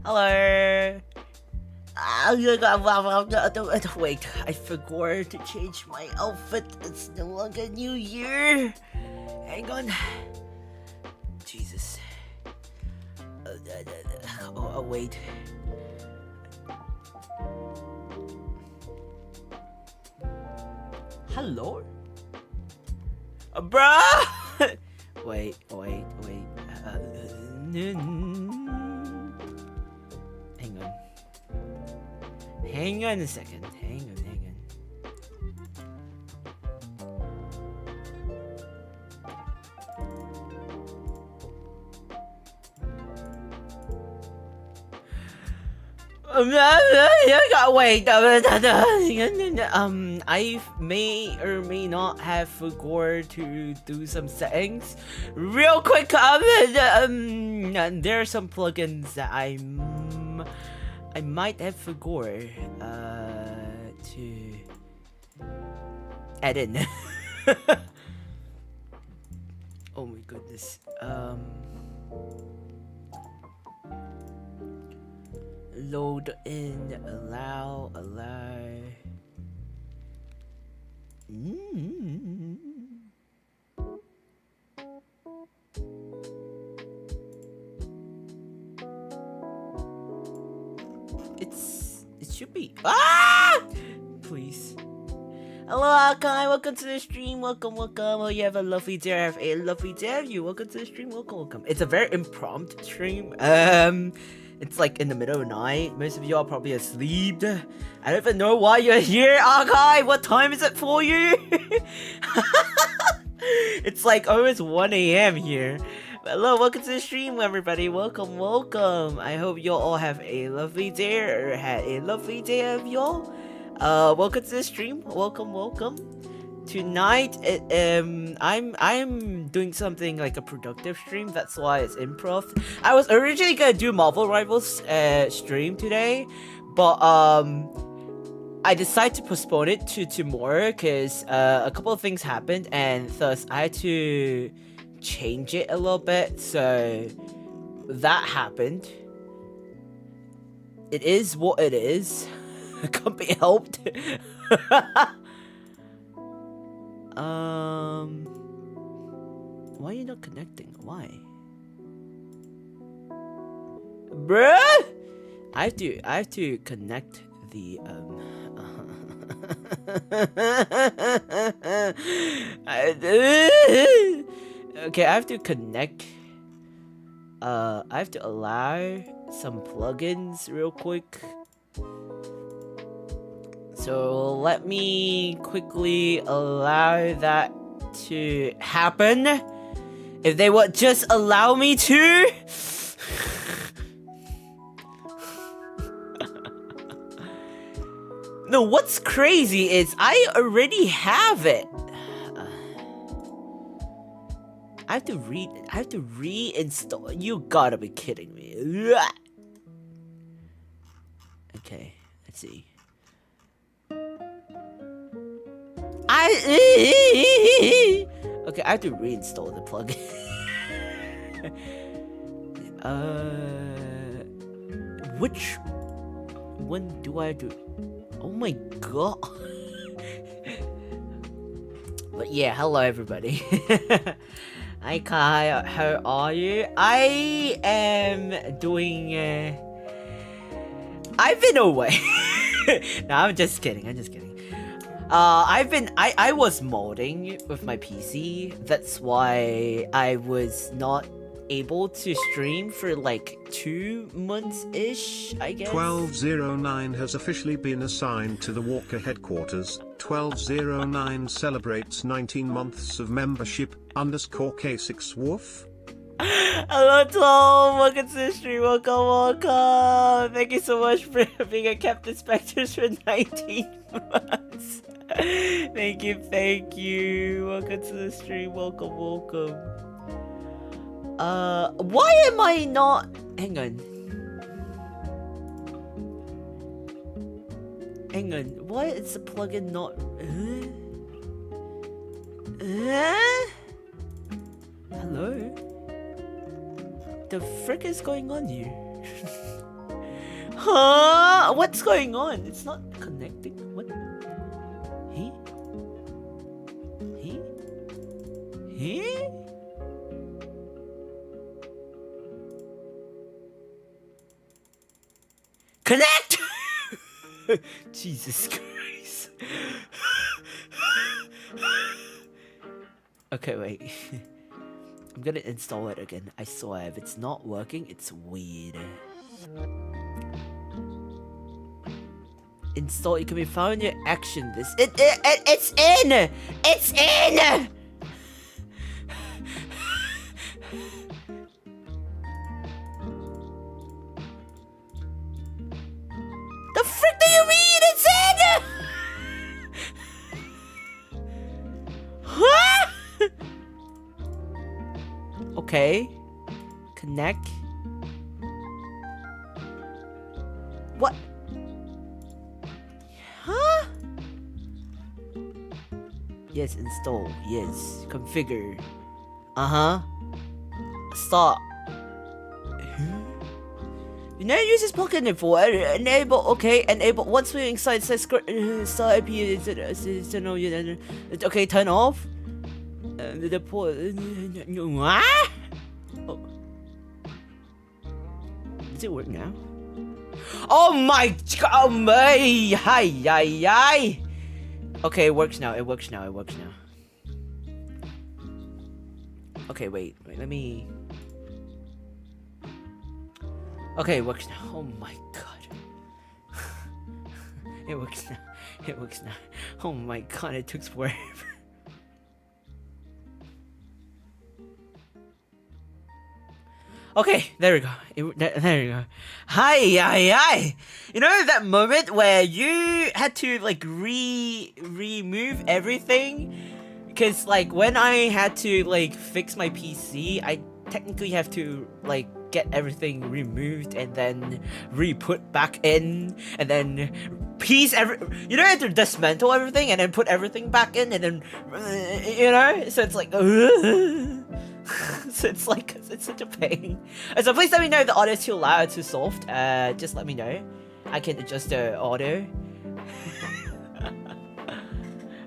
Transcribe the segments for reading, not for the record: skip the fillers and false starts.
Hello. Wait, I forgot to change my outfit. It's no longer New Year. Hang on. Jesus. Oh, wait. Hello? Bruh! Wait. Hang on a second. Hang on. Wait. I may or may not have forgot to do some settings. Real quick, there are some plugins that I might have forgot to add in. Oh my goodness. Load in, allow. It should be. Please. Hello, Akai. Welcome to the stream. Welcome. Oh, you have a lovely day. I have a lovely day. You welcome to the stream. Welcome. It's a very impromptu stream. It's like in the middle of the night. Most of you are probably asleep. I don't even know why you're here, Akai. What time is it for you? It's like almost 1 a.m. here. Hello, welcome to the stream, everybody. Welcome. I hope you all have a lovely day or had a lovely day of y'all. Welcome to the stream. Welcome. Tonight, I'm doing something like a productive stream. That's why it's improv. I was originally gonna do Marvel Rivals stream today, but I decided to postpone it to tomorrow because a couple of things happened, and thus I had to change it a little bit. So that happened. It is what it is. It can't be helped. Why are you not connecting? Why? Bruh! I have to connect the okay, I have to connect. I have to allow some plugins real quick. So let me quickly allow that to happen. If they would just allow me to. No, what's crazy is I already have it. I have to reinstall. You gotta be kidding me. Okay, let's see. Okay, I have to reinstall the plugin. Which one do I do? Oh my god. But yeah, hello everybody. Hi Kai, how are you? I am doing I've been away. No, I'm just kidding. I was modding with my PC. That's why I was not able to stream for like 2 months-ish, I guess. 1209 has officially been assigned to the Walker headquarters. 1209 celebrates 19 months of membership, _Kaissics Walker. Hello Tom, welcome to the stream, welcome. Thank you so much for being a Captain Spectres for 19 months. Thank you. Welcome to the stream, welcome. Why am I not... Hang on, why is the plugin not... Hello? the frick is going on here? Huh? What's going on? It's not connecting. What? He? He? He? Connect! Jesus Christ. Okay, wait. I'm gonna install it again. I swear, if it's not working, it's weird. Install. It can be found in your action list. It's in! It's in! The frick do you mean it's in? Huh? Okay. Connect. What? Huh? Yes, install. Yes. Configure. Uh-huh. Stop. You never use this plugin before. Enable. Okay, enable. Once we're inside, start IP. Okay, turn off. The port. What? Oh. Does it work now? Oh my god! Oh my! Hi! Okay, it works now. It works now. It works now. Okay, wait. Let me. Okay, it works now. Oh my god. It works now. It works now. Oh my god! It took forever. Okay, there we go. There we go. Hi. You know that moment where you had to like remove everything? Because like when I had to like fix my PC, I technically have to like get everything removed and then re-put back in and then you know, I had to dismantle everything and then put everything back in and then you know, so it's like so it's like, it's such a pain. So please let me know if the audio is too loud, too soft. Just let me know. I can adjust the audio.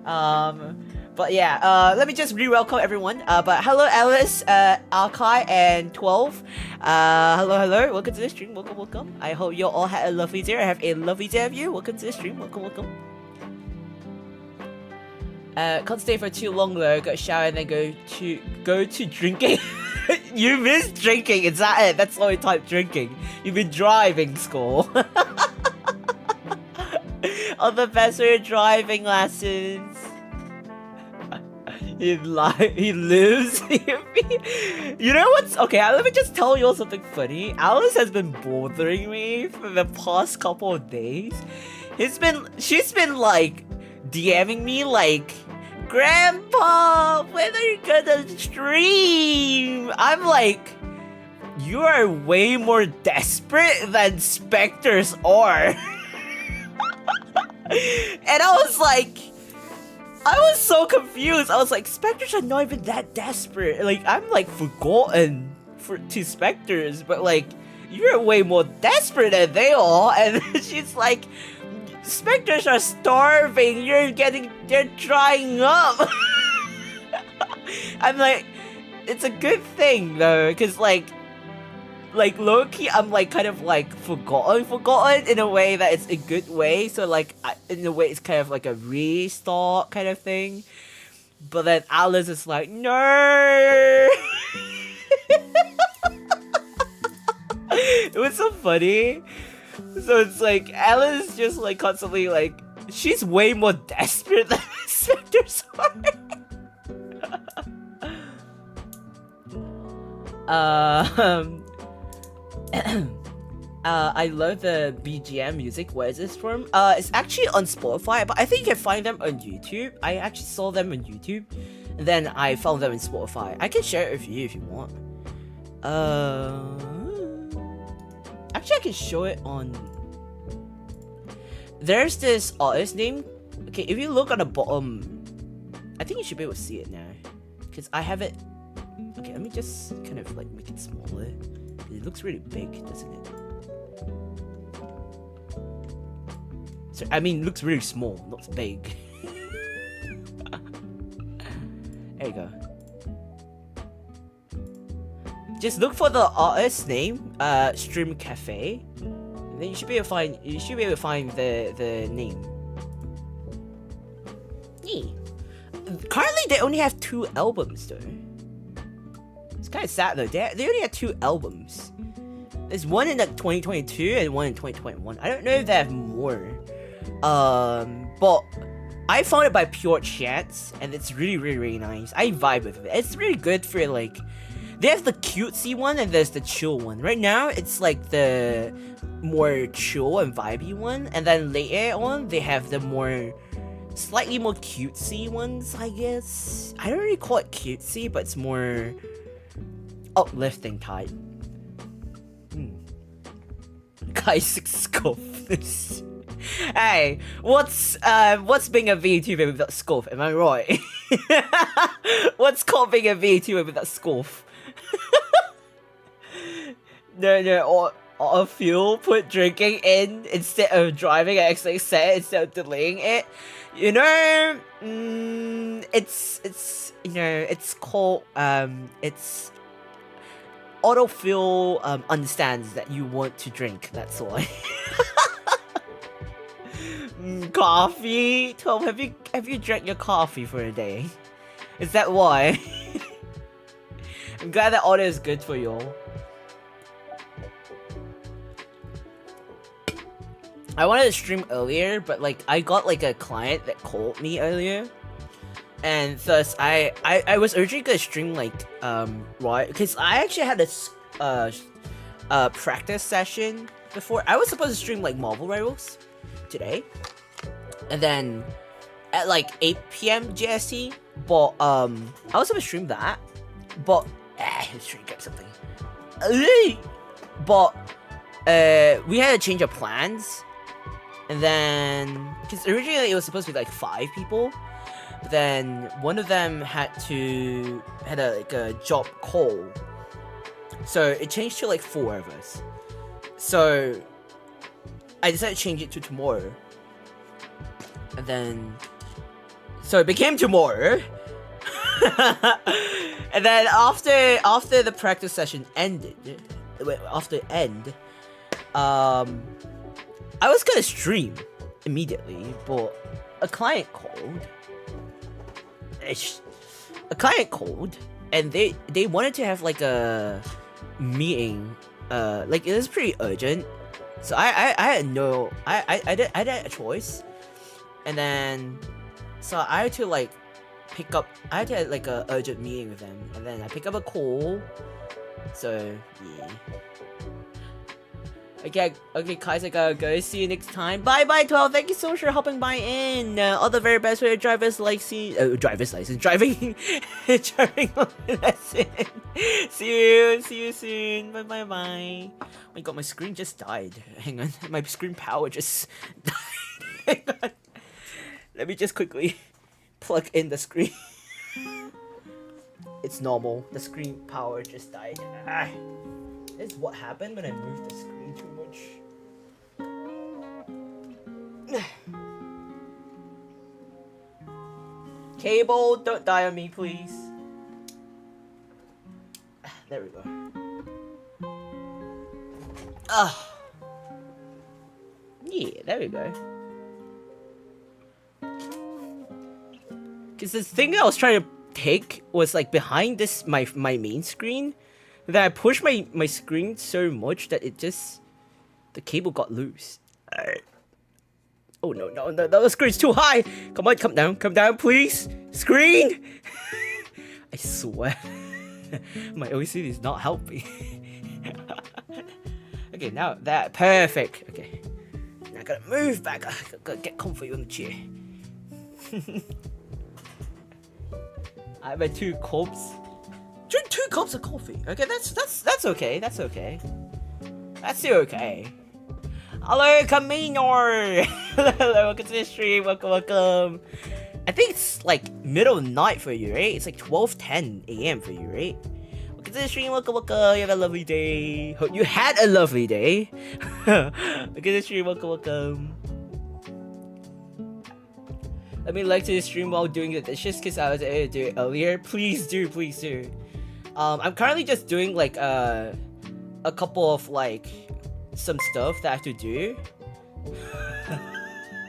But yeah, let me just re-welcome everyone. But hello Alice, Arkai, and 12. Hello, welcome to the stream, welcome. I hope you all had a lovely day. I have a lovely day of you. Welcome to the stream, welcome. Can't stay for too long though. Got a shower and then go to drinking. You missed drinking. Is that it? That's why we type drinking. You've been driving school. All the best for your driving lessons. He lives. You know what's okay? Let me just tell you all something funny. Alice has been bothering me for the past couple of days. She's been like DMing me like, Grandpa, when are you gonna stream? I'm like, you are way more desperate than Spectres are. And I was so confused. I was like, Spectres are not even that desperate. Like, I'm like forgotten to Spectres, but like, you're way more desperate than they are. And she's like, Spectres are starving. They're drying up. I'm like, it's a good thing though, because like low-key, I'm like kind of like forgotten in a way that it's a good way. So like, in a way, it's kind of like a restart kind of thing. But then Alice is like, no. It was so funny. So it's like, Alice just like constantly like, she's way more desperate than Spectres are. I love the BGM music. Where is this from? It's actually on Spotify, but I think you can find them on YouTube. I actually saw them on YouTube, and then I found them in Spotify. I can share it with you if you want. Actually, I can show it on. There's this artist name. Okay, if you look on the bottom, I think you should be able to see it now, because I have it. Okay, let me just kind of like make it smaller. It looks really big, doesn't it? So, I mean, it looks really small, not big. There you go. Just look for the artist name, Stream Cafe. And then you should be able to find the name. Yeah. Currently, they only have 2 albums though. It's kind of sad though. They only have 2 albums. There's one in like 2022 and one in 2021. I don't know if they have more. But I found it by pure chance, and it's really nice. I vibe with it. It's really good for like. They have the cutesy one and there's the chill one. Right now, it's like the more chill and vibey one, and then later on, they have the slightly more cutesy ones, I guess. I don't really call it cutesy, but it's more uplifting type. Kaissics Walker. Hey, what's being a VTuber without scope? Am I right? What's called being a VTuber without scope? Or fuel, put drinking in instead of driving and actually set instead of delaying it. You know, it's called it's autofill understands that you want to drink. That's why. Coffee, Tom. Have you drank your coffee for a day? Is that why? I'm glad that audio is good for y'all. I wanted to stream earlier, but like I got like a client that called me earlier, and thus I was originally gonna stream like right, because I actually had a practice session before. I was supposed to stream like Marvel Rivals today, and then at like 8 PM GST, but I was supposed to stream that, but let's try to get something. But we had to change our plans. And then, because originally it was supposed to be like 5 people, but then one of them had a job call, so it changed to like 4 of us. So I decided to change it to tomorrow, and then so it became tomorrow. And then after the practice session ended, I was gonna stream immediately, but a client called. And they wanted to have like a meeting. Like it was pretty urgent, so I had a choice, and then so I had to like have like a urgent meeting with them, and then I pick up a call. So yeah. Okay, Kaiser, gotta go. See you next time. Bye, 12. Thank you so much for hopping by in. All the very best for your driver's license. Driving lesson. See you soon. Bye. Oh my god, my screen just died. Hang on, my screen power just died. Hang on. Let me just quickly plug in the screen. It's normal. The screen power just died. This is what happened when I moved the screen too much. Cable, don't die on me, please. There we go. Yeah, there we go. Because the thing I was trying to take was like behind this my main screen. Then I pushed my screen so much that the cable got loose. Oh no, the screen's too high. Come on, come down, please. Screen! I swear. My OCD is not helping. Okay, now that, perfect. Okay. Now I gotta move back. I gotta get comfy on the chair. I have my 2 cups. Drink 2 cups of coffee. Okay, that's okay. That's okay. That's still okay. Hello, Camino. Hello, welcome to the stream. Welcome. I think it's like middle of the night for you, right? It's like 12:10 AM for you, right? welcome to the stream, welcome. You have a lovely day. Hope you had a lovely day. Welcome to the stream, welcome. Let me like to the stream while doing the dishes because I was able to do it earlier. Please do, please do. I'm currently just doing like a couple of like some stuff that I have to do.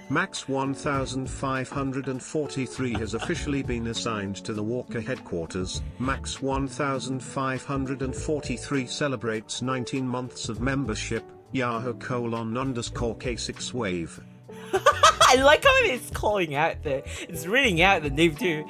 Max 1543 has officially been assigned to the Walker headquarters. Max 1543 celebrates 19 months of membership. Yahoo _Kaissics wave. I like how it's calling out it's reading out the name too.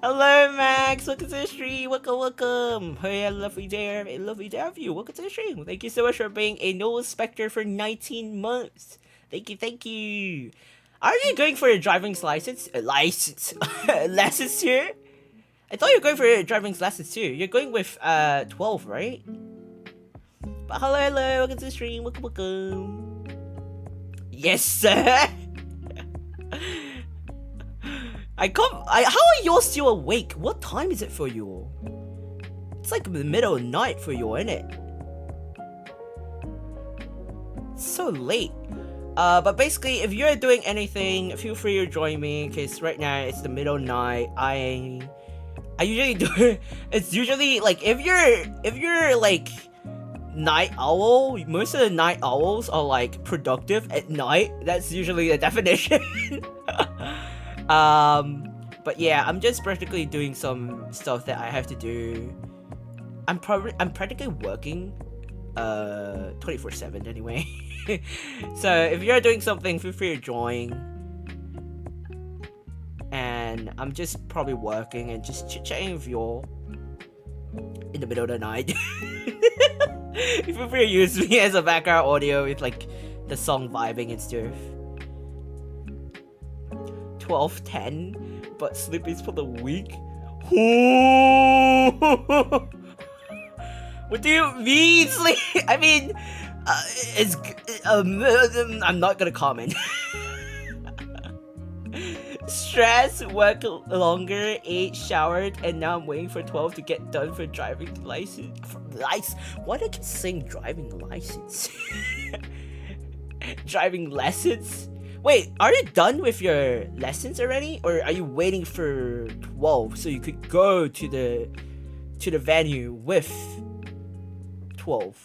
Hello Max, welcome to the stream, welcome. Hey, a lovely day to have you. Welcome to the stream. Thank you so much for being a Noah Spectre for 19 months. Thank you. Are you going for your driving license? Lessons too? I thought you were going for your driving lessons too. You're going with 12, right? But hello, welcome to the stream, welcome. Yes, sir. How are you all still awake? What time is it for you all? It's like the middle of the night for you, isn't it? It's so late. But basically, if you're doing anything, feel free to join me, because right now it's the middle of the night. I usually do it's usually like if you're like night owl, most of the night owls are like productive at night. That's usually the definition. But yeah, I'm just practically doing some stuff that I have to do. I'm practically working 24/7 anyway. So if you're doing something, feel free to join. And I'm just probably working and just chit-chatting with y'all in the middle of the night. Feel free to use me as a background audio with like the song vibing and stuff. 12:10, but sleep is for the weak. What do you mean sleep? I mean, I'm not gonna comment. Stress, work longer, ate, showered, and now I'm waiting for 12 to get done for driving license. Why do I keep saying driving license? Driving lessons? Wait, are you done with your lessons already? Or are you waiting for 12 so you could go to the venue with 12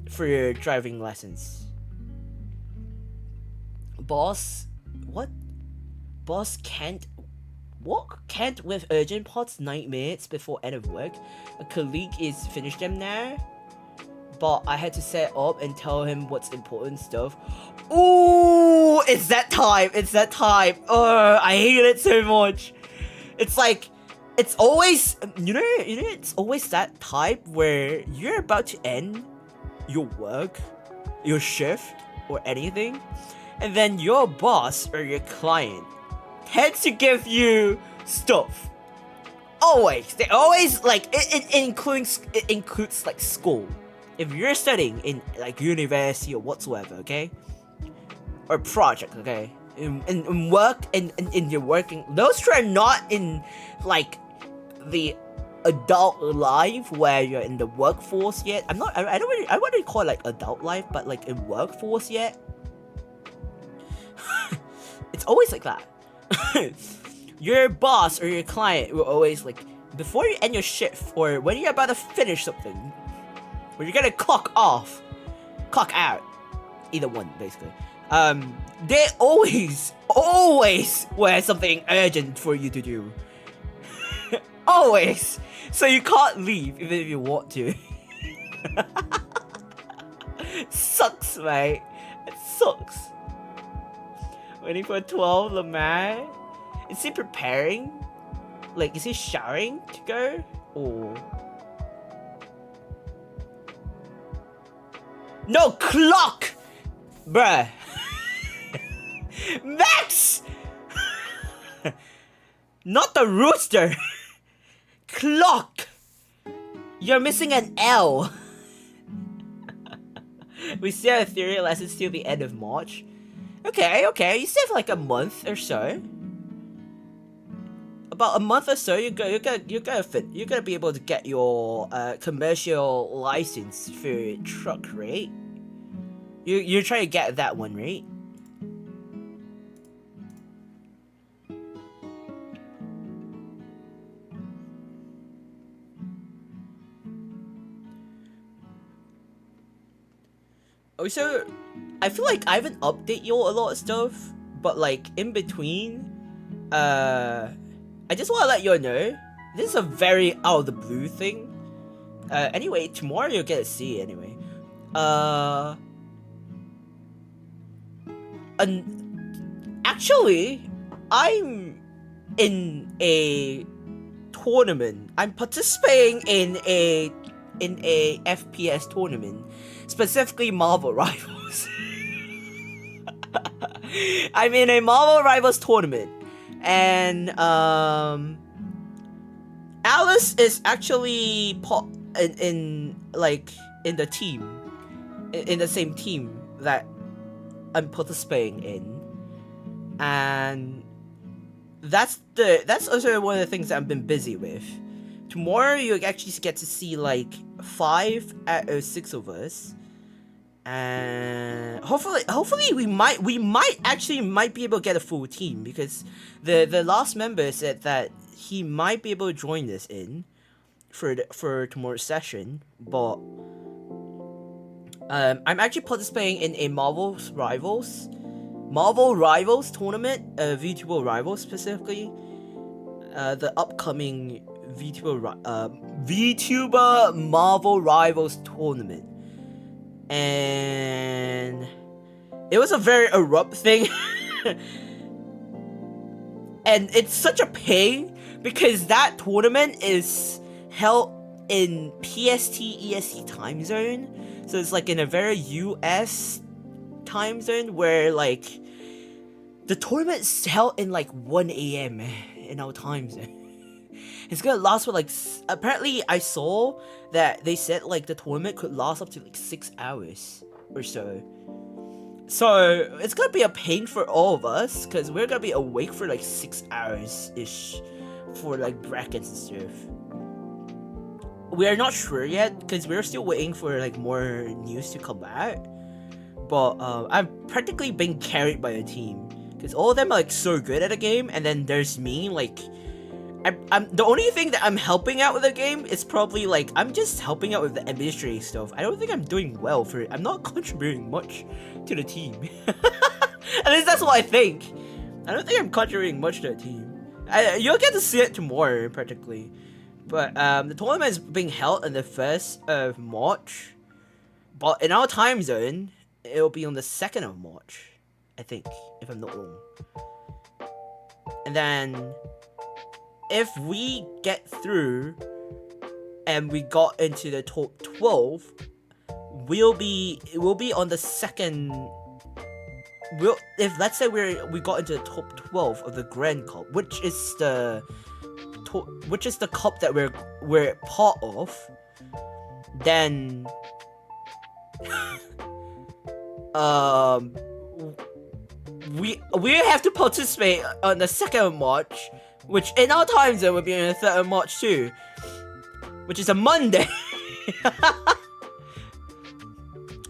for your driving lessons? Boss? What? Boss can't with urgent pots 9 minutes before end of work. A colleague is finished them now, but I had to set up and tell him what's important stuff. Ooh, it's that time. I hate it so much. It's like, it's always, you know, it's always that type where you're about to end your work, your shift, or anything, and then your boss or your client tends to give you stuff. Always. They always, like, it includes like school. If you're studying in like university or whatsoever, okay? Or project, okay? In work, in your working, those who are not in like the adult life where you're in the workforce yet. I wouldn't call it like adult life, but like in workforce yet. It's always like that. Your boss or your client will always like, before you end your shift or when you're about to finish something, when you're gonna clock out, either one basically. They always wear something urgent for you to do. Always. So you can't leave even if you want to. Sucks, mate. It sucks. Waiting for 12, Lamar. Is he preparing? Like, is he showering to go? Or... No, clock! Bruh. Max! Not the rooster. Clock! You're missing an L. We still have theory lessons till the end of March. Okay. You still have like a month or so. A about a month or so, you're gonna be able to get your commercial license for truck, right? You're trying to get that one, right? Also, I feel like I haven't updated you a lot of stuff, but like in between, I just want to let you know, this is a very out of the blue thing. Anyway, tomorrow you'll get to see it anyway. Actually, I'm in a tournament. I'm participating in a FPS tournament, specifically Marvel Rivals. I'm in a Marvel Rivals tournament, and Alice is actually in the team, in the same team that I'm participating in, and that's also one of the things that I've been busy with. Tomorrow you actually get to see like 5 out of 6 of us, and hopefully we might be able to get a full team, because the last member said that he might be able to join us in for tomorrow's session, but I'm actually participating in a Marvel Rivals tournament, VTuber Rivals specifically, the upcoming VTuber Marvel Rivals tournament, and it was a very abrupt thing, and it's such a pain because that tournament is held in PST EST time zone, so it's like in a very US time zone where like the tournament's held in like 1 a.m. in our time zone. It's gonna last for like, apparently I saw that they said like the tournament could last up to like 6 hours or so. So it's gonna be a pain for all of us, because we're gonna be awake for like 6 hours ish for like brackets and stuff. We are not sure yet, because we're still waiting for like more news to come out. But I've practically been carried by a team, because all of them are like so good at the game, and then there's me, like I'm the only thing that I'm helping out with the game is probably like I'm just helping out with the administrative stuff. I don't think I'm doing well for it. I'm not contributing much to the team. At least that's what I think. I don't think I'm contributing much to the team. You'll get to see it tomorrow practically. But the tournament is being held on the 1st of March. But in our time zone, it'll be on the 2nd of March, I think, if I'm not wrong. And then if we get through and we got into the top 12, we'll be on the second. If let's say we got into the top 12 of the Grand Cup, which is the cup that we're part of, then we have to participate on the 2nd of March, which in our time zone would be on the 3rd of March too, which is a Monday.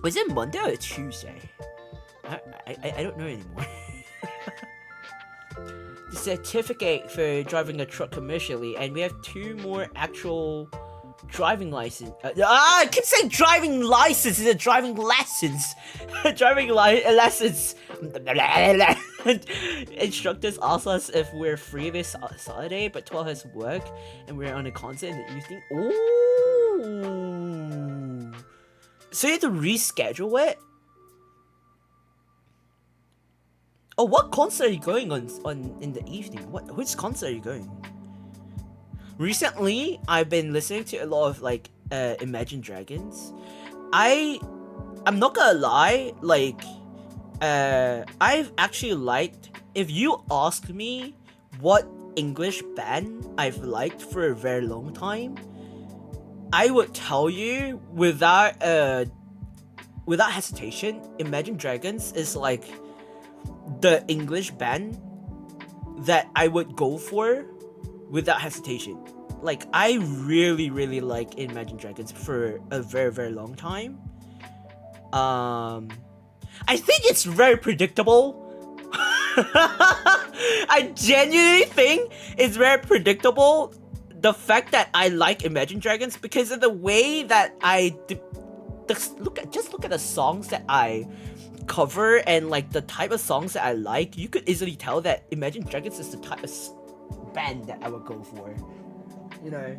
Was it Monday or Tuesday? I don't know anymore. The certificate for driving a truck commercially, and we have 2 more actual driving license. I keep saying driving license. It's a driving lessons. Driving lessons. Instructors ask us if we're free this Saturday, but 12 has work and we're on a concert in the evening. Ooh. So you have to reschedule it? Oh, what concert are you going on in the evening? Which concert are you going? Recently, I've been listening to a lot of like Imagine Dragons. I'm not gonna lie, like I've actually liked, if you ask me what English band I've liked for a very long time, I would tell you without hesitation, Imagine Dragons is like the English band that I would go for without hesitation. Like, I really, really like Imagine Dragons for a very, very long time. I think it's very predictable. I genuinely think it's very predictable, the fact that I like Imagine Dragons, because of the way that look at the songs that I cover and like the type of songs that I like. You could easily tell that Imagine Dragons is the type of band that I would go for, you know.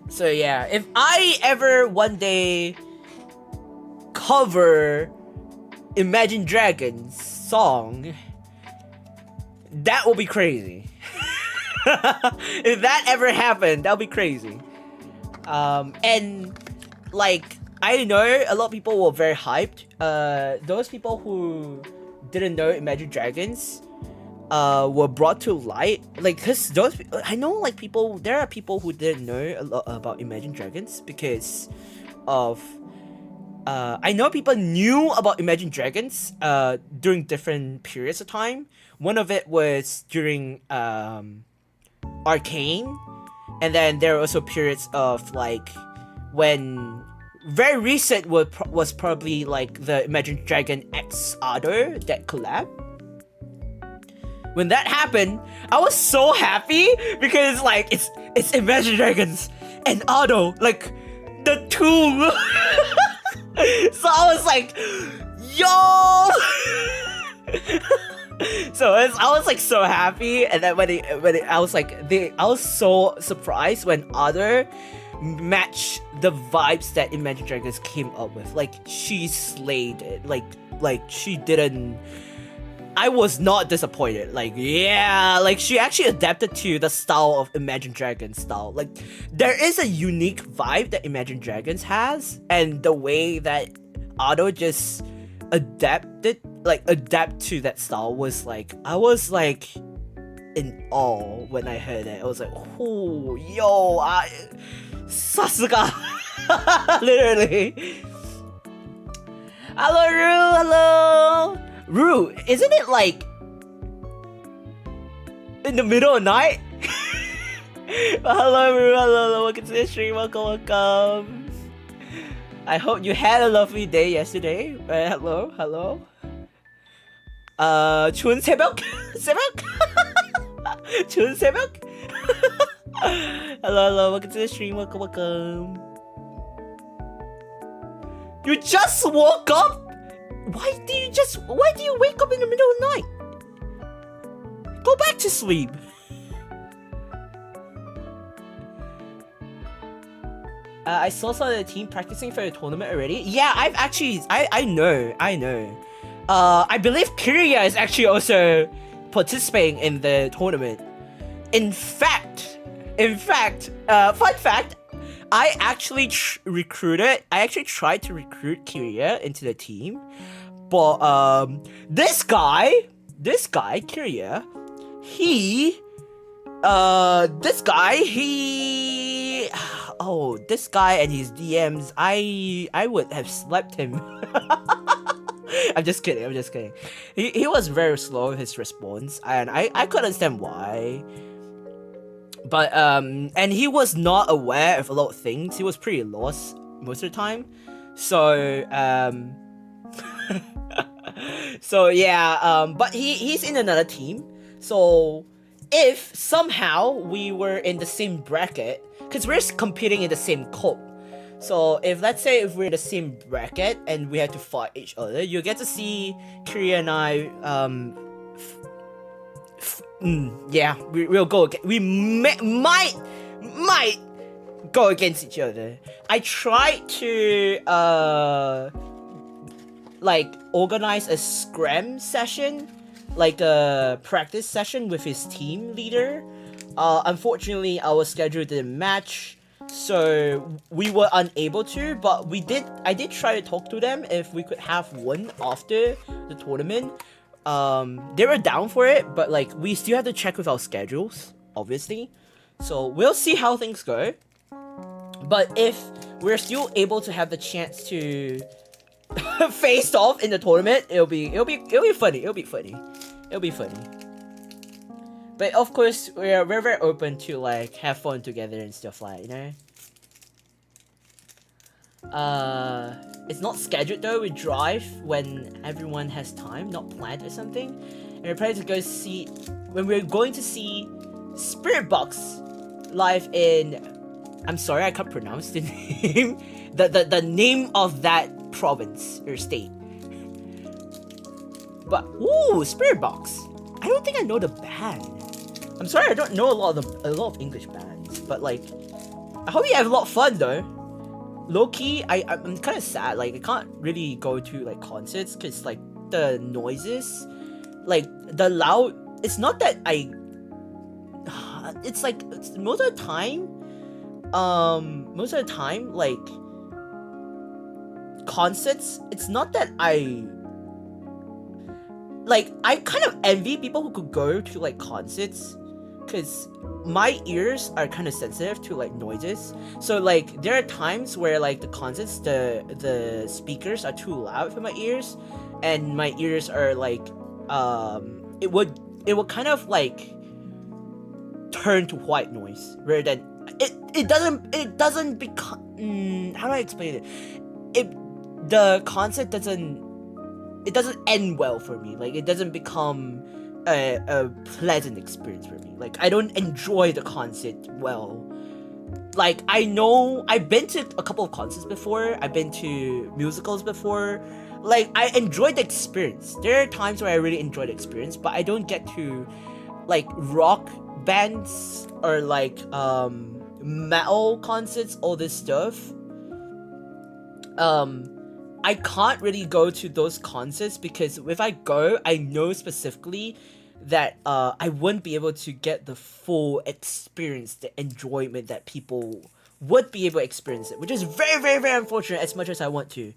So yeah, if I ever one day cover Imagine Dragons song, that will be crazy. If that ever happened, that'll be crazy. And like, I know a lot of people were very hyped. Those people who didn't know Imagine Dragons were brought to light. Like, cause I know like there are people who didn't know a lot about Imagine Dragons because of I know people knew about Imagine Dragons during different periods of time. One of it was during Arcane, and then there are also periods of like when very recent was probably like the Imagine Dragon X Ado that collab. When that happened, I was so happy because like it's Imagine Dragons and Ado, like the two. So I was like, yo. So I was like so happy, and then I was so surprised when Other matched the vibes that Imagine Dragons came up with. Like, she slayed it. Like she didn't. I was not disappointed. Like, yeah, like she actually adapted to the style of Imagine Dragons style. Like, there is a unique vibe that Imagine Dragons has, and the way that Otto just adapt to that style was like, I was like in awe when I heard it. I was like, oh, yo, Sasuga. Literally. Hello, Rue, hello. Rue, isn't it like in the middle of the night? Hello, Rue, hello, welcome to the stream, welcome. I hope you had a lovely day yesterday. Hello. 좋은 새벽? 좋은 새벽? Hello, welcome to the stream, welcome. You just woke up? Why do you wake up in the middle of the night? Go back to sleep. I saw some of the team practicing for the tournament already. Yeah, I know. I believe Kyria is actually also participating in the tournament. In fact, fun fact, I actually tried to recruit Kyria into the team, but this guy, Kyria, this guy and his DMs, I would have slapped him. I'm just kidding. He was very slow in his response, and I could understand why. But and he was not aware of a lot of things. He was pretty lost most of the time. So so yeah, but he's in another team. So if somehow we were in the same bracket, because we're competing in the same cup. So if let's say if we're in the same bracket and we have to fight each other, you get to see Kyria and I we'll go. We might go against each other. I tried to like organize a scram session, like a practice session with his team leader. Unfortunately, our schedule didn't match, so we were unable to. But I did try to talk to them if we could have one after the tournament. They were down for it, but like we still have to check with our schedules, obviously. So we'll see how things go. But if we're still able to have the chance to face off in the tournament, it'll be funny. But of course, we're very open to like have fun together and stuff like, you know. It's not scheduled though. We drive when everyone has time, not planned or something. And we're planning to go see when we're going to see Spirit Box live in. I'm sorry, I can't pronounce the name. the name of that province or state. But ooh, Spirit Box. I don't think I know the band. I'm sorry, I don't know a lot of English bands. But like, I hope you have a lot of fun though. Low key, I'm kind of sad. Like, I can't really go to like concerts because like the noises, like the loud. It's not that I. It's like most of the time. Like concerts. It's not that I. Like, I kind of envy people who could go to like concerts, because my ears are kind of sensitive to like noises. So like there are times where like the concerts, the speakers are too loud for my ears, and my ears are like it would kind of like turn to white noise rather than it doesn't become how do I explain it? The concert doesn't end well for me. Like, it doesn't become a pleasant experience for me. Like, I don't enjoy the concert well. Like, I know I've been to a couple of concerts before. I've been to musicals before. Like, I enjoyed the experience. There are times where I really enjoy the experience, but I don't get to like rock bands or like metal concerts, all this stuff. I can't really go to those concerts because if I go, I know specifically that I wouldn't be able to get the full experience, the enjoyment that people would be able to experience it, which is very, very, very unfortunate as much as I want to.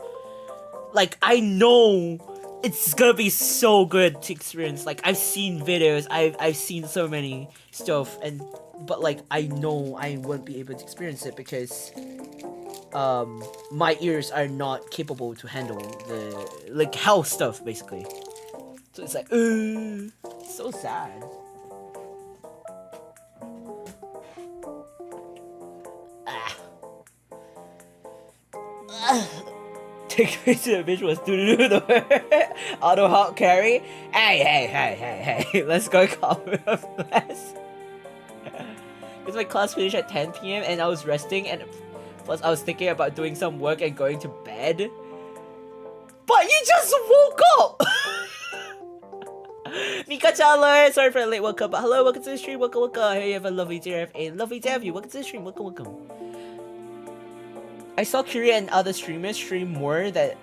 Like, I know it's gonna be so good to experience. Like, I've seen videos, I've seen so many stuff, but like, I know I wouldn't be able to experience it because my ears are not capable to handle the like health stuff basically. So it's like so sad. Take me to the visuals. Do the auto hot carry. Hey, let's go cover class. Because my class finished at 10 p.m. and I was resting, and plus I was thinking about doing some work and going to bed. But you just woke up! Mika-chan, sorry for the late welcome, but hello, welcome to the stream, welcome. Here you have a lovely day of a lovely day of you. Welcome to the stream, welcome. I saw Kiri and other streamers stream more that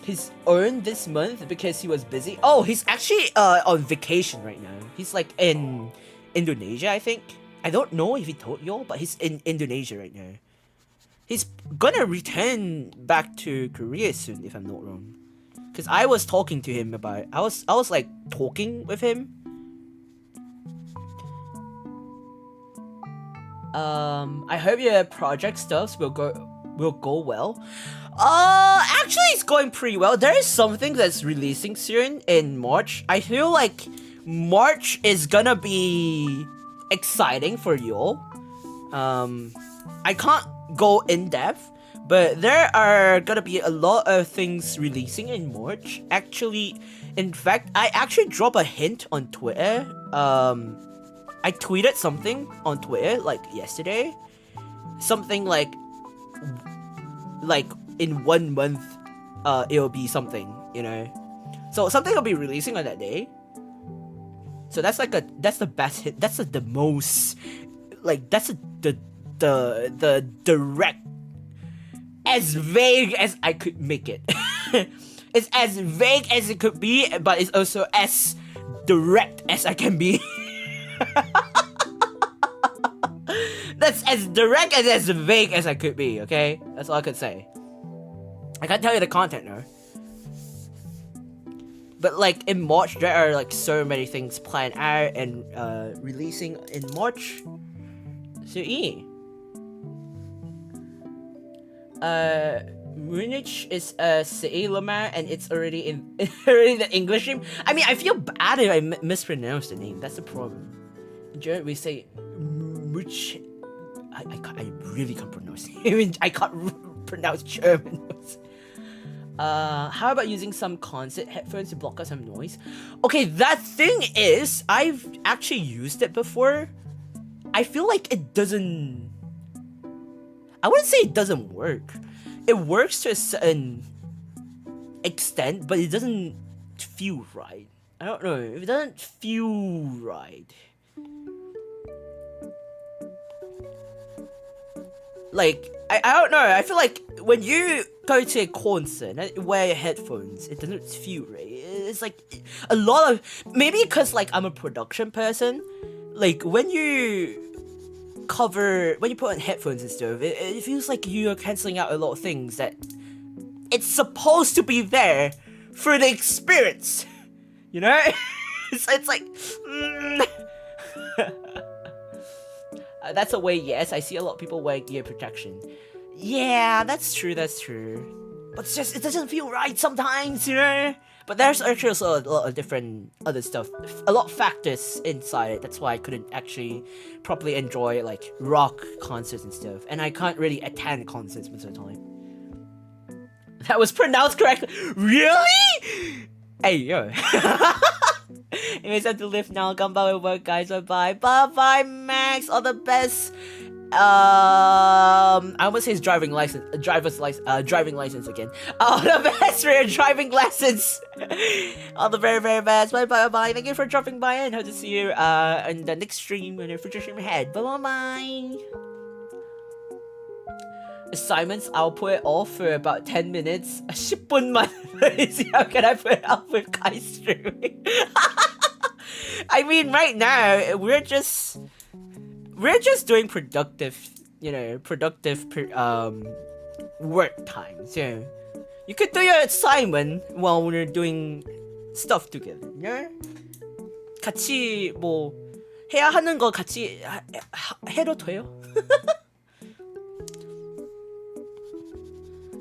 he's earned this month because he was busy. Oh, he's actually on vacation right now. He's like in Indonesia, I think. I don't know if he told y'all, but he's in Indonesia right now. He's gonna return back to Korea soon, if I'm not wrong. Cause I was talking to him about I was like talking with him. I hope your project stuffs will go well. Actually it's going pretty well. There is something that's releasing soon in March. I feel like March is gonna be exciting for y'all. I can't go in depth, but there are gonna be a lot of things releasing in March. Actually, in fact, I actually dropped a hint on Twitter. I tweeted something on Twitter like yesterday. Something like in 1 month, it'll be something, you know. So something will be releasing on that day. So that's the best hit. That's the most, like, that's the direct, as vague as I could make it. It's as vague as it could be, but it's also as direct as I can be. That's as direct and as vague as I could be, okay? That's all I could say. I can't tell you the content though. But like in March, there are like so many things planned out and releasing in March. So yeah. Munich is a city, Lamar, and it's already in already the English name. I mean, I feel bad if I mispronounce the name. That's the problem. In German, we say Munich. I really can't pronounce it. I mean, I can't pronounce German. How about using some concert headphones to block out some noise? Okay, that thing is, I've actually used it before. I feel like it doesn't... I wouldn't say it doesn't work. It works to a certain extent, but it doesn't feel right. I don't know, it doesn't feel right. Like, I don't know, I feel like when you go to a concert and wear your headphones, it doesn't feel right. It's like a lot of... Maybe because like I'm a production person, like when you put on headphones and stuff, it feels like you're cancelling out a lot of things that it's supposed to be there for the experience, you know? it's like... That's a way, yes, I see a lot of people wearing ear protection. Yeah, that's true. But it's just, it doesn't feel right sometimes, you know? But there's actually also a lot of different other stuff, a lot of factors inside it. That's why I couldn't actually properly enjoy like rock concerts and stuff. And I can't really attend concerts most of the time. That was pronounced correctly. Really? Hey, yo. Anyways, I have to live now. Ganbao with work, guys. Bye-bye. Bye-bye, Max. All the best. I almost say his driving license again. All the best for your driving lessons. All the very, very best. Bye. Thank you for dropping by and hope to see you in the next stream and your future stream ahead. Bye. Assignments, I'll put it off for about 10 minutes. 10분만. How can I put it off with Kai streaming? I mean, right now we're just doing productive work time. So you could do your assignment while we're doing stuff together. You know? 같이 뭐 해야 하는 거 같이 해도 돼요.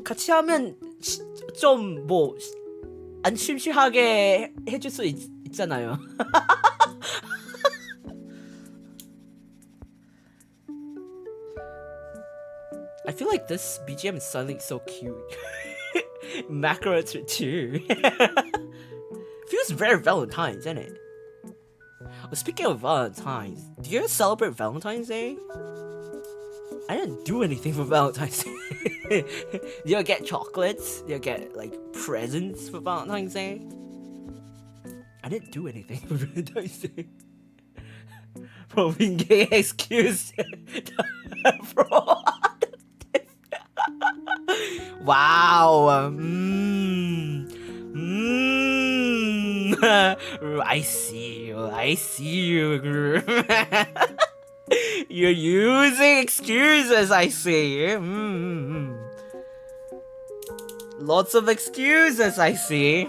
같이 하면 좀 뭐 안 심심하게 해줄 수 있잖아요. I feel like this BGM is suddenly so cute. Macarons too. Feels very Valentine's, isn't it? Well, speaking of Valentine's, do you guys celebrate Valentine's Day? I didn't do anything for Valentine's Day. Do you get chocolates? Do you get like presents for Valentine's Day? I didn't do anything for Valentine's Day. Bro, being gay excuse. Bro. Wow. I see you. You're using excuses, I see. Lots of excuses, I see.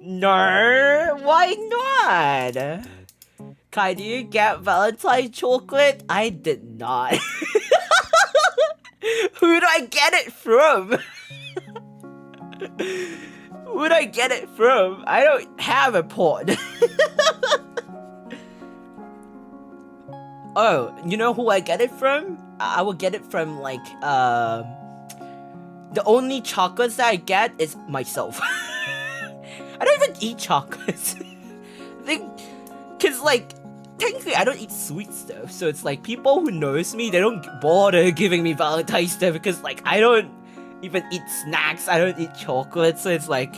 No, why not? Kai, do you get Valentine's chocolate? I did not. Who do I get it from? Who do I get it from? I don't have a pod. Oh, you know who I get it from? I will get it from like the only chocolates that I get is myself. I don't even eat chocolates. I think, cause like technically I don't eat sweet stuff, so it's like people who knows me, they don't bother giving me Valentine's stuff because like I don't even eat snacks, I don't eat chocolate, so it's like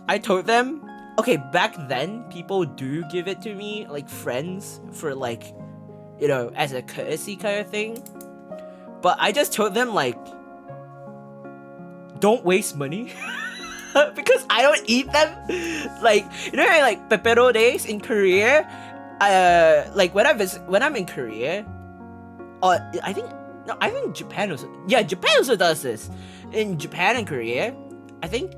I told them, okay, back then people do give it to me, like friends, for like, you know, as a courtesy kind of thing. But I just told them like, don't waste money. Because I don't eat them. Like, you know, like pepero days in Korea. Like when I'm in Korea, I think Japan also. Yeah, Japan also does this. In Japan and Korea, I think.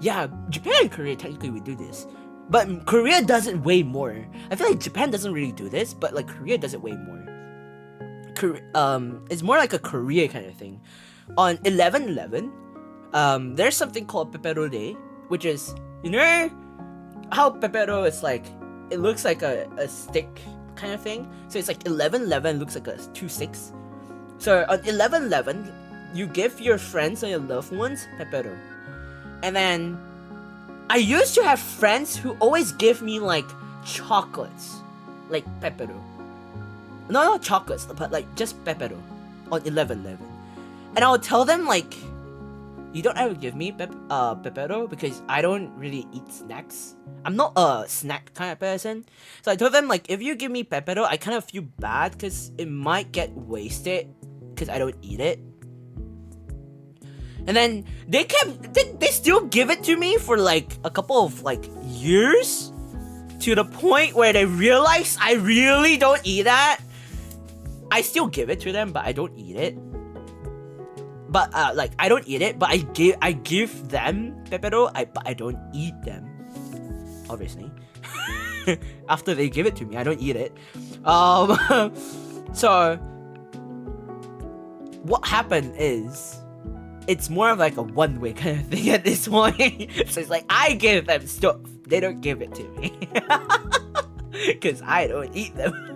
Yeah, Japan and Korea technically we do this, but Korea does it way more. I feel like Japan doesn't really do this, but like Korea does it way more. it's more like a Korea kind of thing. On 11/11, there's something called Pepero Day, which is, you know how Pepero is like, it looks like a stick kind of thing. So it's like 11/11 looks like a 2 sticks. So on 11/11, you give your friends or your loved ones Pepero. And then I used to have friends who always give me like chocolates, like Pepero. No, not chocolates, but like just Pepero on 11/11. And I'll tell them like, you don't ever give me Pepero because I don't really eat snacks. I'm not a snack kind of person. So I told them like, if you give me Pepero, I kind of feel bad because it might get wasted because I don't eat it. And then they still give it to me for like a couple of like years, to the point where they realize I really don't eat that. I still give it to them, but I don't eat it. But like I don't eat it, but I give them Pepero, but I don't eat them. Obviously, after they give it to me, I don't eat it. So what happened is, it's more of like a one-way kind of thing at this point. So it's like I give them stuff, they don't give it to me, because I don't eat them.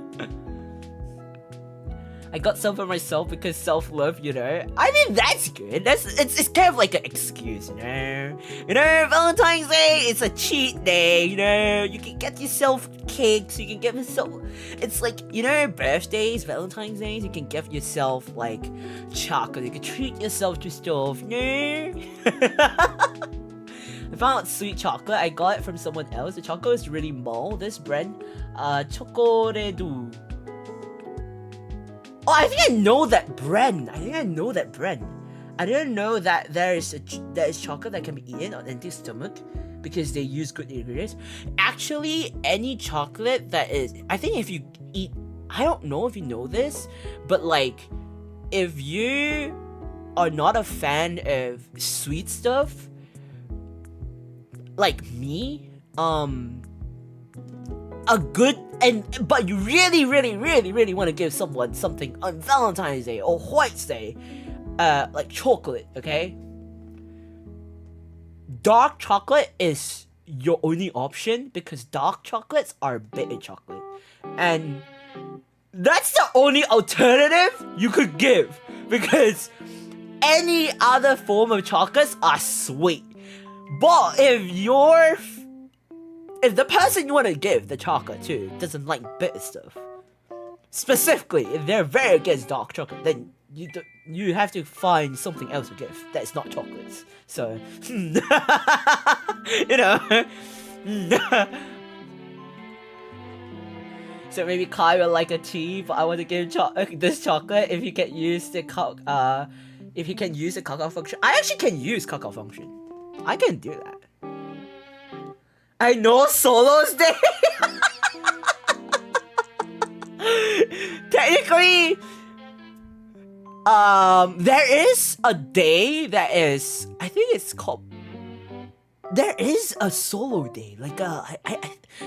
I got some for myself because self-love, you know. I mean, that's good. It's kind of like an excuse, you know. You know, Valentine's Day, it's a cheat day, you know. You can get yourself cakes, you can get yourself... It's like, you know, birthdays, Valentine's Days, you can give yourself, like, chocolate. You can treat yourself to stuff, you know. I found sweet chocolate. I got it from someone else. The chocolate is really mild. This brand, Chocoredo. Oh, I think I know that brand. I didn't know that there is chocolate that can be eaten on empty stomach because they use good ingredients. Actually, any chocolate that is... I think if you eat... I don't know if you know this, but like, if you are not a fan of sweet stuff, like me, but you really want to give someone something on Valentine's Day or White's Day, like chocolate, okay? Dark chocolate is your only option because dark chocolates are bitter chocolate, and that's the only alternative you could give, because any other form of chocolates are sweet. But if the person you want to give the chocolate to doesn't like bitter stuff, specifically if they're very against dark chocolate, then you have to find something else to give that's not chocolates. So, you know. So maybe Kai will like a tea, but I want to give this chocolate if you can use the cacao function. I actually can use cacao function. I can do that. I know Solo's Day. Technically, there is a day that is, I think it's called, there is a solo day, like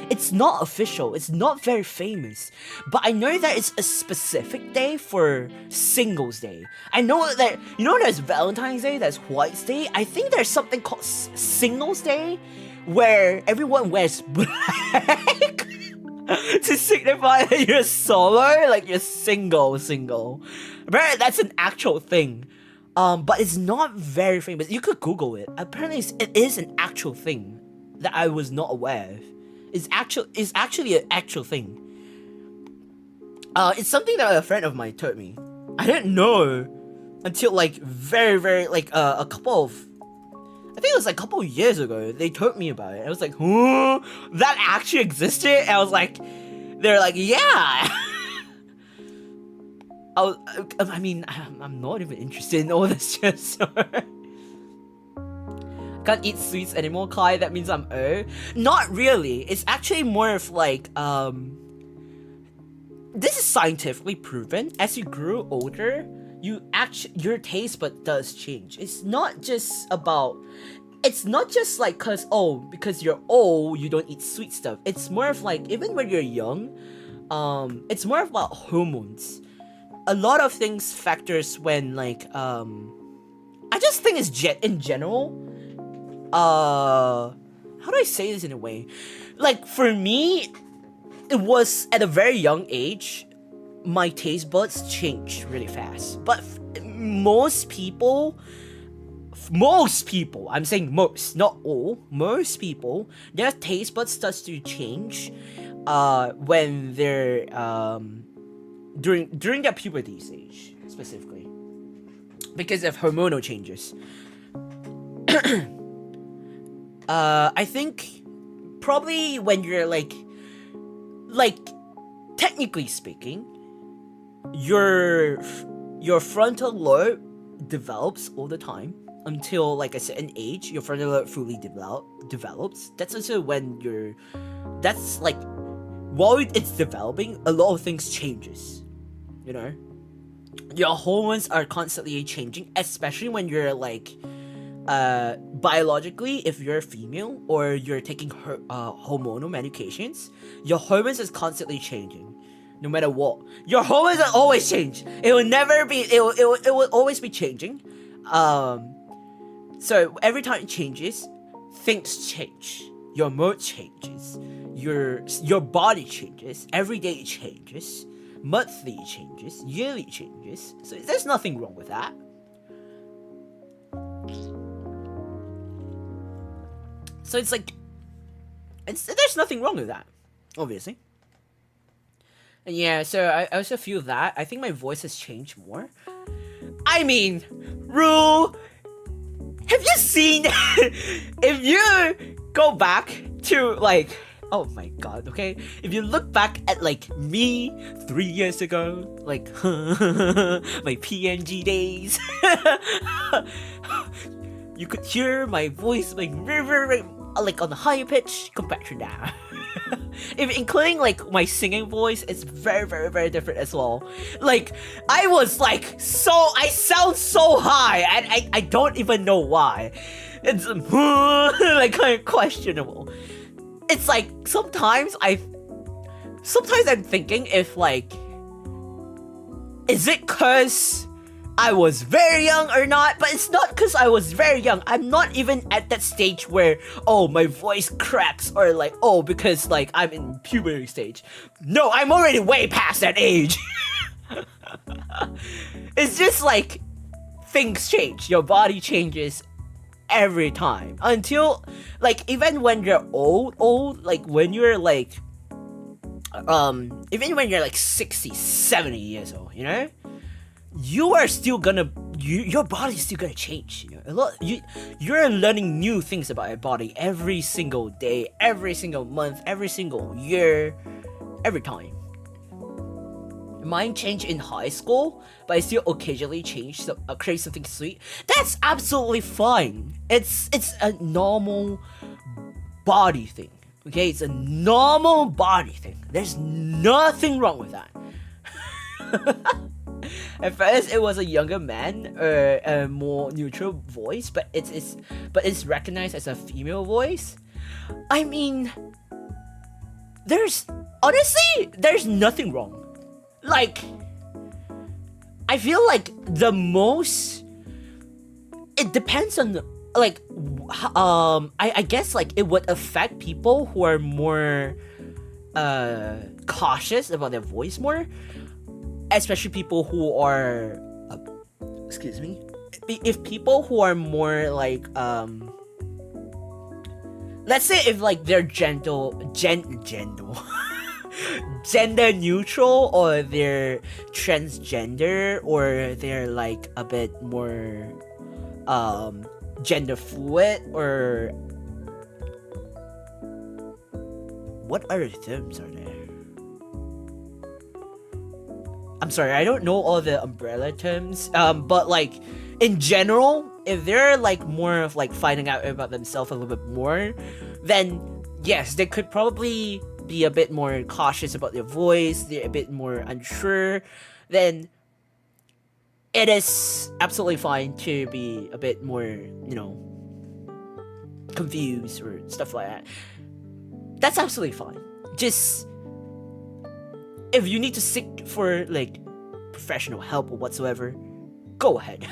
it's not official, it's not very famous, but I know that it's a specific day for Singles Day. I know that, you know, there's Valentine's Day, there's White's Day. I think there's something called Singles Day, where everyone wears black to signify that you're solo, like you're single. Apparently that's an actual thing, but it's not very famous. You could Google it. Apparently it is an actual thing that I was not aware of. It's actually an actual thing. It's something that a friend of mine told me. I didn't know until like very like a couple of, I think it was like a couple of years ago, they told me about it. I was like, huh? That actually existed? And I was like, they're like, yeah. I mean, I'm not even interested in all this shit, so. Can't eat sweets anymore, Kai, that means I'm Not really. It's actually more of like, this is scientifically proven. As you grew older, your taste bud does change. It's not just like because you're old you don't eat sweet stuff. It's more of like, even when you're young, it's more about hormones. a lot of things factors when like I just think it's in general. How do I say this in a way? Like for me, it was at a very young age, my taste buds changed really fast. But most people, I'm saying most, not all, most people, their taste buds starts to change when they're during their puberty stage specifically, because of hormonal changes. I think probably when you're like technically speaking, your frontal lobe develops all the time until like a certain age. Your frontal lobe fully develops. That's also when that's like while it's developing, a lot of things changes. You know, your hormones are constantly changing, especially when you're like biologically, if you're a female or you're taking hormonal medications, your hormones is constantly changing. No matter what, your hormones will always change. It will never be. It will always be changing. So every time it changes, things change. Your mood changes. Your body changes. Every day it changes. Monthly it changes. Yearly it changes. So there's nothing wrong with that. So it's like, there's nothing wrong with that, obviously. And yeah, so I also feel that. I think my voice has changed more. I mean, Rue, have you seen, if you go back to like, oh my god, okay? If you look back at like me 3 years ago, like my PNG days, you could hear my voice like very, like on the higher pitch compared to now. If including like my singing voice, it's very, very, very different as well. Like I was like I sound so high, and I don't even know why. It's like kind of questionable. It's like sometimes I'm thinking if like, is it cause I was very young or not? But it's not because I was very young. I'm not even at that stage where, oh, my voice cracks, or like, oh, because like I'm in puberty stage. No, I'm already way past that age. It's just like things change. Your body changes every time until like even when you're old, like when you're like even when you're like 60, 70 years old, you know, you are still gonna, your body's still gonna change. You know, you're learning new things about your body every single day, every single month, every single year, every time. Mine changed in high school, but I still occasionally change, create something sweet. That's absolutely fine. It's a normal body thing. Okay, it's a normal body thing. There's nothing wrong with that. At first, it was a younger man, a more neutral voice, but it's recognized as a female voice. I mean, there's nothing wrong. Like, I feel like it depends on like, I guess like it would affect people who are more cautious about their voice more. Especially people who are, excuse me, if people who are more like, let's say if like they're gender neutral, or they're transgender, or they're like a bit more, gender fluid, or what other terms are there? I'm sorry, I don't know all the umbrella terms, but like, in general, if they're like more of like finding out about themselves a little bit more, then yes, they could probably be a bit more cautious about their voice, they're a bit more unsure, then it is absolutely fine to be a bit more, you know, confused or stuff like that. That's absolutely fine. Just, if you need to seek for like professional help or whatsoever, go ahead.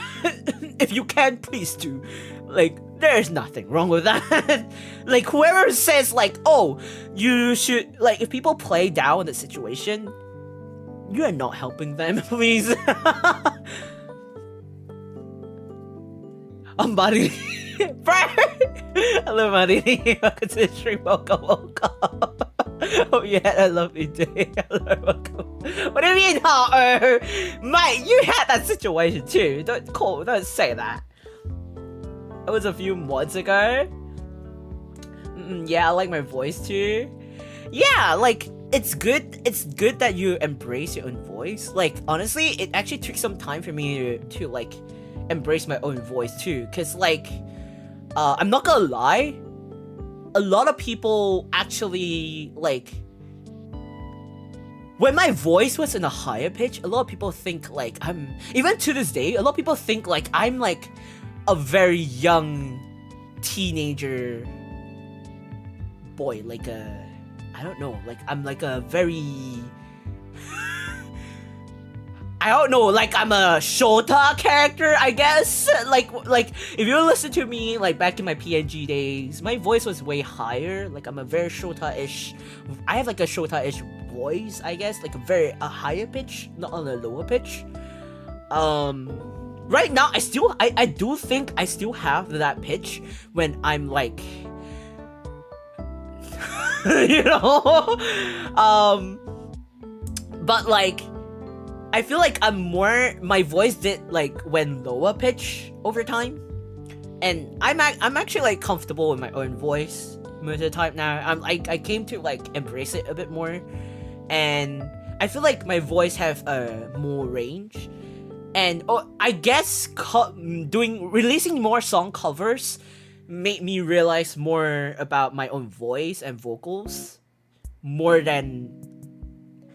If you can, please do. Like, there's nothing wrong with that. Like, whoever says, like, oh, you should, like, if people play down the situation, you are not helping them, please. I'm Marini. Hello, Marini. Welcome to the stream. Welcome. Oh yeah, a lovely day. Hello, welcome. What do you mean, mate? You had that situation too. Don't say that. It was a few months ago. Yeah, I like my voice too. Yeah, like it's good. It's good that you embrace your own voice. Like honestly, it actually took some time for me to like embrace my own voice too. Cause like, I'm not gonna lie. A lot of people actually, like, when my voice was in a higher pitch, a lot of people think, like, even to this day, a lot of people think, like, I'm, like, a very young teenager boy, like, I don't know, like, I'm, like, a very... I don't know, like I'm a Shota character, I guess. Like if you listen to me like back in my PNG days, my voice was way higher. Like I'm a very Shota-ish. I have like a Shota-ish voice, I guess, like a higher pitch, not on a lower pitch. Right now I do think I still have that pitch when I'm like you know? But like I feel like my voice did like went lower pitch over time, and I'm actually like comfortable with my own voice most of the time now. I came to like embrace it a bit more, and I feel like my voice have more range, and I guess releasing more song covers made me realize more about my own voice and vocals more than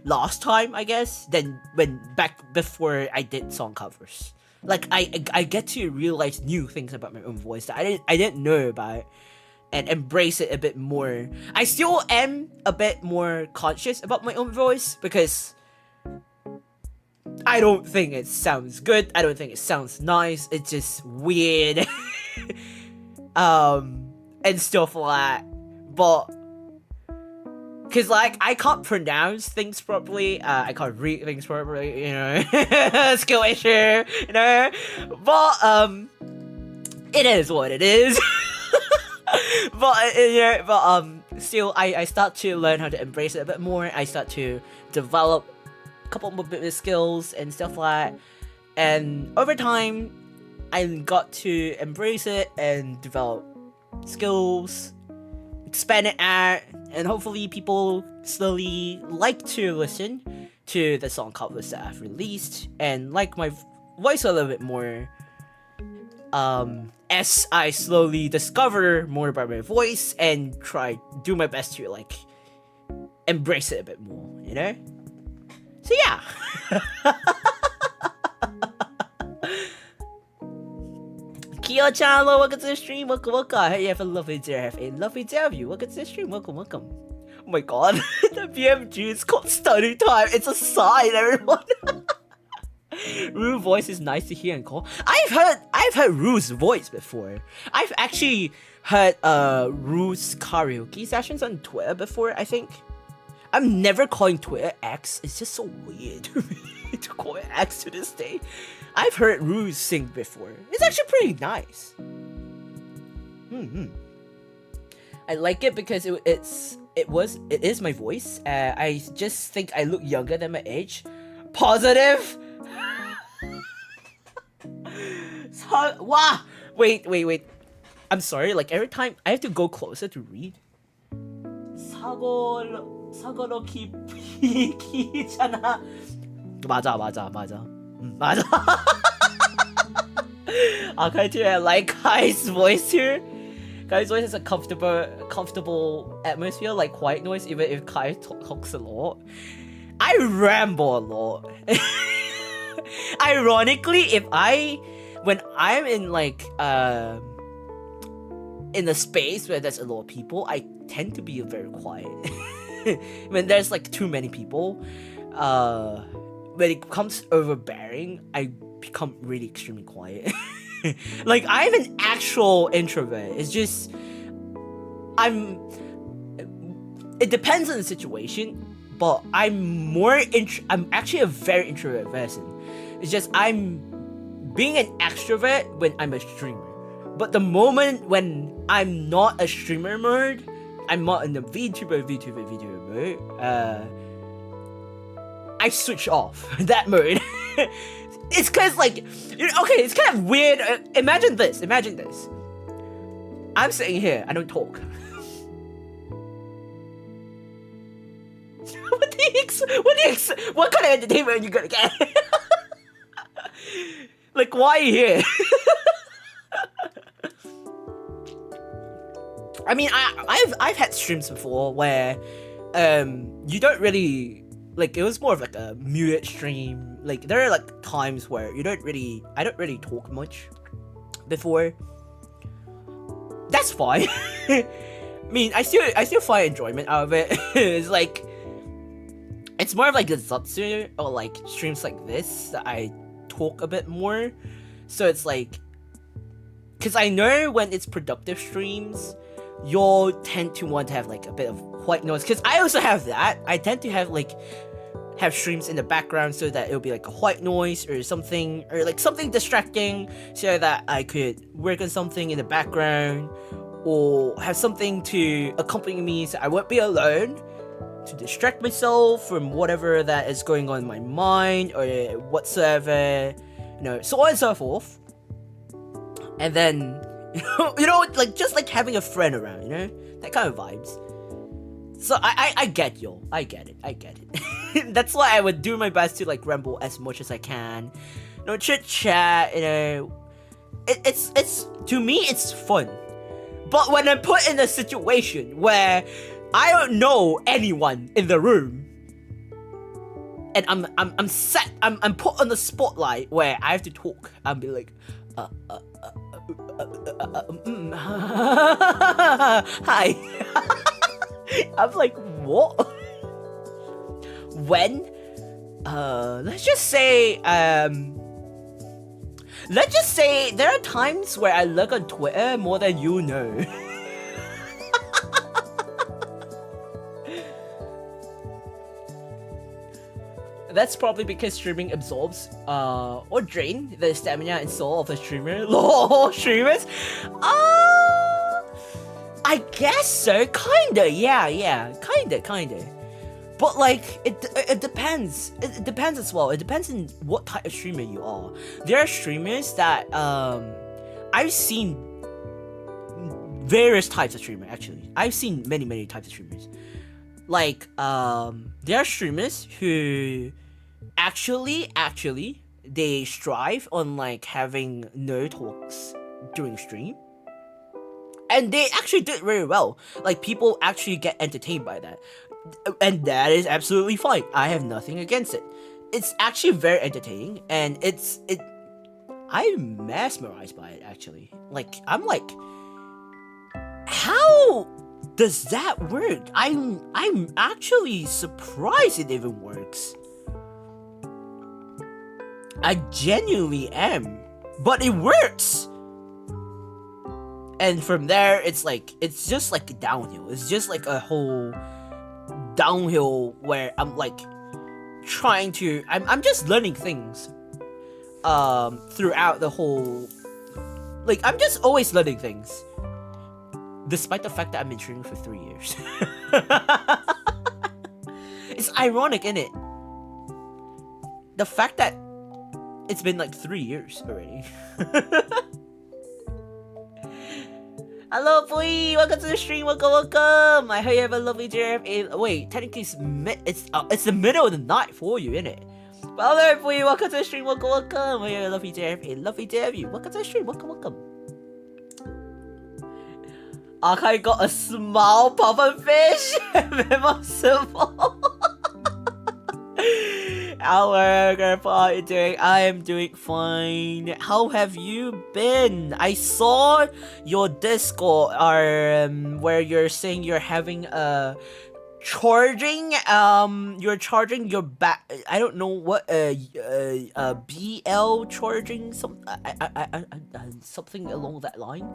last time, I guess, than when back before I did song covers. Like I get to realize new things about my own voice that I didn't know about, and embrace it a bit more. I still am a bit more conscious about my own voice because I don't think it sounds good. I don't think it sounds nice. It's just weird, and stuff like that. But cause like I can't pronounce things properly, I can't read things properly, you know, skill issue, you know. But it is what it is. Still, I start to learn how to embrace it a bit more. I start to develop a couple more bit of skills and stuff like that. And over time, I got to embrace it and develop skills, expand it out, and hopefully people slowly like to listen to the song covers that I've released and like my voice a little bit more. As I slowly discover more about my voice and do my best to like embrace it a bit more, you know? So yeah. Kyo-chan, hello, welcome to the stream, welcome. Hey, you have a lovely day, have a lovely day of you. Welcome to the stream, welcome. Oh my god, the BMG is called study time. It's a sign, everyone. Rue's voice is nice to hear and call. I've heard Rue's voice before. I've actually heard Rue's karaoke sessions on Twitter before, I think. I'm never calling Twitter X. It's just so weird to call it X to this day. I've heard Rue sing before. It's actually pretty nice. I like it because it is my voice. I just think I look younger than my age. Positive. Wow. Wait. I'm sorry. Like every time I have to go closer to read. 사고로 깊이잖아. 맞아. I like Kai's voice here. Kai's voice has a comfortable atmosphere, like quiet noise, even if Kai talks a lot. I ramble a lot. Ironically, when I'm in like in a space where there's a lot of people, I tend to be very quiet. When there's like too many people, when it becomes overbearing, I become really extremely quiet. Like, I'm an actual introvert. It's just it depends on the situation, but I'm actually a very introvert person. It's just I'm being an extrovert when I'm a streamer. But the moment when I'm not a streamer mode, I'm not in the VTuber mode, I switch off that mode. It's cause like, okay, it's kind of weird. Imagine this. I'm sitting here, I don't talk. What kind of entertainment are you gonna get? Like, why are you here? I mean, I've had streams before where you don't really, like, it was more of like a muted stream. Like, there are like times where I don't really talk much before. That's fine. I mean, I still find enjoyment out of it. It's like, it's more of like the Zatsu or like streams like this that I talk a bit more. So it's like, because I know when it's productive streams, you'll tend to want to have like a bit of white noise, because I also have that. I tend to have streams in the background so that it'll be like a white noise or something distracting, so that I could work on something in the background or have something to accompany me so I won't be alone, to distract myself from whatever that is going on in my mind or whatsoever, so on and so forth. And then like just like having a friend around, that kind of vibes. So I get y'all. I get it. That's why I would do my best to like ramble as much as I can. Chit chat, it's to me it's fun. But when I'm put in a situation where I don't know anyone in the room, and I'm put on the spotlight where I have to talk, I'll be like, hi. I'm like, what? When? Let's just say there are times where I look on Twitter more than you know. That's probably because streaming absorbs or drain the stamina and soul of a streamer. Lol, streamers? I guess so. Kinda, yeah. Kinda. But like, it depends. It depends as well. It depends on what type of streamer you are. There are streamers that I've seen various types of streamer. Actually, I've seen many types of streamers. Like there are streamers who actually they strive on like having no talks during stream, and they actually did very well. Like, people actually get entertained by that, and that is absolutely fine. I have nothing against it. It's actually very entertaining, and I'm mesmerized by it actually. Like, I'm like, how does that work? I'm actually surprised it even works. I genuinely am, but it works. And from there, it's just like downhill. It's just like a whole downhill where I'm like trying to, I'm just learning things throughout the whole, like, I'm just always learning things, despite the fact that I've been streaming for 3 years. It's ironic, isn't it? The fact that it's been like 3 years already. Hello, boy! Welcome to the stream. Welcome. I hope you have a lovely day. Wait, technically it's the middle of the night for you, isn't it? But hello, boy! Welcome to the stream. Welcome. I hope you have a lovely day. Lovely day of you. Welcome to the stream. Welcome. I got a small puffer fish. Impossible. Hello, Grandpa, how are you doing? I am doing fine. How have you been? I saw your Discord where you're saying you're having a charging you're charging your back. I don't know what BL charging something along that line.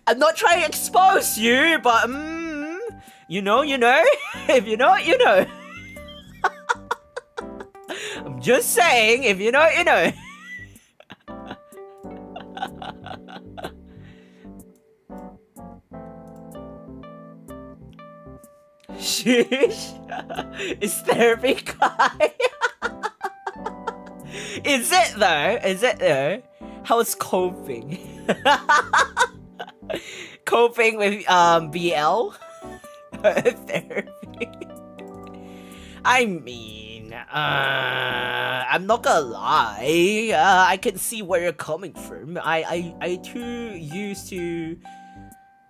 I'm not trying to expose you, but you know. If you know, you know. I'm just saying, if you know, you know. Sheesh. Is therapy Kai? Is it though? Is it though? How's coping? Coping with BL? Therapy? I mean, I'm not gonna lie. I can see where you're coming from. I too used to.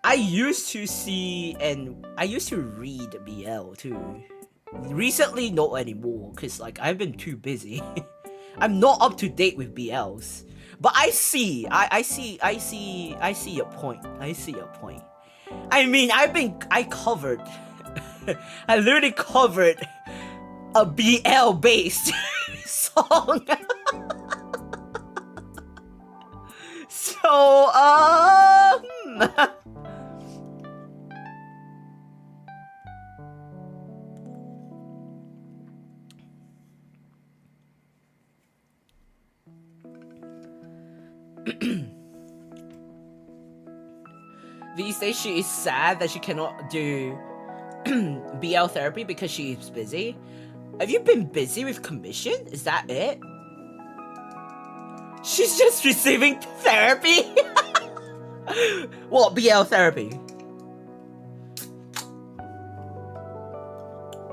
I used to see and I used to read BL too. Recently, not anymore, cause like I've been too busy. I'm not up to date with BLs. But I see your point. I see your point. I mean, I covered. I literally covered a BL based song. So, these days she is sad that she cannot do BL therapy because she's busy. Have you been busy with commission? Is that it? She's just receiving therapy? What, BL therapy?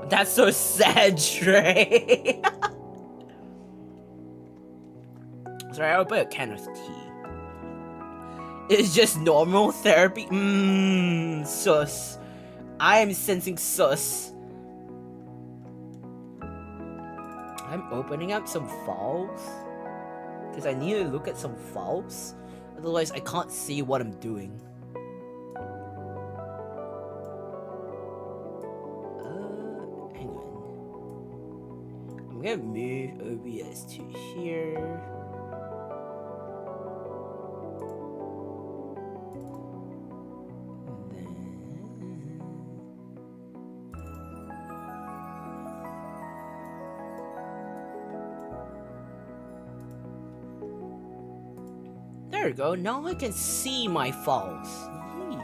That's so sad, Trey. Sorry, I'll put a can of tea. It's just normal therapy? Sus. I am sensing sus. I'm opening up some files. Because I need to look at some files. Otherwise, I can't see what I'm doing. Hang on. I'm gonna move OBS to here. There we go, now I can see my files. Yeah.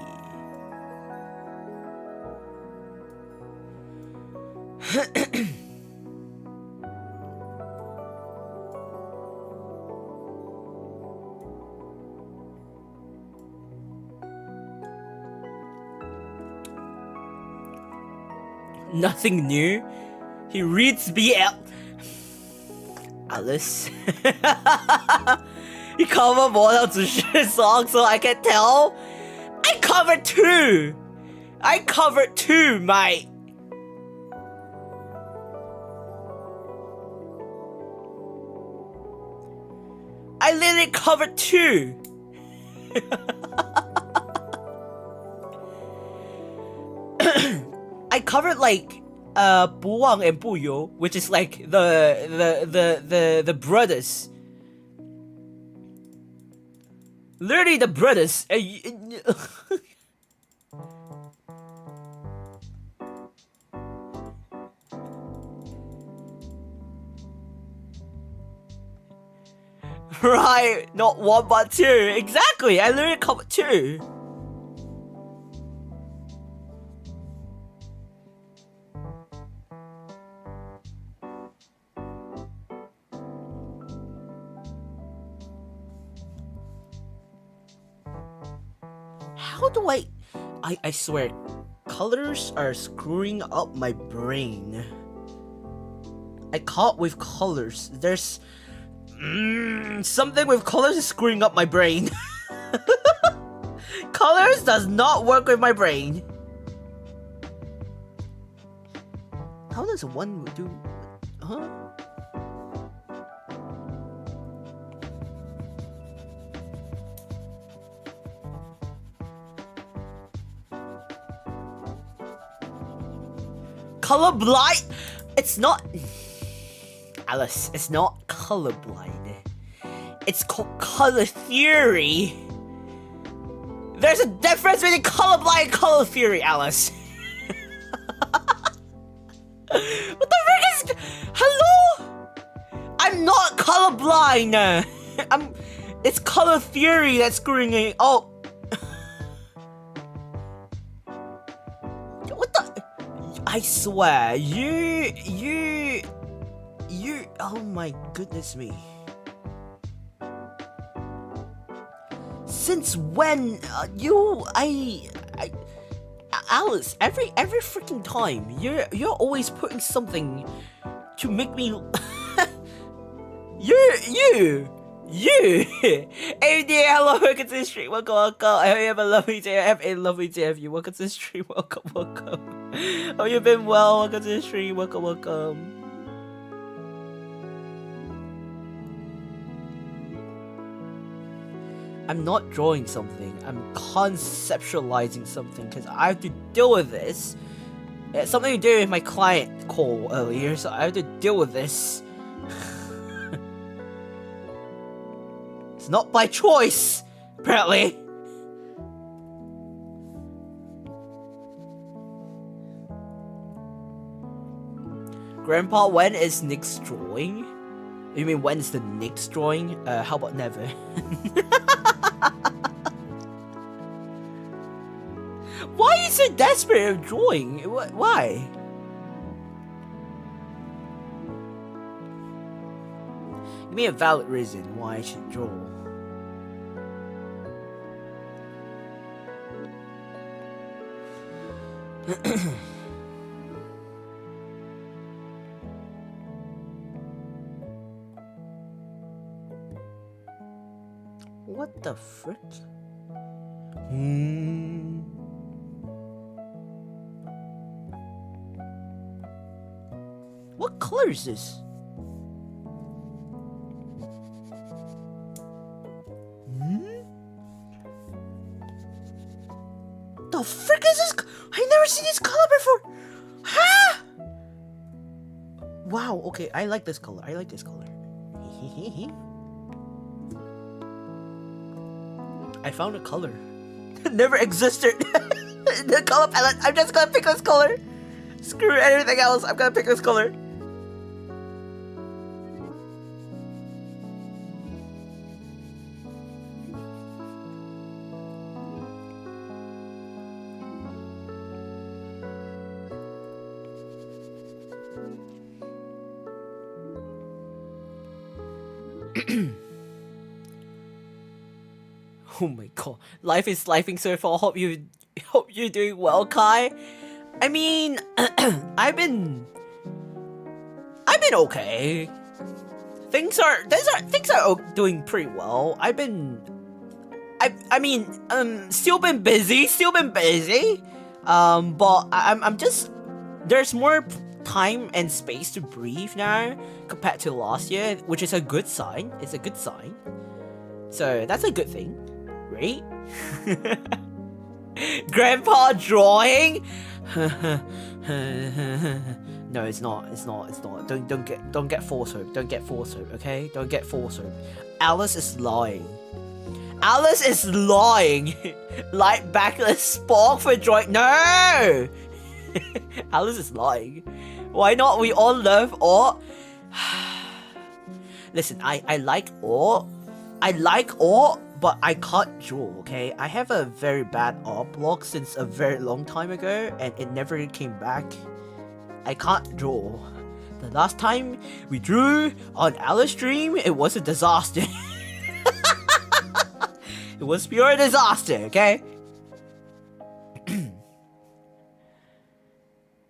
Nothing new. He reads BL. Alice. You cover more than 只是 songs, so I can tell. I covered two. I covered two, mate. I literally covered two. I covered like 不忘 and 不由, which is like the brothers. Literally the brothers. Right, not one but two. Exactly, I literally covered two. How do I swear, colors are screwing up my brain. I caught with colors. There's something with colors is screwing up my brain. Colors does not work with my brain. How does one do? Huh? Colorblind? It's not... Alice, it's not colorblind. It's called color theory. There's a difference between colorblind and color theory, Alice. What the frick is... Hello? I'm not colorblind. It's color theory that's screwing me. Oh. What the... I swear, you... Oh my goodness me. Since when, Alice, every freaking time, you're always putting something to make me... You! Hey dear, hello, welcome to the stream, welcome. I hope you have a lovely day, welcome to the stream, welcome. Hope you've been well, welcome to the stream, welcome. I'm not drawing something, I'm conceptualizing something because I have to deal with this. It's something to do with my client call earlier, so I have to deal with this. It's not by choice, apparently. Grandpa, when is Nick's drawing? You mean when's the next drawing? How about never? Why are you so desperate of drawing? Why? Give me a valid reason why I should draw. What the frick? What color is this? The frick is this? I've never seen this color before. Huh? Wow. Okay, I like this color. I found a color. Never existed. The color palette. I'm just gonna pick this color. Screw everything else. I'm gonna pick this color. Oh my god, life is lifing so far. Hope you're doing well, Kai. I mean, I've been okay. Things are doing pretty well. I mean, still been busy. But I'm just, there's more time and space to breathe now compared to last year, which is a good sign. It's a good sign. So that's a good thing. Right? Grandpa drawing? No, it's not. Don't get force hope. Okay? Don't get force hope. Alice is lying. Like backless Spock for drawing. No! Alice is lying. Why not? We all love art. Listen, I like art. But I can't draw, okay? I have a very bad art block since a very long time ago, and it never came back. I can't draw. The last time we drew on Alice Stream, it was a disaster. It was pure disaster, okay?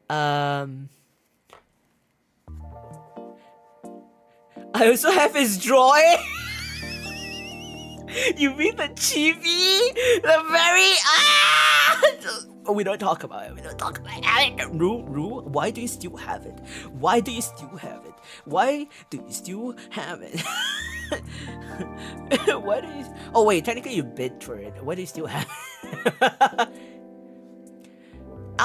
I also have his drawing. You mean the chibi? The very Oh, we don't talk about it. Rue, why do you still have it? What do you... Oh wait, technically you bid for it. Why do you still have it?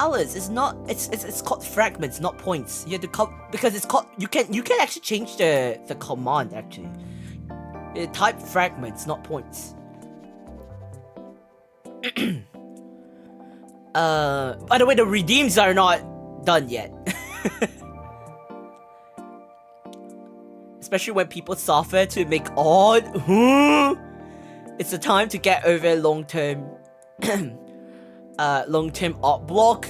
Alice, it's not. It's called fragments, not points. You have to because it's called. You can actually change the command actually. You type fragments, not points. By the way, the redeems are not done yet. Especially when people suffer to make odd. It's the time to get over long-term art block.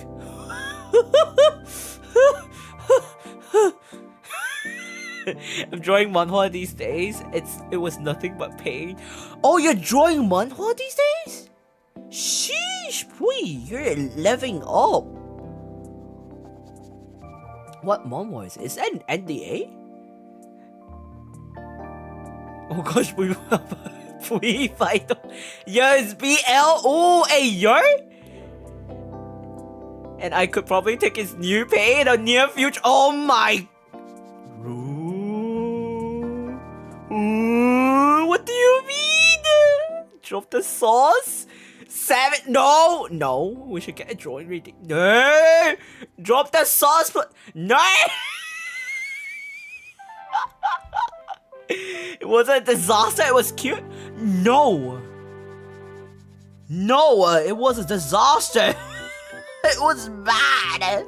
I'm drawing manhwa these days. It was nothing but pain. Oh, you're drawing manhwa these days? Sheesh, boy, you're leveling up. What manhwa is it? Is that an NDA? Oh gosh, we fight. Yes, BL. Oh, hey, yo. And I could probably take his new pay in the near future. Oh my. Ooh, what do you mean? Drop the sauce? No, we should get a drawing reading. No, drop the sauce, no. It wasn't a disaster, it was cute. No, it was a disaster. It was bad.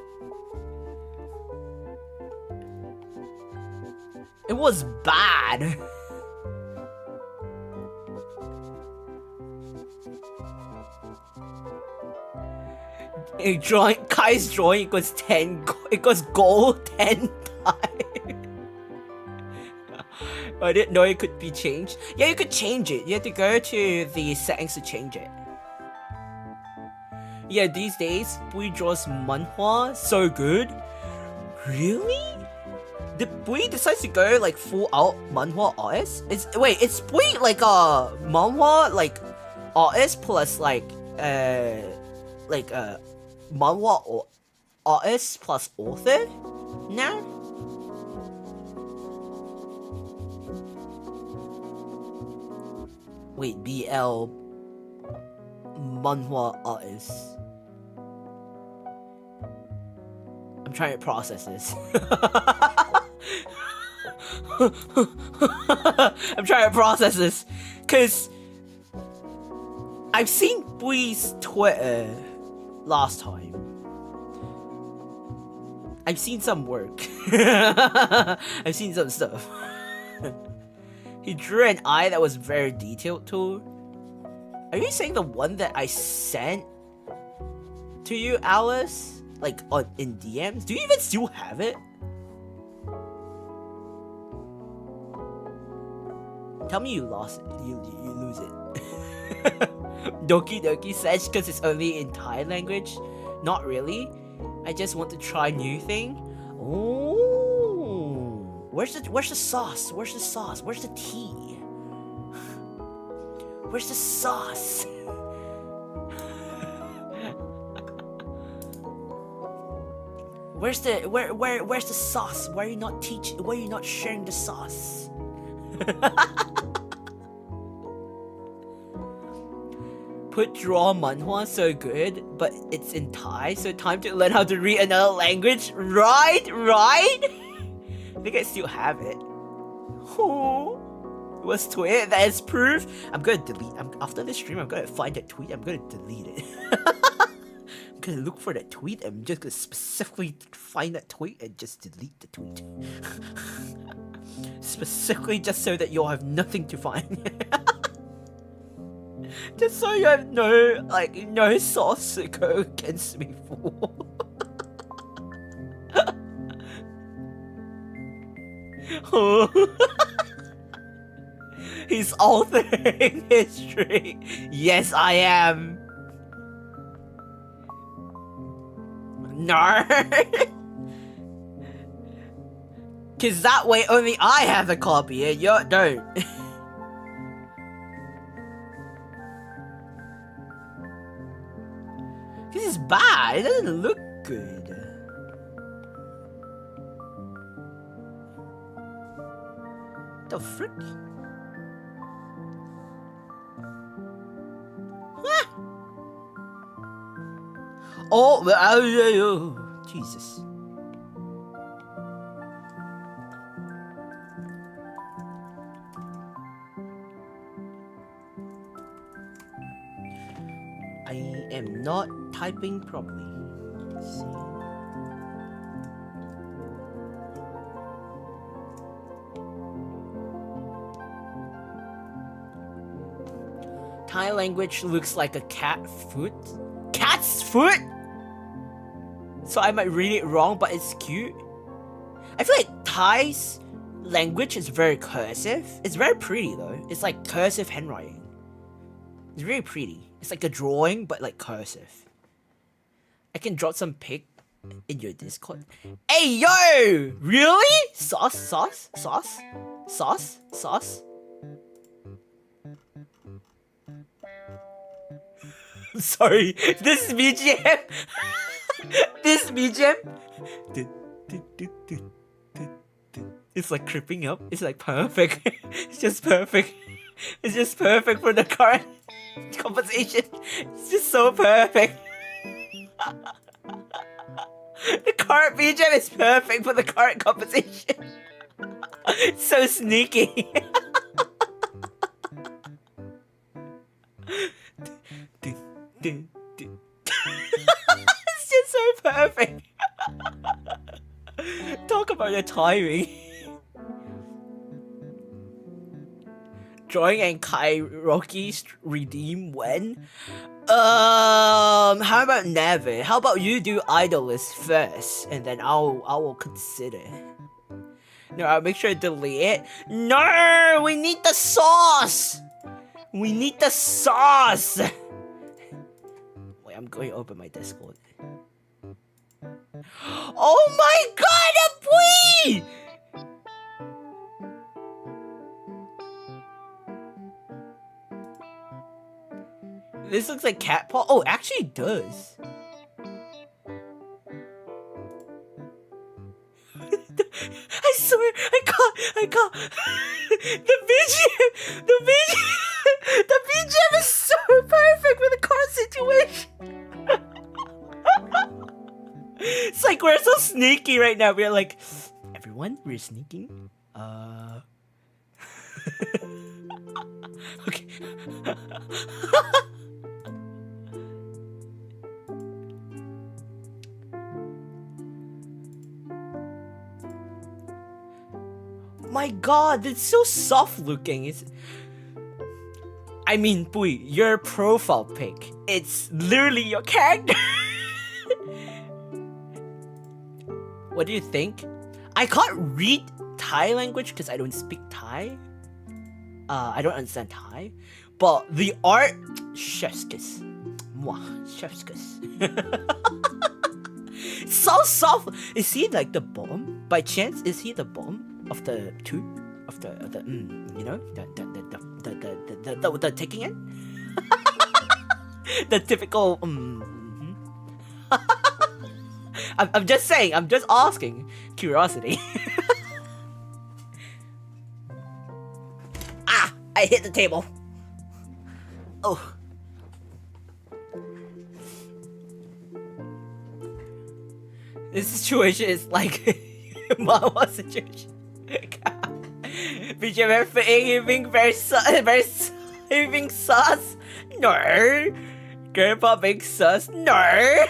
It was bad. Kai's drawing equals 10. It goes gold 10 times. I didn't know it could be changed. Yeah, you could change it. You have to go to the settings to change it. Yeah, these days, Bui draws manhwa so good. Really? Did Bui decide to go like full out manhwa artist? Is Bui like a manhwa like artist plus like manhwa or artist plus author now? Wait, BL manhwa artist. I'm trying to process this. I'm trying to process this, cause I've seen Bui's Twitter last time. I've seen some work. I've seen some stuff. He drew an eye that was very detailed too. Are you saying the one that I sent to you, Alice? Like in DMs? Do you even still have it? Tell me you lost it. You lose it. Doki Doki says because it's only in Thai language. Not really. I just want to try new thing. Oh, where's the sauce? Where's the sauce? Where's the tea? Where's the sauce? Where's the sauce? Why are you not why are you not sharing the sauce? Put draw manhwa so good, but it's in Thai, so time to learn how to read another language. Right? I think I still have it. Oh, it was tweet. That is proof. I'm gonna delete. After this stream, I'm gonna find that tweet. I'm gonna delete it. I'm gonna look for that tweet. I'm just gonna specifically find that tweet and just delete the tweet. Specifically, just so that you'll have nothing to find. Just so you have no sauce to go against me for. He's altering history. Yes, I am. No. Cause that way only I have a copy and you don't. This is bad. It doesn't look good. The frick? Huh? Oh, Jesus. I am not typing properly. Let's see. Thai language looks like a cat foot. Cat's foot? So I might read it wrong, but it's cute. I feel like Thai's language is very cursive. It's very pretty though. It's like cursive handwriting. It's very pretty. It's like a drawing, but like cursive. I can drop some pic in your Discord. Hey yo! Really? Sauce? Sorry, this BGM. This BGM. It's like creeping up. It's like perfect. It's just perfect. It's just perfect for the current conversation. It's just so perfect. The current BGM is perfect for the current conversation. It's so sneaky. It's just so perfect. Talk about your timing. Drawing and karaoke redeem when? How about never? How about you do idolist first, and then I will consider. No, I'll make sure to delete it. No, we need the sauce. We need the sauce. Wait, I'm going to open my Discord. Oh my god, a bui! This looks like cat paw. Oh, actually it does. I swear, I can't. The BGM is so perfect for the car situation. It's like we're so sneaky right now. We're like, everyone, we're sneaking. Okay. My god, it's so soft looking. I mean, Pui, your profile pic. It's literally your character. What do you think? I can't read Thai language because I don't speak Thai. I don't understand Thai. But the art, chef's kiss. Mwah, chef's kiss. So soft. Is he like the bottom? By chance, is he the bottom of the two? Of the you know, the taking it? The typical I'm just saying, I'm just asking. Curiosity. Ah! I hit the table. Oh. This situation is like Mama situation. BGM everything very sus. No. Grandpa being sus. No.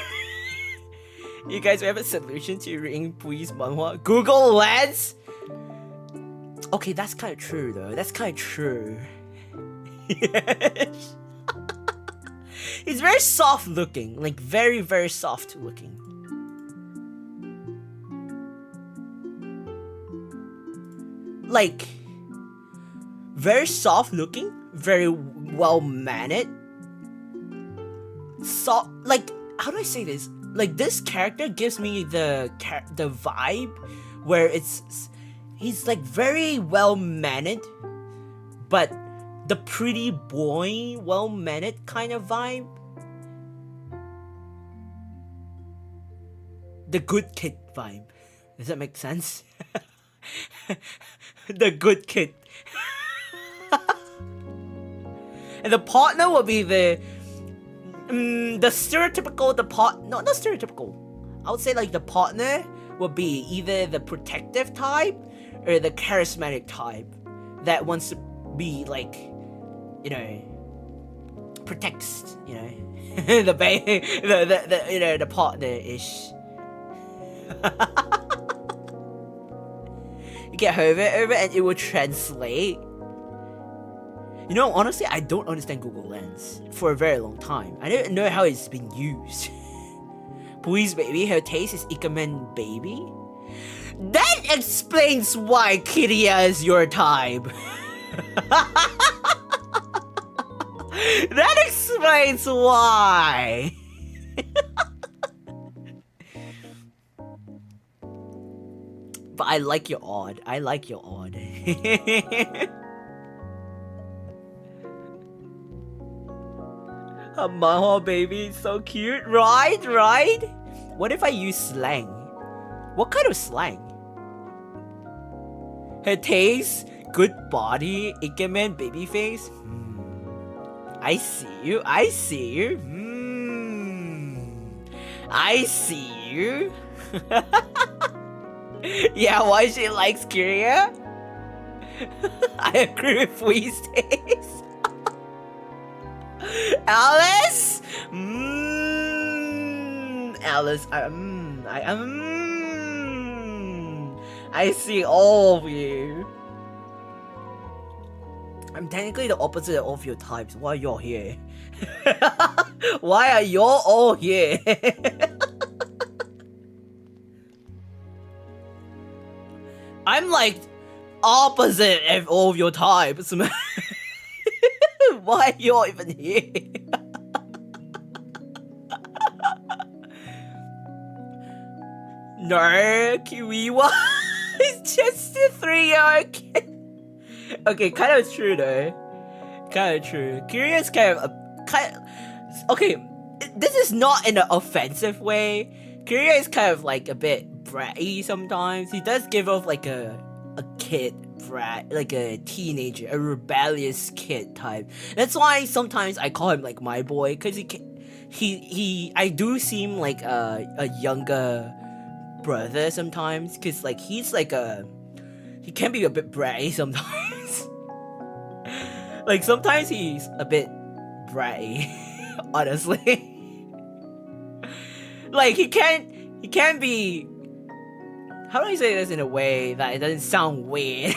You guys have a solution to reading Pui's manhwa? Google Lens? Okay, that's kind of true though. That's kind of true. Yes. He's very soft looking. Like very, very soft looking. Like very soft looking. Very well mannered. So, like, how do I say this? Like this character gives me the vibe where he's like very well mannered, but the pretty boy well mannered kind of vibe. The good kid vibe. Does that make sense? The good kid. And the partner will be the The stereotypical, not stereotypical. I would say like the partner would be either the protective type or the charismatic type that wants to be like, you know, protects, you know, the partner-ish. You get over and it will translate. You know, honestly, I don't understand Google Lens for a very long time. I don't know how it's been used. Please, baby, her taste is Ikemen baby. That explains why Kiria is your type. That explains why. But I like your odd. I like your odd. A Maho baby, so cute, right? What if I use slang? What kind of slang? Her taste, good body, Ikemen baby face. I see you. I see you. Yeah, why she likes Kiria? I agree with Wee's taste. Alice? Alice, I see all of you. I'm technically the opposite of your types. Why are y'all here? Why are y'all all here? I'm like opposite of all of your types. Why are y'all even here? No, Kiwiwa. It's just a 3-year kid. Okay, kind of true though. Kind of true. Curious kind of okay, this is not in an offensive way. Kiria is kind of like a bit bratty sometimes. He does give off like a kid brat, like a teenager, a rebellious kid type. That's why sometimes I call him like my boy, cause I do seem like a younger brother sometimes, cause like he can be a bit bratty sometimes. Like sometimes he's a bit bratty, honestly. Like he can be, how do I say this in a way that it doesn't sound weird?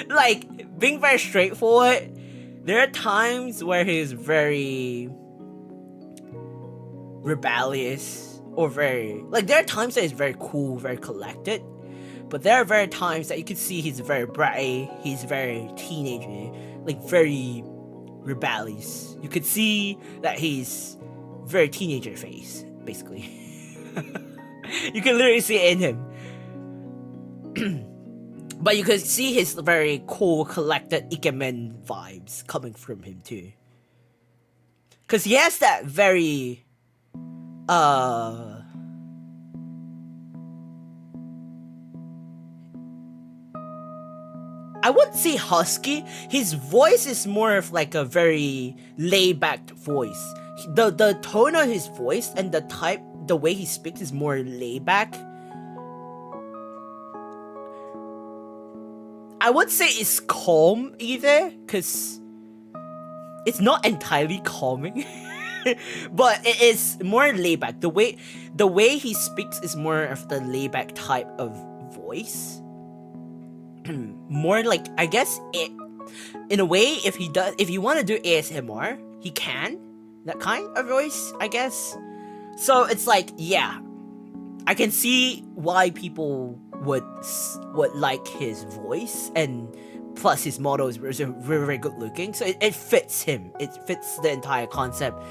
Like being very straightforward. There are times where he's very rebellious or very like there are times that he's very cool, very collected. But there are very times that you can see he's very bratty, he's very teenager, like very rebellious. You could see that he's very teenager face, basically. You can literally see it in him. But you can see his very cool, collected Ikemen vibes coming from him too. Cause he has that very I wouldn't say husky. His voice is more of like a very laid-back voice. The tone of his voice and the way he speaks is more laid-back. I would say it's calm either, cause it's not entirely calming, but it is more laid-back. The way he speaks is more of the laid-back type of voice. More like, I guess it, in a way, if you want to do ASMR, he can, that kind of voice, I guess. So it's like, yeah, I can see why people would like his voice, and plus his model is very, very good looking, so it fits him. It fits the entire concept,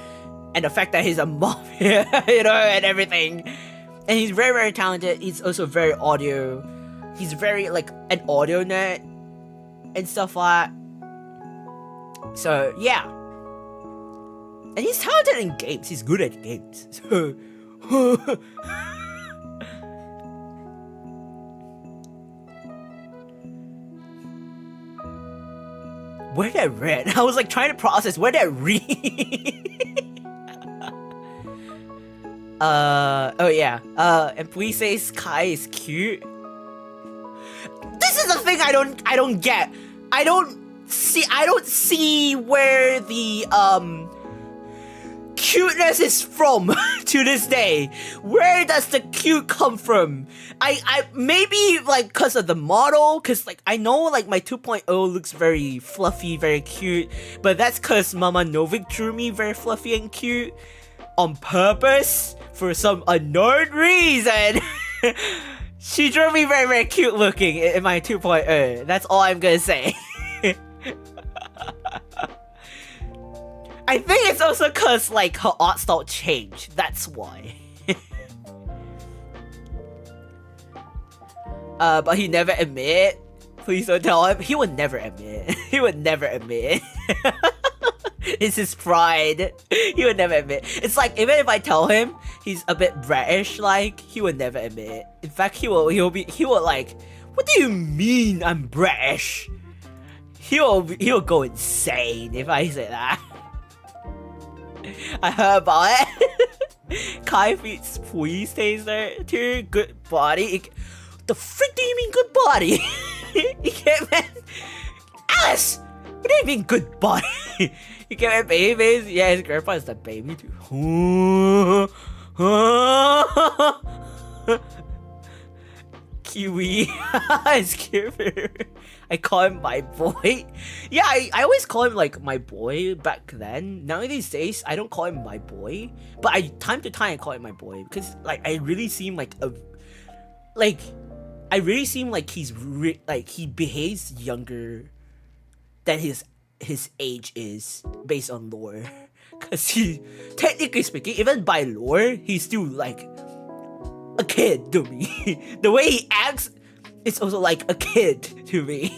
and the fact that he's a mom, you know, and everything. And he's very, very talented. He's also very audio. He's very like an audio nerd and stuff like that. So yeah. And he's talented in games. He's good at games. So where did I read? I was like trying to process where did I read? Oh yeah. Employee says Kai is cute. This is the thing I don't get. I don't see where the cuteness is from to this day. Where does the cute come from? I maybe like cause of the model, cause like I know like my 2.0 looks very fluffy, very cute, but that's cause Mama Novik drew me very fluffy and cute on purpose for some unknown reason. She drew me very, very cute looking in my 2.0. That's all I'm gonna say. I think it's also cause like her art style changed. That's why. But he never admit. Please don't tell him. He would never admit. He would never admit. It's his pride. He would never admit. It's like even if I tell him he's a bit British, like he would never admit. In fact, he will like, what do you mean I'm British? He'll go insane if I say that. I heard about it. Kai feeds please stays there too. Good body. The frick do you mean good body? You can't man. Alice! What do you mean good body? You can't have babies? Yeah, his grandpa is the baby too. Kiwi. It's cute. I call him my boy. Yeah, I always call him like my boy back then. Now these days, I don't call him my boy. But time to time I call him my boy. Because like I really seem like he behaves younger than his age is based on lore. Cause he, technically speaking, even by lore, he's still like a kid to me. The way he acts, it's also like a kid to me.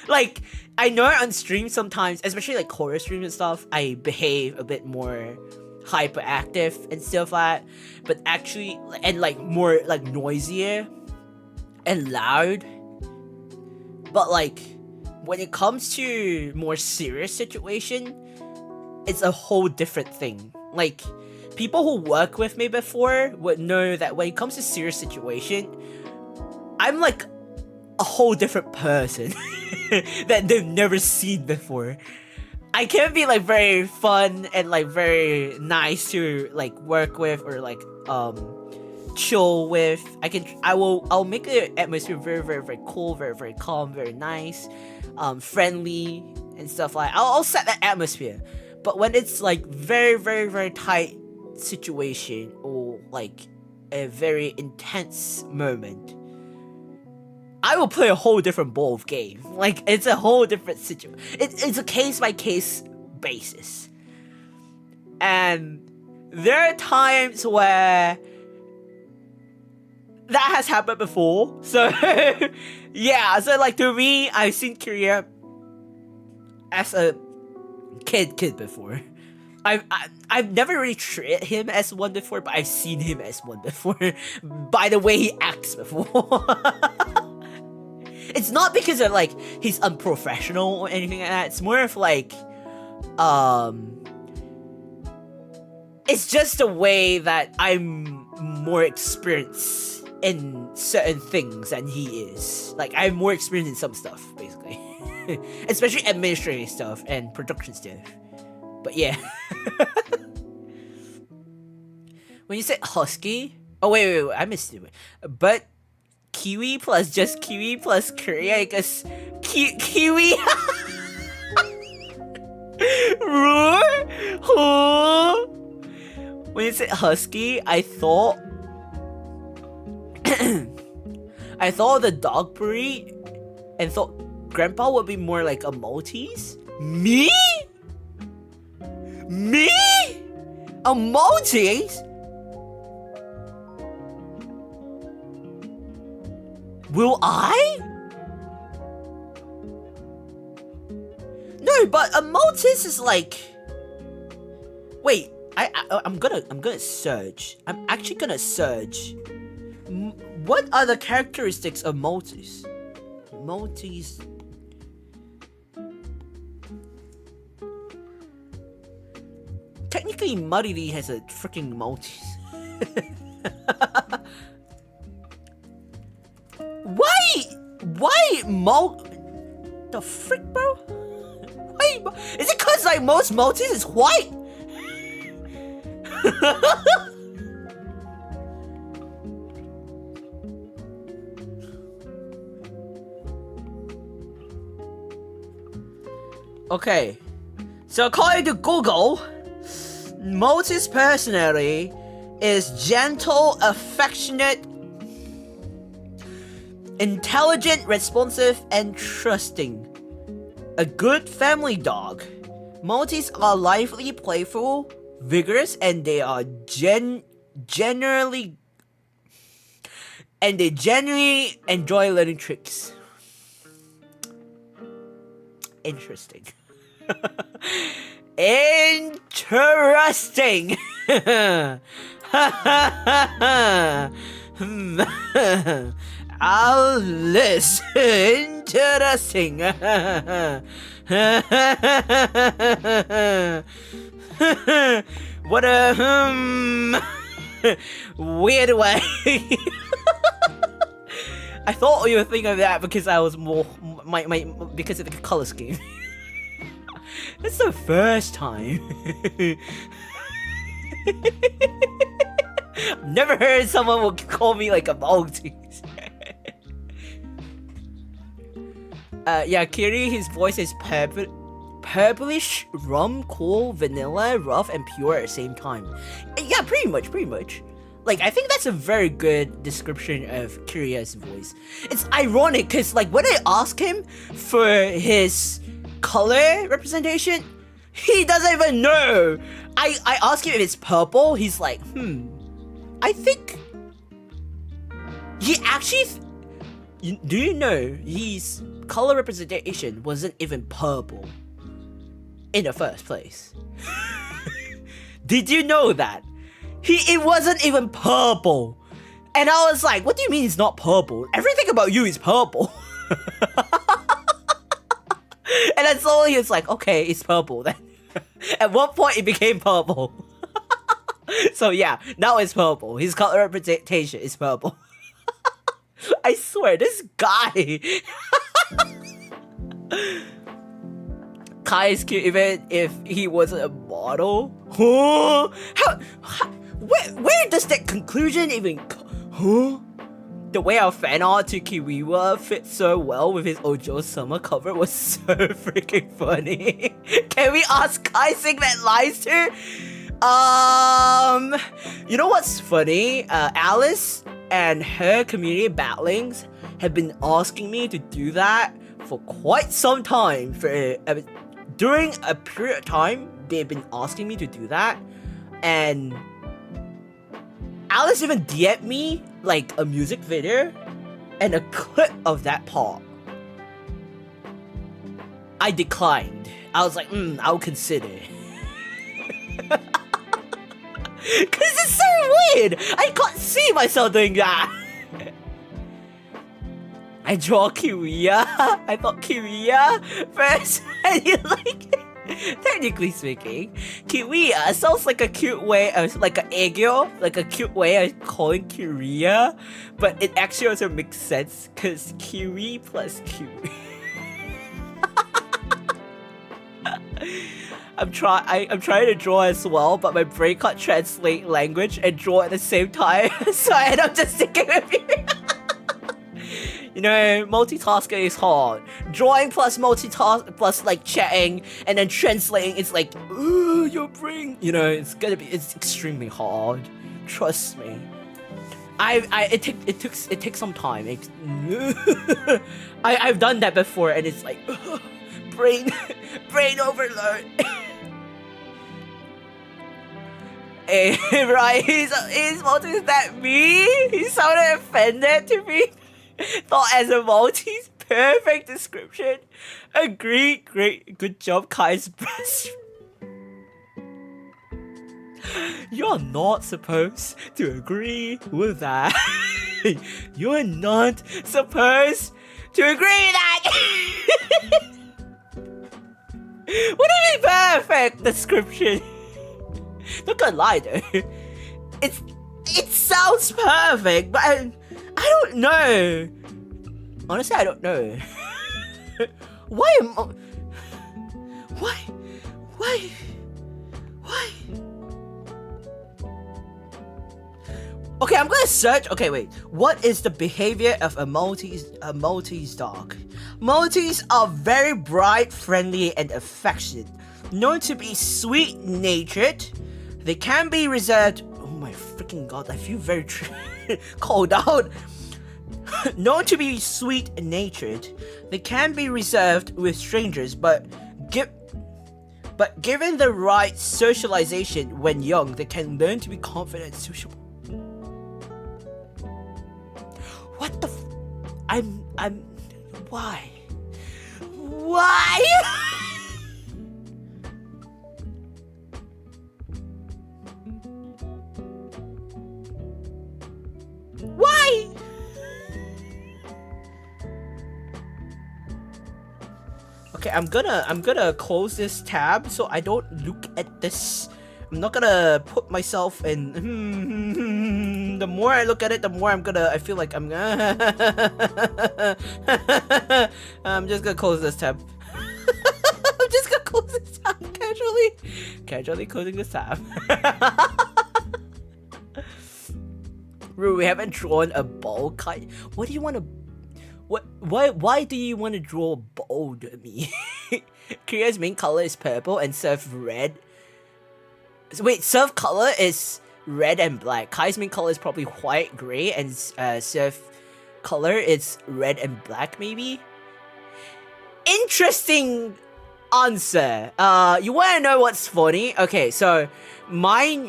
Like, I know on stream sometimes, especially like horror streams and stuff, I behave a bit more hyperactive and stuff like that. But actually, and like more like noisier and loud. But like, when it comes to more serious situation, it's a whole different thing. Like, people who work with me before would know that when it comes to serious situation, I'm like a whole different person that they've never seen before. I can be like very fun and like very nice to like work with or like chill with. I'll make the atmosphere very, very, very cool, very, very calm, very nice, friendly and stuff like that. I'll set that atmosphere. But when it's like very, very, very tight situation or like a very intense moment, I will play a whole different ball of game. Like, it's a whole different situation. It's a case by case basis. And there are times where that has happened before. So yeah, so like to me, I've seen Kiria as a kid before. I've never really treated him as one before, but I've seen him as one before by the way he acts before. It's not because of like he's unprofessional or anything like that. It's more of like it's just the way that I'm more experienced in certain things than he is. Like, I'm more experienced in some stuff, basically. Especially administrative stuff and production stuff. But yeah. When you said husky... Oh, wait, I missed it. But Kiwi plus just Kiwi plus Korea equals Kiwi... When you said husky, I thought... I thought the dog breed and thought Grandpa would be more like a Maltese. Me? Me? A Maltese? Will I? No, but a Maltese is like... Wait, I'm gonna search. I'm actually gonna search. What are the characteristics of Maltese? Maltese. technically Muddy Lee has a freaking multi. Why the frick, bro? Why? Is it cause like most multis is white? Okay, so according to Google, Multi's personality is gentle, affectionate, intelligent, responsive, and trusting. A good family dog. Multis are lively, playful, vigorous, and they are generally enjoy learning tricks. Interesting. Interesting. Alice. Interesting. What a weird way. I thought you were thinking of that because I was more because of the color scheme. It's the first time. Never heard someone would call me like a Maltese. Yeah, Kiri, his voice is purplish, rum, cool, vanilla, rough, and pure at the same time. Yeah, pretty much. Like, I think that's a very good description of Kiria's voice. It's ironic, because, like, when I ask him for his color representation, he doesn't even know. I ask him if it's purple, he's like, I think... He actually... Do you know his color representation wasn't even purple in the first place? Did you know that? It wasn't even purple. And I was like, what do you mean it's not purple? Everything about you is purple. And then slowly it's like, okay, it's purple then. At one point it became purple. So yeah, now it's purple. His color representation is purple. I swear, this guy. Kai is cute even if he wasn't a model. Huh? Where does that conclusion even huh? The way our fan art to Kiwiwa fit so well with his Ojo summer cover was so freaking funny. Can we ask Kaissics that lies to? You know what's funny? Alice and her community battlings have been asking me to do that for quite some time. During a period of time, they've been asking me to do that, and Alice even DM'd me like a music video and a clip of that part. I declined. I was like, I'll consider. Cause it's so weird. I can't see myself doing that. I draw Kiwiya. I thought Kiwiya first, and you like. Technically speaking, Kiwiya sounds like a cute way of like an aegyo, like a cute way of calling Kiria, but it actually also makes sense because Kiwi plus Kiwi. I'm trying to draw as well, but my brain can't translate language and draw at the same time, so I end up just sticking with you. You know, multitasking is hard. Drawing plus multitask plus like chatting and then translating, it's like, ooh, your brain. You know, it's extremely hard. Trust me. It takes some time. I've done that before, and it's like, brain overload. Hey, right? He's multi. Is that me? He sounded offended to me. Thought as a Maltese, perfect description. Agreed, great, good job, Kai's best. You're not supposed to agree with that. You're not supposed to agree with that. What do you mean perfect description? Not gonna lie though. It sounds perfect, but I don't know. Honestly, I don't know. Why? Okay, I'm gonna search. Okay, wait. What is the behavior of a Maltese dog? Maltese are very bright, friendly, and affectionate. Known to be sweet-natured, they can be reserved. Oh my freaking god! I feel very called out. Known to be sweet-natured, they can be reserved with strangers, but given the right socialization when young, they can learn to be confident and sociable. What the why? Why? Why? Okay, I'm gonna close this tab so I don't look at this. I'm not gonna put myself in. The more I look at it, the more I feel like I'm I'm just gonna close this tab. I'm just gonna close this tab casually closing this tab. Rue, we haven't drawn a ball kite. What do you want to? Why do you want to draw a ball to me? Kriya's main color is purple and Surf red. Wait, Surf color is red and black. Kai's main color is probably white, gray, and Surf color is red and black, maybe? Interesting answer. You wanna know what's funny? Okay, so my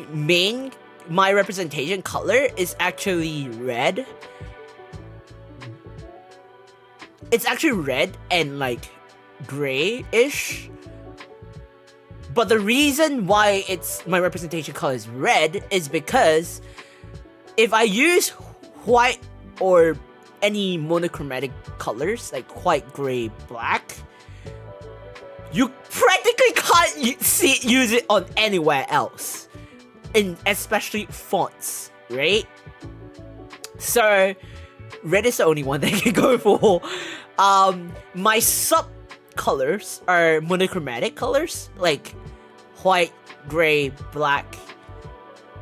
representation color is actually red. It's actually red and like gray-ish. But the reason why my representation color is red is because if I use white or any monochromatic colors like white, gray, black, you practically can't use it on anywhere else, especially fonts, right? So red is the only one that I can go for. My sub colors are monochromatic colors like white, gray, black,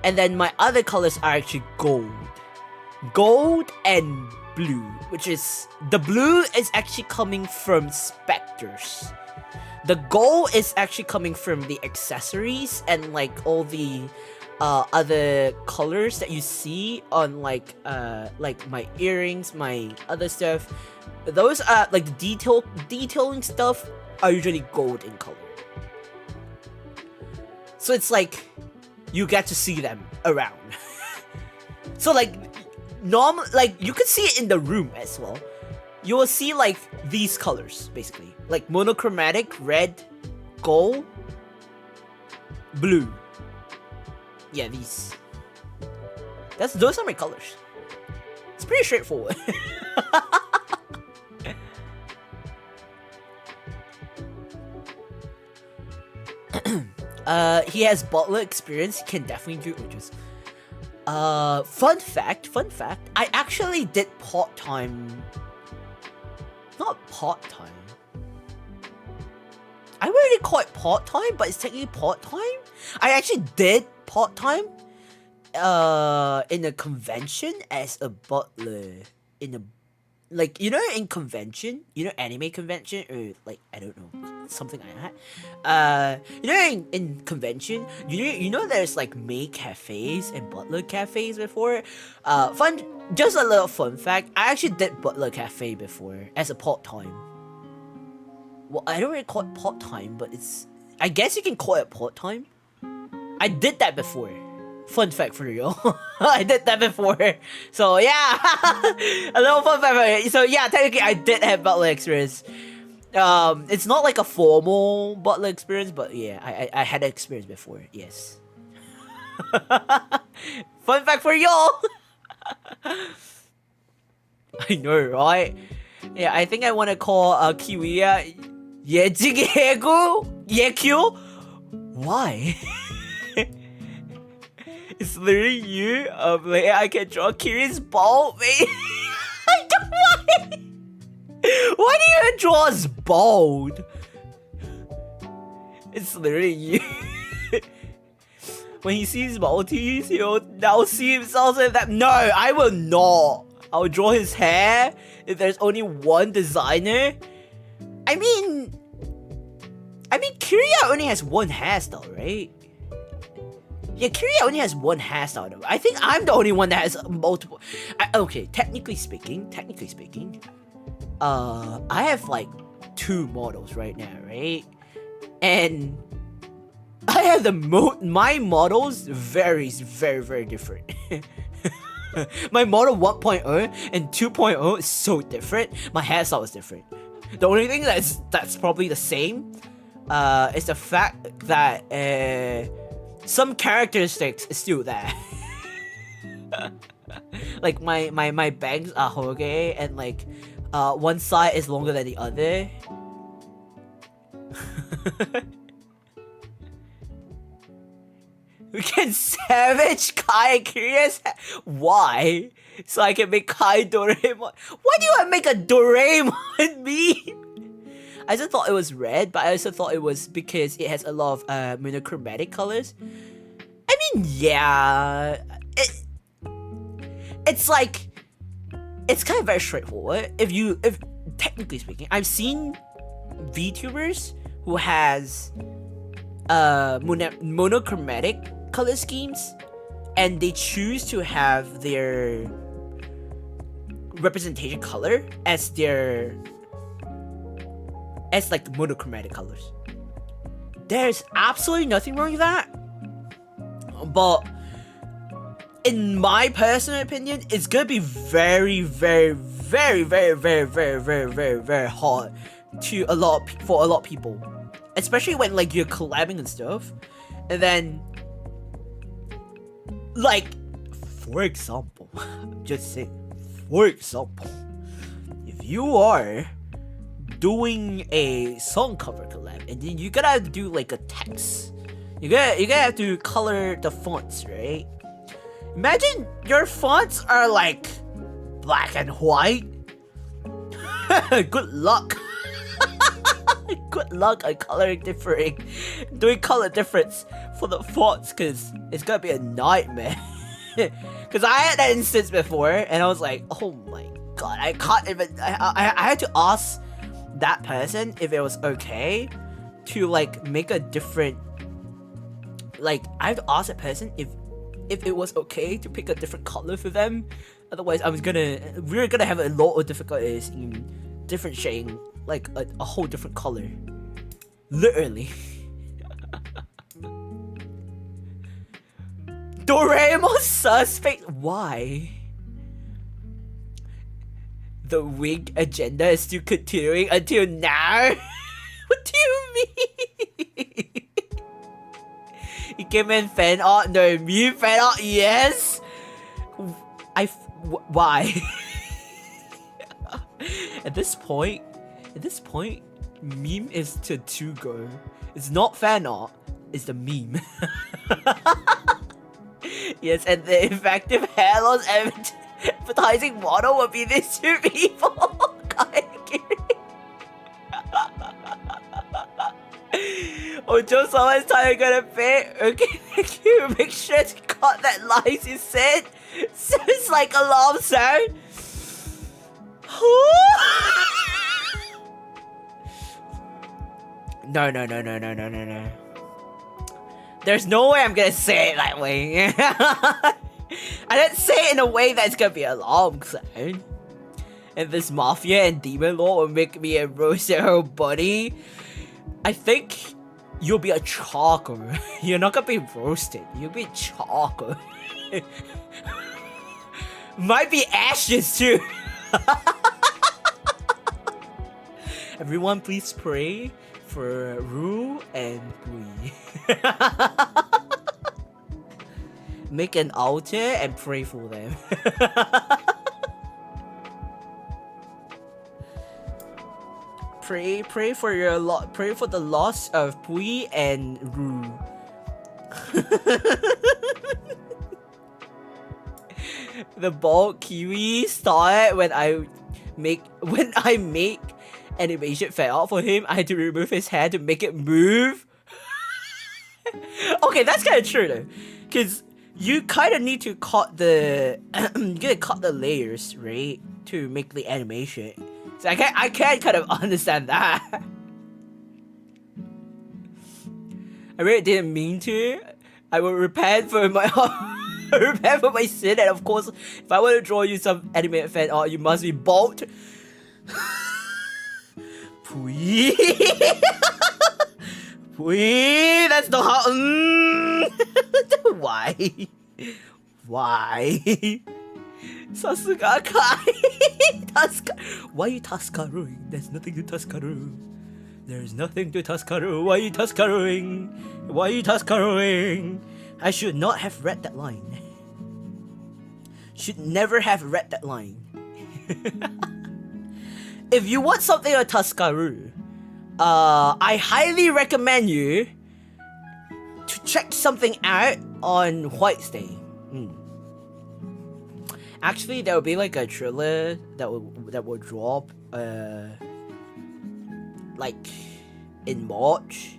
and then my other colors are actually gold and blue, which is the blue is actually coming from specters. The gold is actually coming from the accessories and like all the other colors that you see on like my earrings, my other stuff. Those are like the detailing stuff are usually gold in color. So it's like you get to see them around. So like like you could see it in the room as well. You will see like these colors basically, like monochromatic, red, gold, blue. Yeah, those are my colors. It's pretty straightforward. He has butler experience. He can definitely do urges. Fun fact. I actually did part-time. Not part-time. I wouldn't call it part-time, but it's technically part-time. I actually did part-time in a convention as a butler in a, like, you know, in convention, you know, anime convention, or like, I don't know, something like that. You know, in convention, you know there's like maid cafes and butler cafes before. Just a little fun fact, I actually did butler cafe before as a part-time. Well, I don't really call it part-time, but I guess you can call it part-time. I did that before. Fun fact for you. I did that before. So yeah, a little fun fact for you. So yeah, technically I did have butler experience. It's not like a formal butler experience, but yeah, I had an experience before. Yes. Fun fact for y'all. I know, right? Yeah, I think I want to call Kiwiya Yejigegu Yekyu. Why? It's literally you. Like, I can draw Kiri's bald, mate. I don't know. Why do you draw us bald? It's literally you. When he sees Maltese, he'll now see himself as that. No, I will not. I'll draw his hair if there's only one designer. I mean, Kiria only has one hairstyle, right? Yeah, Kiria only has one hairstyle though. I think I'm the only one that has multiple. Okay, technically speaking, I have like 2 models right now, right? And I have my models varies very different. My model 1.0 and 2.0 is so different. My hairstyle is different. The only thing that's probably the same is the fact that some characteristics is still there. Like my bangs are hoge and like one side is longer than the other. We can savage Kai and Kiria's. Why? So I can make Kai Doraemon. Why do you want to make a Doraemon meme? I just thought it was red, but I also thought it was because it has a lot of monochromatic colors. I mean, yeah, it's like, it's kind of very straightforward. If technically speaking, I've seen VTubers who has monochromatic color schemes, and they choose to have their representation color as like monochromatic colors. There's absolutely nothing wrong with that, but in my personal opinion, it's gonna be very hard for a lot of people, especially when like you're collabing and stuff. And then, like, for example, just saying, for example, if you are doing a song cover collab and then you gotta do like a text, you gotta have to color the fonts, right? Imagine your fonts are like black and white. Good luck. Good luck on doing color difference for the fonts, because it's gonna be a nightmare. Because I had that instance before and I was like, oh my god, I can't even. I had to ask that person if it was okay to like make a different, like, I have to ask that person if it was okay to pick a different color for them. Otherwise we're gonna have a lot of difficulties in differentiating like a whole different color. Literally. Doraemon suspect? Why? The wig agenda is still continuing until now? What do you mean? Ikemen fan art? No. Meme fan art? Yes? Why? At this point, meme is to go. It's not fan art, it's the meme. Yes, and the effective hair loss advertising model would be these 2 people. Ojo, someone's time gonna fit. Okay, thank you. Make sure to cut that lies you said. Sounds like alarm sound. No. There's no way I'm gonna say it that way. I didn't say it in a way that's gonna be an alarm sound. And this mafia and demon lord will make me a roasted her buddy. I think you'll be a charcoal. You're not gonna be roasted. You'll be charcoal. Might be ashes too. Everyone, please pray for Ru and Bui. Make an altar and pray for them. Pray for the loss of Bui and Ru. The bald Kiwi saw it when I make animation fan art for him. I had to remove his hair to make it move. Okay, that's kind of true though, because you kind of need to cut the you gotta cut the layers, right, to make the animation. So I can kind of understand that. I really didn't mean to. I will repent for my repent for my sin, and of course, if I want to draw you some animated fan art, you must be bald. That's not how. Why? Why? Sasuga Kai. Why are you Taskaruing? There's nothing to Taskaru. There's nothing to Taskaru. Why are you Taskaruing? Why are you Taskaruing? I should not have read that line. Should never have read that line. If you want something on Taskaru, I highly recommend you to check something out on Wednesday. Actually, there will be like a trailer that will drop like in March.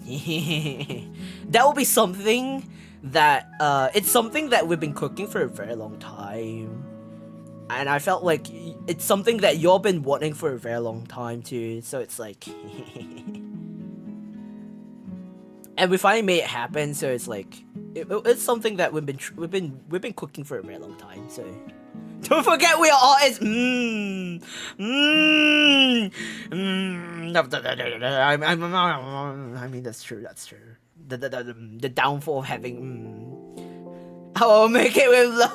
That will be something that it's something that we've been cooking for a very long time, and I felt like it's something that you've been wanting for a very long time too. So it's like, and we finally made it happen. So it's like it's something that we've been cooking for a very long time. So don't forget we are artists. I mean that's true. That's true. The downfall of having. I will make it with love.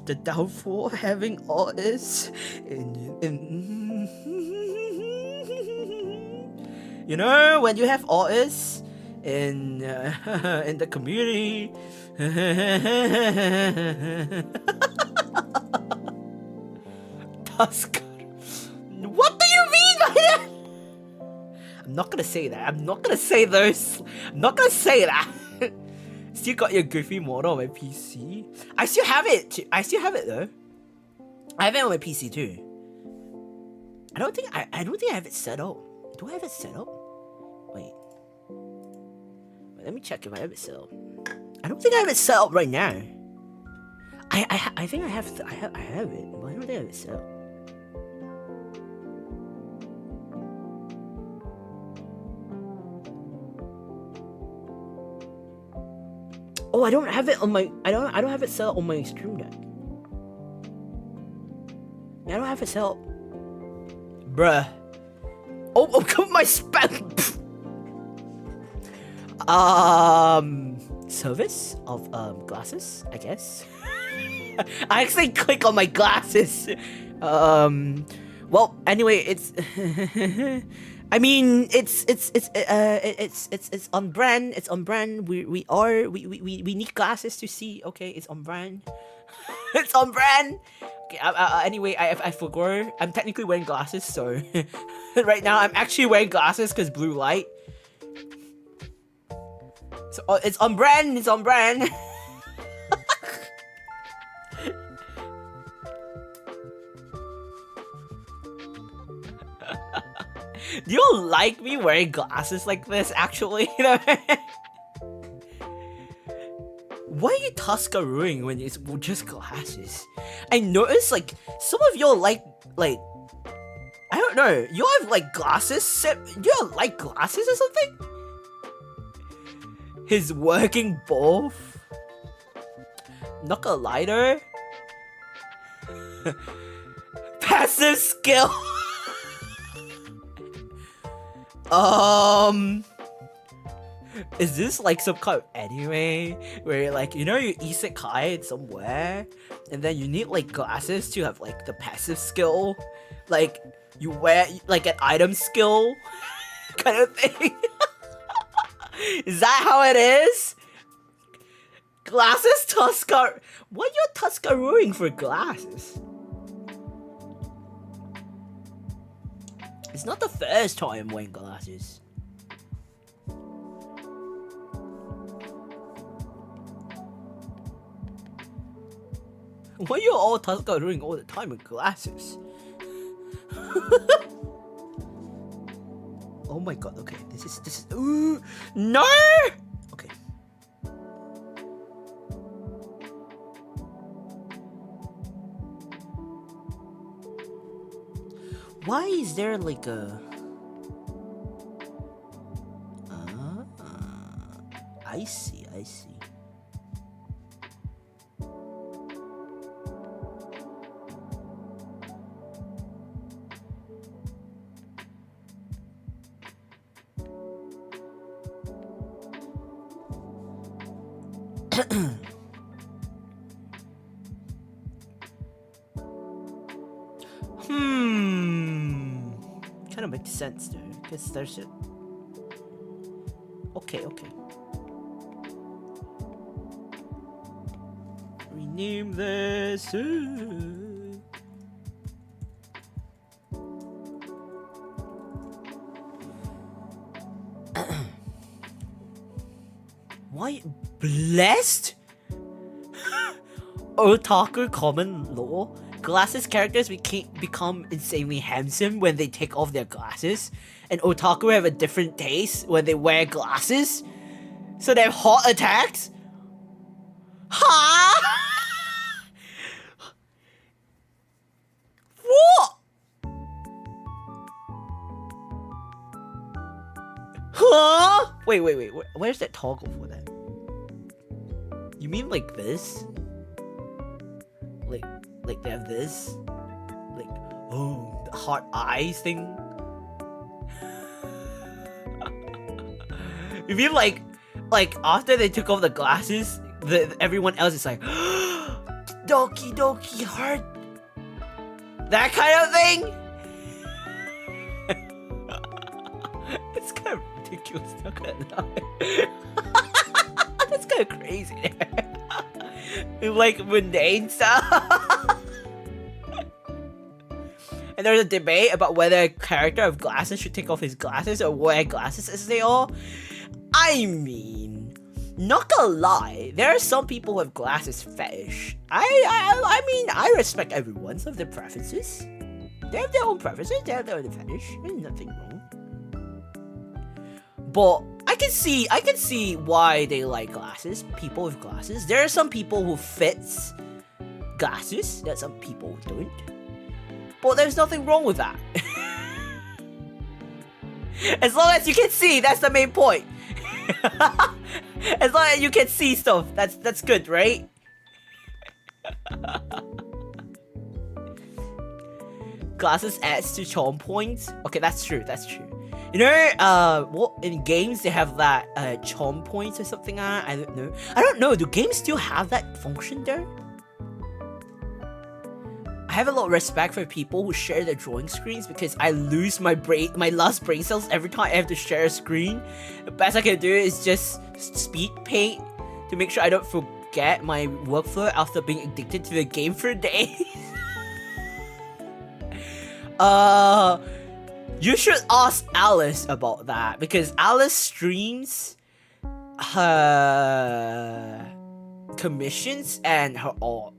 The downfall of having artists you know, when you have artists in the community. Tusk. What do you mean by that? I'm not gonna say that. I'm not gonna say those. I'm not gonna say that. Still got your goofy model on my PC. I still have it. I still have it though. I have it on my PC too. I don't think I have it set up. Do I have it set up? Wait, let me check if I have it set up. I don't think I have it set up right now. I think I have it, but I don't think I have it set up. Oh, I don't have it on my. I don't have it set up on my stream deck. I don't have it set up, bruh. Oh, come my spam. Service of glasses, I guess. I actually click on my glasses. Well, anyway, it's. I mean, it's on brand. It's on brand. We need glasses to see. Okay, it's on brand. It's on brand. Okay, anyway, I forgot. I'm technically wearing glasses, so right now I'm actually wearing glasses because blue light. So it's on brand. It's on brand. Do you like me wearing glasses like this, actually? Why are you Tuskaruing when it's just glasses? I noticed, like, some of y'all like, I don't know, you have, like, glasses? You like glasses or something? He's working both? Not gonna lie though. Passive skill. Is this like some kind of anime where, like, you know, you isekai somewhere and then you need like glasses to have like the passive skill, like you wear like an item skill kind of thing? Is that how it is? Glasses Tuskar. What you Tuskaruing for glasses? It's not the first time I'm wearing glasses. Why are you all doing all the time with glasses? Oh my god, okay, this is ooh, no! Okay. Why is there like a I see. Kind of makes sense there, because there's a... Okay. Rename this. Why blessed? Otaku common law. Glasses characters become insanely handsome when they take off their glasses, and otaku have a different taste when they wear glasses, so they have heart attacks. Huh? What? Huh? Wait. Where's that toggle for that? You mean like this? Like they have this? Like, oh, the heart eyes thing? You mean like after they took off the glasses, everyone else is like, Doki heart? That kind of thing? It's kind of ridiculous, not gonna lie. That's kind of crazy. Like mundane stuff. And there's a debate about whether a character of glasses should take off his glasses or wear glasses as they are. I mean, not gonna lie, there are some people who have glasses fetish. I mean, I respect everyone's of their preferences. They have their own preferences, they have their own fetish. There's nothing wrong. But I can see why they like glasses. People with glasses. There are some people who fits glasses. There are some people who don't. But there's nothing wrong with that. As long as you can see, that's the main point. As long as you can see stuff, that's good, right? Glasses adds to charm points. Okay, that's true. You know, what in games they have that charm points or something? I don't know. Do games still have that function there? I have a lot of respect for people who share their drawing screens because I lose my last brain cells every time I have to share a screen. The best I can do is just speed paint to make sure I don't forget my workflow after being addicted to the game for days. You should ask Alice about that because Alice streams her commissions and her art.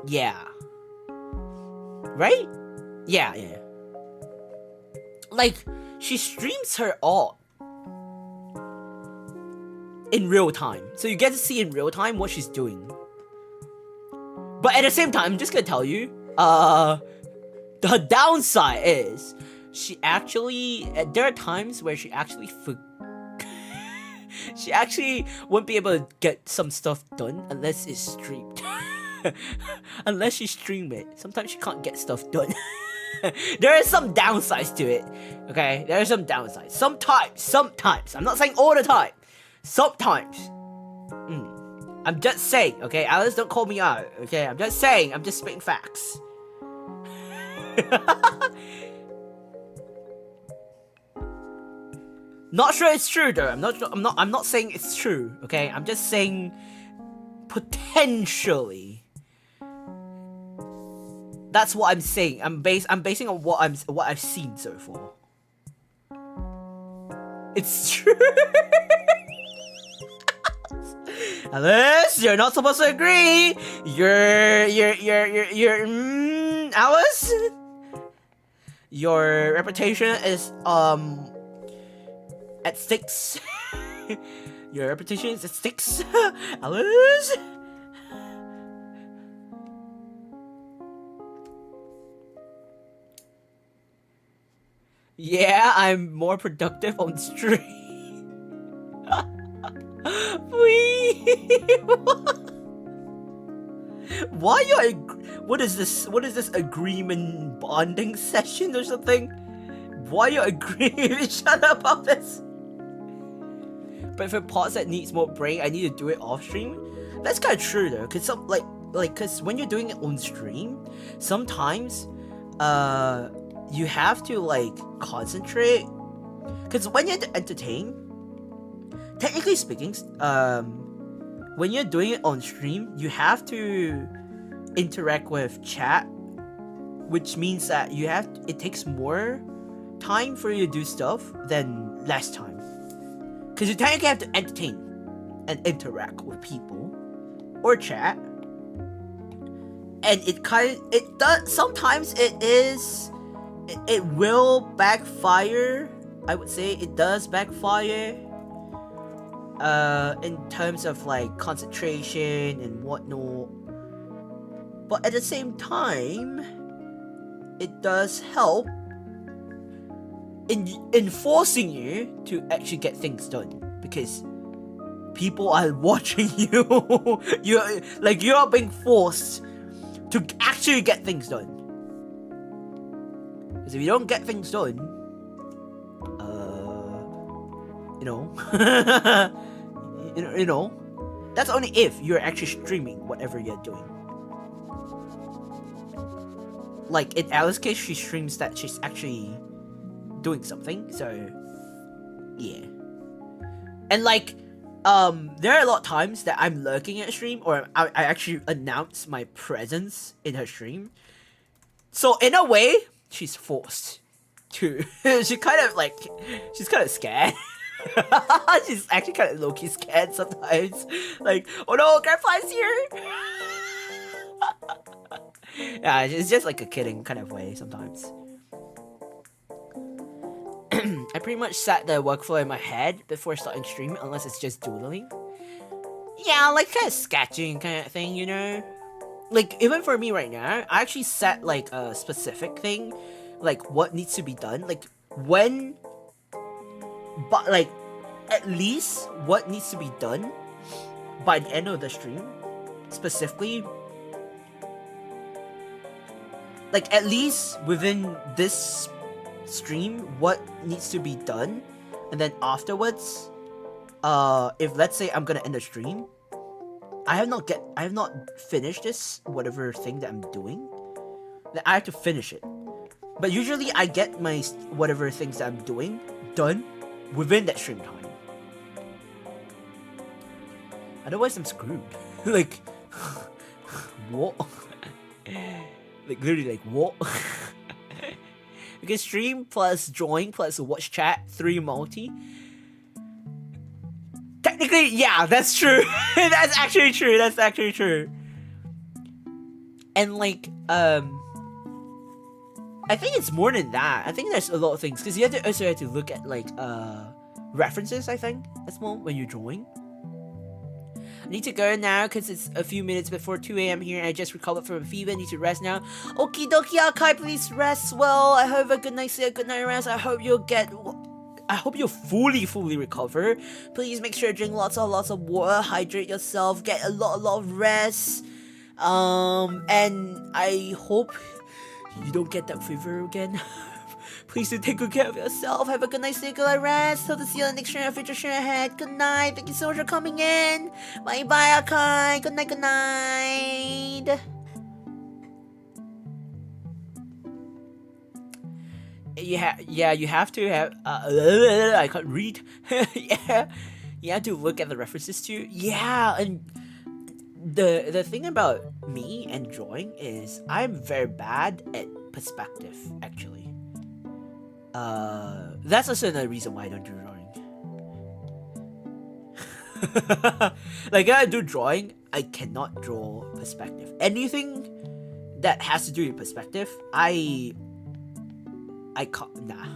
Yeah. Right? Yeah. Like, she streams her art in real time. So you get to see in real time what she's doing. But at the same time, I'm just gonna tell you, the downside is she actually, there are times where she actually she actually won't be able to get some stuff done unless it's streamed. Unless she stream it. Sometimes she can't get stuff done. There are some downsides to it. Okay, there are some downsides. Sometimes. I'm not saying all the time. Sometimes. I'm just saying, okay? Alice, don't call me out, okay? I'm just saying, I'm just spitting facts. Not sure it's true though. I'm not saying it's true, okay? I'm just saying potentially. That's what I'm saying. I'm basing on what I've seen so far. It's true. Alice, you're not supposed to agree. Alice, your reputation is at stakes. Your reputation is at stakes. Alice. Yeah, I'm more productive on stream. Why you? What is this? What is this agreement bonding session or something? Why you agreeing with each other about this? But for parts that needs more brain, I need to do it off stream. That's kind of true though, cause some cause when you're doing it on stream, sometimes you have to like concentrate. Cause when you're entertained, technically speaking, when you're doing it on stream, you have to interact with chat, which means that it takes more time for you to do stuff than less time. Because you technically have to entertain and interact with people or chat, and it does sometimes it will backfire. I would say it does backfire. In terms of like concentration and whatnot, but at the same time, it does help in forcing you to actually get things done, because people are watching you. You're being forced to actually get things done. Because if you don't get things done, you know, that's only if you're actually streaming whatever you're doing. Like in Alice's case, she streams that she's actually doing something, so yeah. And like, there are a lot of times that I'm lurking at a stream, or I actually announce my presence in her stream. So in a way, she's forced to. She's kind of scared. She's actually kind of low-key scared sometimes. Like, oh no, Grandpa's here! Yeah, it's just like a kidding kind of way sometimes. I pretty much set the workflow in my head before starting stream, unless it's just doodling. Yeah, like kind of sketching kind of thing, you know? Like, even for me right now, I actually set like a specific thing, like what needs to be done, like when, but like at least what needs to be done by the end of the stream, specifically. Like at least within this stream, what needs to be done, and then afterwards, if let's say I'm gonna end the stream, I have not finished this whatever thing that I'm doing, then I have to finish it. But usually I get my whatever things that I'm doing done within that stream time. Otherwise I'm screwed. Like what? Like literally like what? Because stream plus join plus watch chat 3 multi. Technically, yeah, that's true. That's actually true. And like, I think it's more than that. I think there's a lot of things, because you also have to look at like references. I think that's more when you join. I need to go now because it's a few minutes before 2 a.m. here. I just recovered from a fever. I need to rest now. Okie dokie, Akai, please rest well. I hope a good night sleep, a good night rest. I hope you'll fully recover. Please make sure to drink lots of water, hydrate yourself, get a lot of rest. And I hope you don't get that fever again. Please do take good care of yourself. Have a good night, sleep, good night rest. Hope to see you on the next stream, future stream ahead. Good night. Thank you so much for coming in. Bye bye, Akai. Good night. You have to have. I can't read. Yeah, you have to look at the references too. Yeah, and the thing about me and drawing is I'm very bad at perspective. Actually, that's also another reason why I don't do drawing. Like when I do drawing, I cannot draw perspective. Anything that has to do with perspective, I can't. Nah,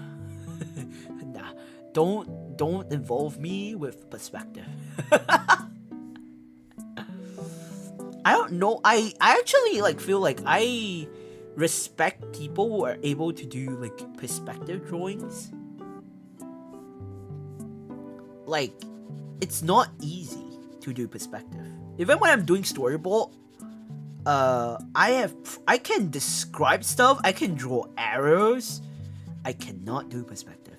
nah. Don't involve me with perspective. I don't know. I actually like feel like I respect people who are able to do like perspective drawings. Like, it's not easy to do perspective. Even when I'm doing storyboard, I can describe stuff. I can draw arrows. I cannot do perspective.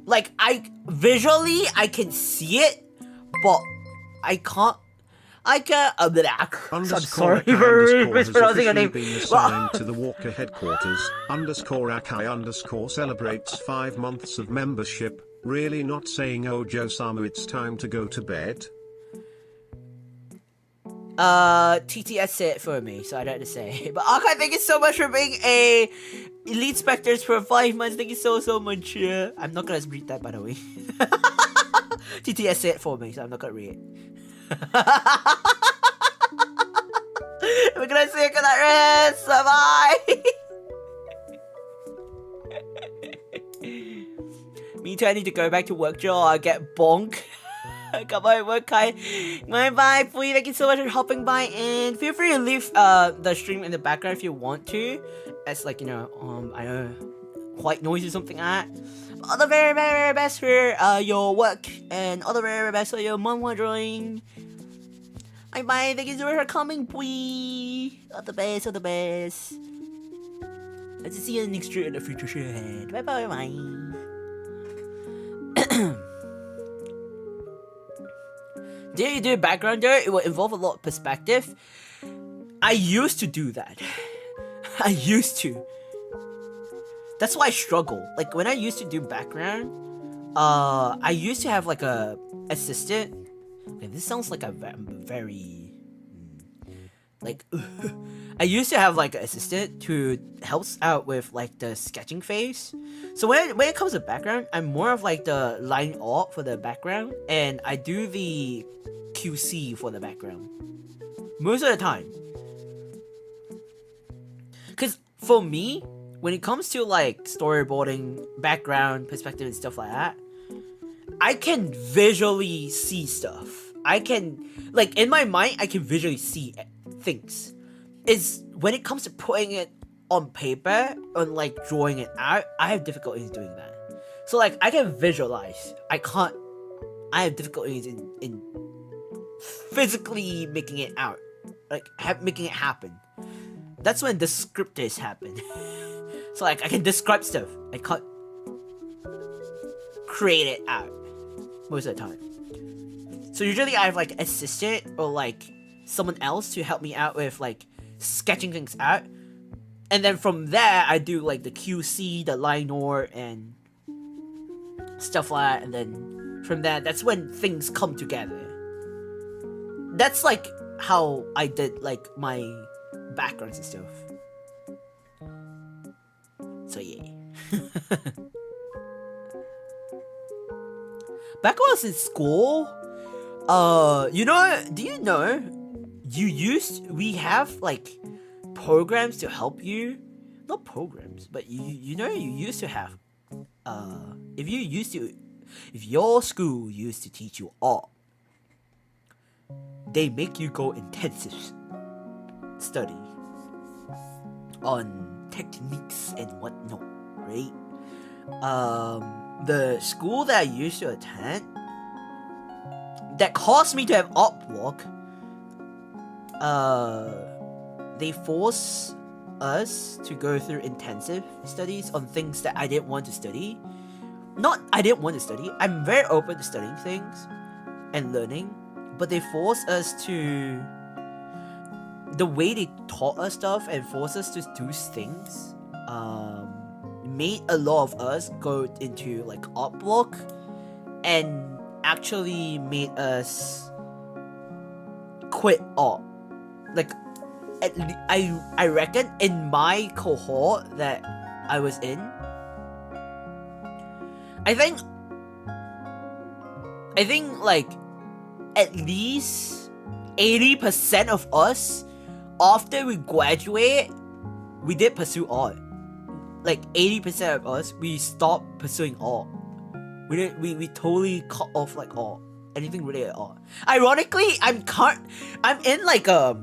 Like, visually I can see it, but I can't. I'm sorry for mispronouncing your name. Been assigned to the Walker headquarters. _Akai_ celebrates 5 months of membership. Really not saying, oh Joe-sama, it's time to go to bed? TTS said it for me, so I don't have to say. But Akai, thank you so much for being a Elite Specters for 5 months. Thank you so much. I'm not gonna read that, by the way. TTS said it for me, so I'm not gonna read it. We're gonna see you good night rest. Bye. Me too, I need to go back to work, Joe. I'll get bonk. Come on, work, Kai. Bye, please. Thank you so much for hopping by, and feel free to leave the stream in the background if you want to. As like, you know, I know, white noise or something like that. All the very, very best for your work, and all the very, very best for your manga drawing. Bye. Thank you so much for coming, boy. All the best, all the best. Let's see you next year in the future show ahead. Bye. Did you do background there? It will involve a lot of perspective. I used to do that. I used to. That's why I struggle. Like when I used to do background, I used to have like a assistant. Okay, this sounds like a very like I used to have like an assistant who helps out with like the sketching phase. So when it comes to background, I'm more of like the line art for the background, and I do the QC for the background most of the time. Cause for me, when it comes to like storyboarding, background, perspective, and stuff like that, I can visually see stuff. I can, like, in my mind, I can visually see things. It's when it comes to putting it on paper and like drawing it out, I have difficulties doing that. So like I can visualize. I have difficulties in physically making it out, like making it happen. That's when descriptors happen. So like I can describe stuff, I can't create it out most of the time. So usually I have like an assistant or like someone else to help me out with like sketching things out, and then from there I do like the QC, the line art, and stuff like that, and then from there that's when things come together. That's like how I did like my backgrounds and stuff. So yeah. Back when I was in school, do you know, we have like programs to help you, not programs, but you used to have, if your school used to teach you art, they make you go intensive study on techniques and whatnot, right? The school that I used to attend, that caused me to have art block, they force us to go through intensive studies on things that I didn't want to study. Not I didn't want to study. I'm very open to studying things and learning, but they force us to, the way they taught us stuff and forced us to do things, made a lot of us go into like art block, and actually made us quit art. Like I reckon in my cohort that I was in, I think I think like at least 80% of us, after we graduate, we did pursue art. Like 80% of us, we stopped pursuing art. We totally cut off like art, anything related to art. Ironically, I'm in like a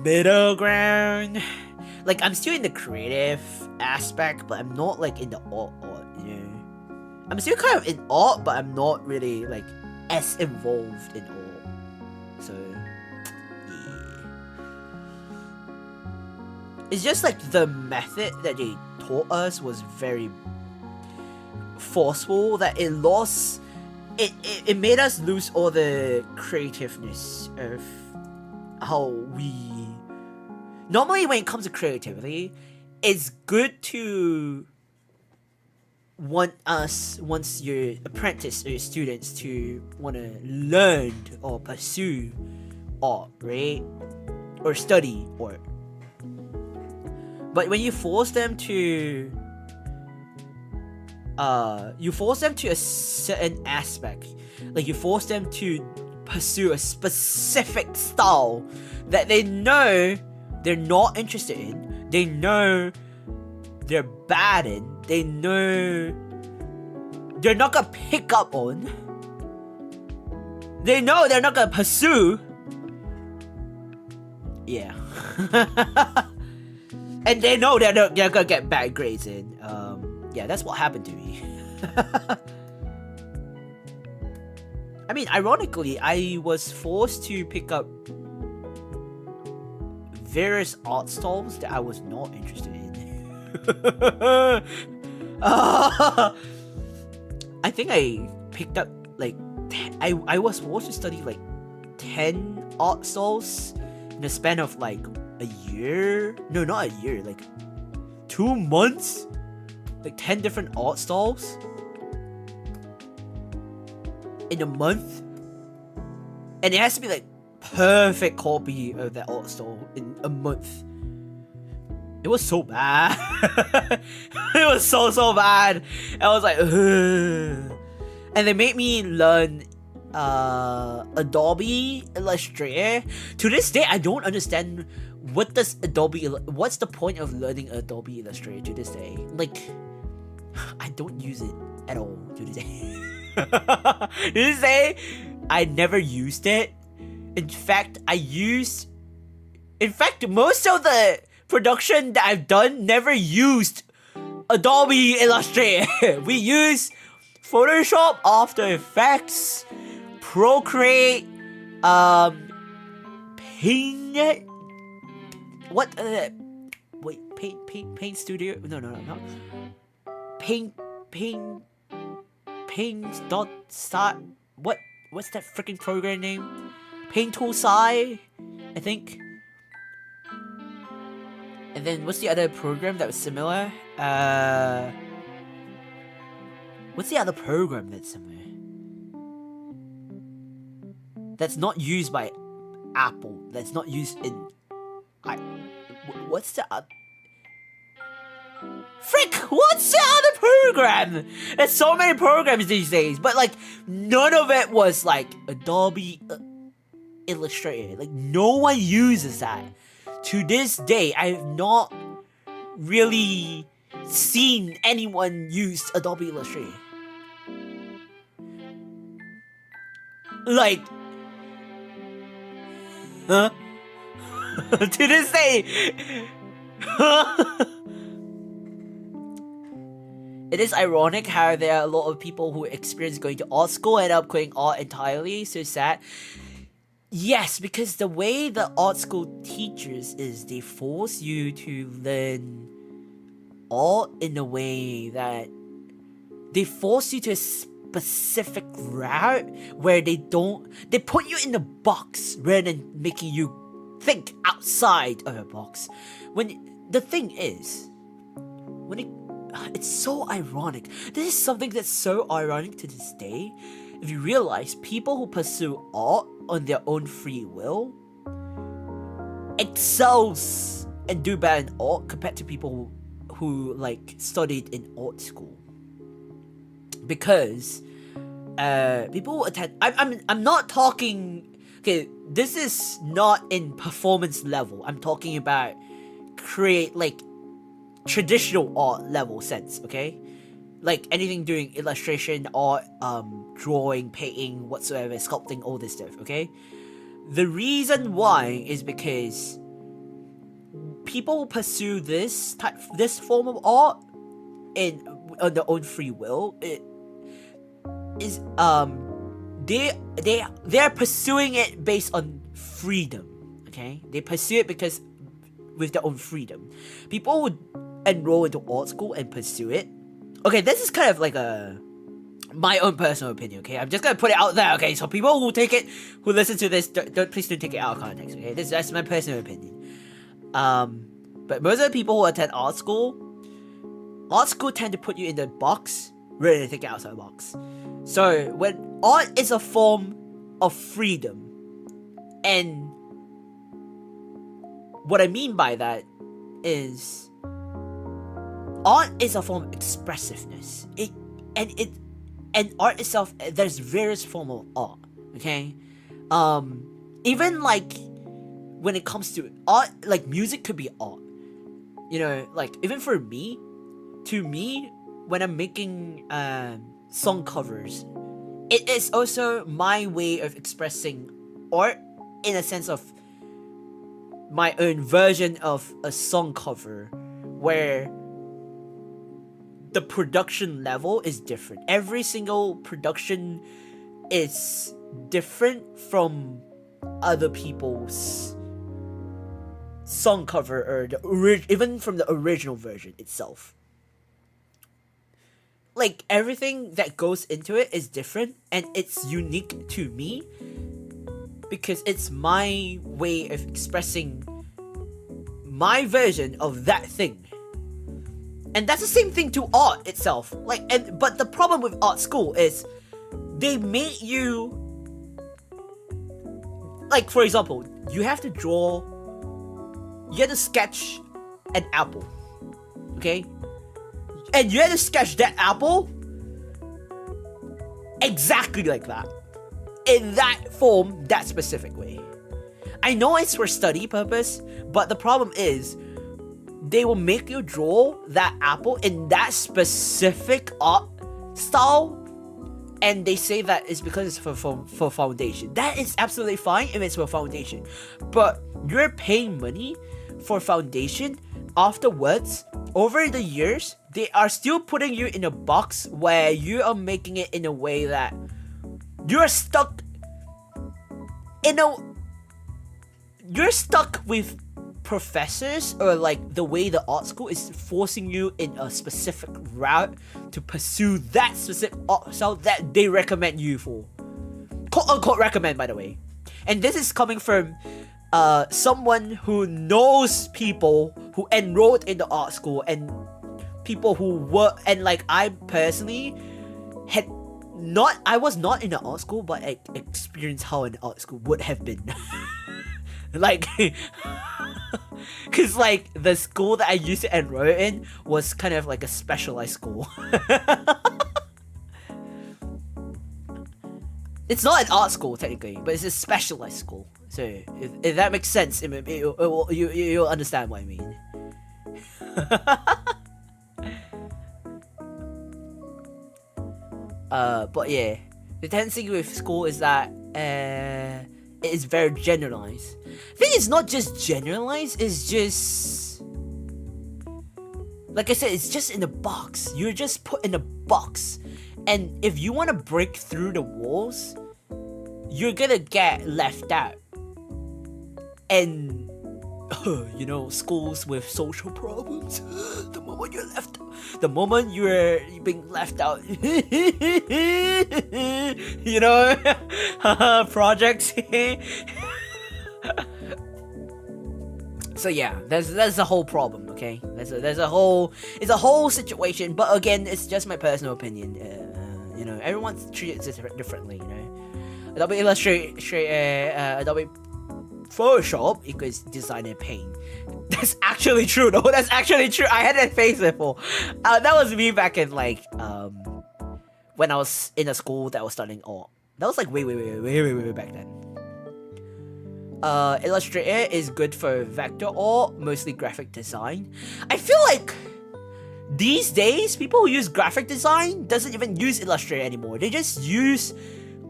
middle ground. Like I'm still in the creative aspect, but I'm not like in the art, you know. I'm still kind of in art, but I'm not really like as involved in art. So yeah. It's just like the method that they taught us was very forceful, that it lost it made us lose all the creativeness of how we normally, when it comes to creativity, it's good to once your apprentice or your students to want to learn or pursue art, right? Or study art. But when you force them to a certain aspect, like you force them to pursue a specific style that they know they're not interested in, they know they're bad in, they know they're not gonna pick up on, they know they're not gonna pursue. Yeah. And they know they're gonna get bad grades in. Yeah, that's what happened to me. I mean, ironically, I was forced to pick up various art styles that I was not interested in. I think I picked up like I was forced to study like 10 art styles in the span of like a year. No, not a year, like 2 months. Like 10 different art styles in a month, and it has to be like perfect copy of that art style in a month. It was so bad. It was so bad. I was like, ugh. And they made me learn Adobe Illustrator. To this day, I don't understand what's the point of learning Adobe Illustrator to this day. Like, I don't use it at all to this day. To this day, I never used it. In fact, most of the production that I've done never used Adobe Illustrator. We use Photoshop, After Effects, Procreate, Paint. What? Wait, Paint Studio? No. Paint dot start. What's that freaking program name? Paint Tool Sci, I think. And then what's the other program that was similar? What's the other program that's similar? That's not used by Apple. That's not used in. What's the other? Frick! What's the other program? There's so many programs these days, but like none of it was like Adobe Illustrator. Like no one uses that. To this day, I have not really seen anyone use Adobe Illustrator. Like, huh? To this day, it is ironic how there are a lot of people who experience going to art school and end up quitting art entirely. So sad. Yes, because the way the art school teaches is they force you to learn art in a way that they force you to a specific route where they put you in the box rather than making you think outside of a box. It's so ironic. This is something that's so ironic to this day. If you realize people who pursue art on their own free will excels and do better in art compared to people who like studied in art school. Because people attend. I'm not talking. Okay, this is not in performance level. I'm talking about create like traditional art level sense. Okay, like anything doing illustration, art, drawing, painting, whatsoever, sculpting, all this stuff. Okay, the reason why is because people pursue this form of art on their own free will. It is they're pursuing it based on freedom. Okay, they pursue it because with their own freedom. People would enroll into art school and pursue it. Okay, this is kind of like my own personal opinion. Okay, I'm just gonna put it out there. Okay, so people who listen to this, please don't take it out of context. Okay, that's my personal opinion. But most of the people who attend art school tend to put you in the box rather than take it outside the box. So when art is a form of freedom, and what I mean by that is art is a form of expressiveness. And art itself, there's various forms of art. Okay, even like when it comes to art, like music could be art. You know, like even for me, when I'm making song covers, it is also my way of expressing art in a sense of my own version of a song cover where the production level is different. Every single production is different from other people's song cover or even from the original version itself. Like everything that goes into it is different and it's unique to me because it's my way of expressing my version of that thing. And that's the same thing to art itself. But the problem with art school is they make you, like for example, you have to sketch an apple, okay? And you have to sketch that apple exactly like that, in that form, that specific way. I know it's for study purpose, but the problem is they will make you draw that apple in that specific art style, and they say that it's because it's for foundation. That is absolutely fine if it's for foundation, but you're paying money for foundation. Afterwards, over the years, they are still putting you in a box where you are making it in a way that you're stuck with professors, or like the way the art school is forcing you in a specific route to pursue that specific art style that they recommend you for. Quote unquote recommend, by the way. And this is coming from someone who knows people who enrolled in the art school and people who were, and like I personally I was not in the art school, but I experienced how an art school would have been. Like, cause like the school that I used to enroll in was kind of like a specialized school. It's not an art school technically, but it's a specialized school. So if that makes sense, you'll understand what I mean. But yeah, the tendency with school is that it is very generalized. I think it's not just generalized, it's just, like I said, it's just in a box. You're just put in a box, and if you want to break through the walls, you're gonna get left out. And you know, schools with social problems, the moment you're being left out, you know, projects. So yeah, there's the whole problem. Okay, it's a whole situation. But again, it's just my personal opinion. You know, everyone's treated differently. You know, Adobe Illustrator, Adobe Photoshop equals design and paint. That's actually true though. That's actually true. I had that face before. That was me back in like when I was in a school that was studying art. That was like way back then. Illustrator is good for vector art, mostly graphic design. I feel like these days, people who use graphic design doesn't even use Illustrator anymore. They just use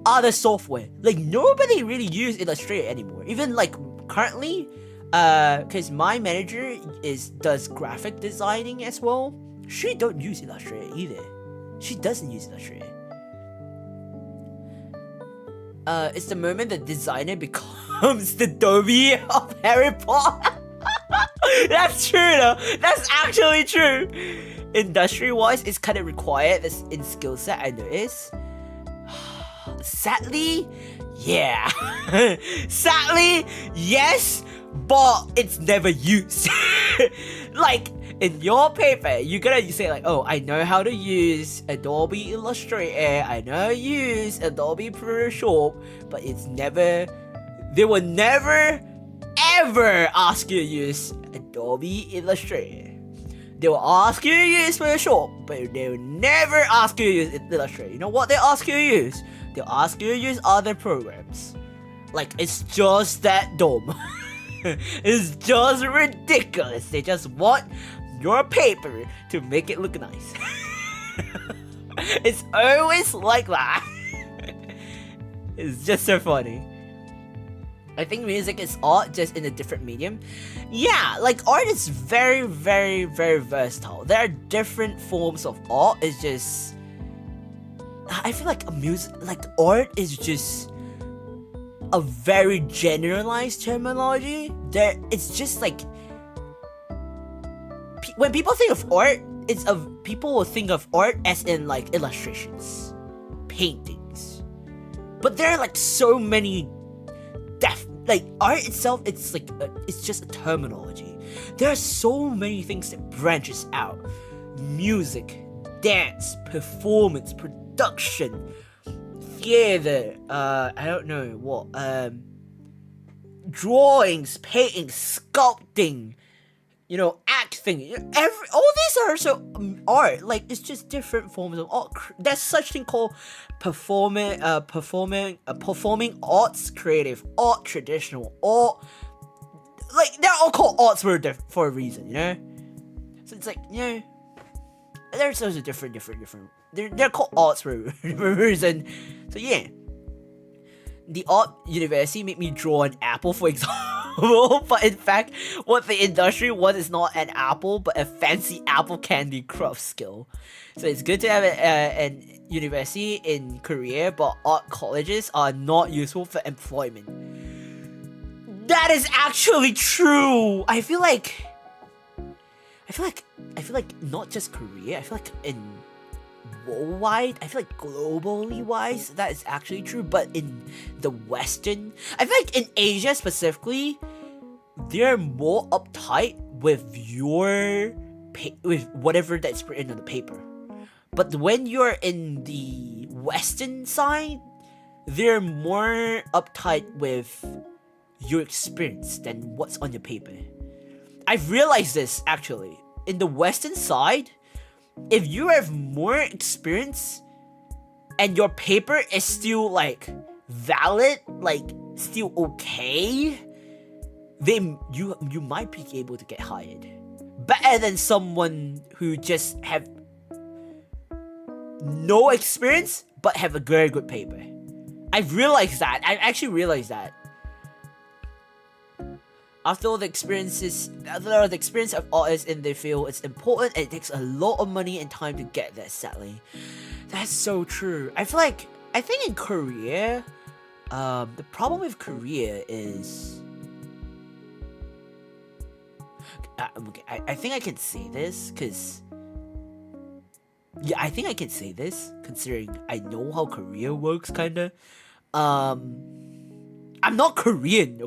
other software. Like, nobody really use Illustrator anymore. Even like currently, because my manager does graphic designing as well. She don't use Illustrator either. She doesn't use Illustrator. It's the moment the designer becomes the Dobby of Harry Potter. That's true though. That's actually true. Industry-wise, it's kind of required in skill set, I notice. Sadly, yeah. Sadly, yes, but it's never used. Like, in your paper, you're gonna say like, oh, I know how to use Adobe Illustrator, I know how to use Adobe Photoshop, but they will never, ever ask you to use Adobe Illustrator. They will ask you to use Photoshop, but they will never ask you to use Illustrator. You know what they'll ask you to use? They'll ask you to use other programs. Like, it's just that dumb. It's just ridiculous. They just want your paper to make it look nice. It's always like that. It's just so funny. I think music is art, just in a different medium. Yeah, like, art is very versatile. There are different forms of art. It's just, I feel like art is just a very generalized terminology. It's just like, when people think of art, people will think of art as in like illustrations, paintings. But there are like so many like art itself, it's like it's just a terminology. There are so many things that branches out: music, dance, performance, production, theater, I don't know what, drawings, painting, sculpting, acting. All these are also art. Like, it's just different forms of art. There's such thing called performing arts, creative art, traditional art. Like, they're all called arts for a reason, So it's like, there's also different. They're called arts for a reason. So yeah. The art university made me draw an apple, for example, but in fact, what the industry wants is not an apple, but a fancy apple candy craft skill. So it's good to have an university in Korea, but art colleges are not useful for employment. That is actually true. I feel like not just Korea. I feel like in worldwide, I feel like globally wise, that is actually true. But in the Western, I feel like in Asia specifically, they're more uptight with with whatever that's written on the paper. But when you're in the Western side, they're more uptight with your experience than what's on your paper. I've realized this actually. In the Western side, if you have more experience and your paper is still like valid, like still okay, then you might be able to get hired. Better than someone who just have no experience but have a very good paper. I've actually realized that. After all the experience of artists in their field, it's important and it takes a lot of money and time to get there, sadly. That's so true. I think in Korea, the problem with Korea is... okay, I think I can say this, because... yeah, I think I can say this, considering I know how Korea works, kinda. I'm not Korean,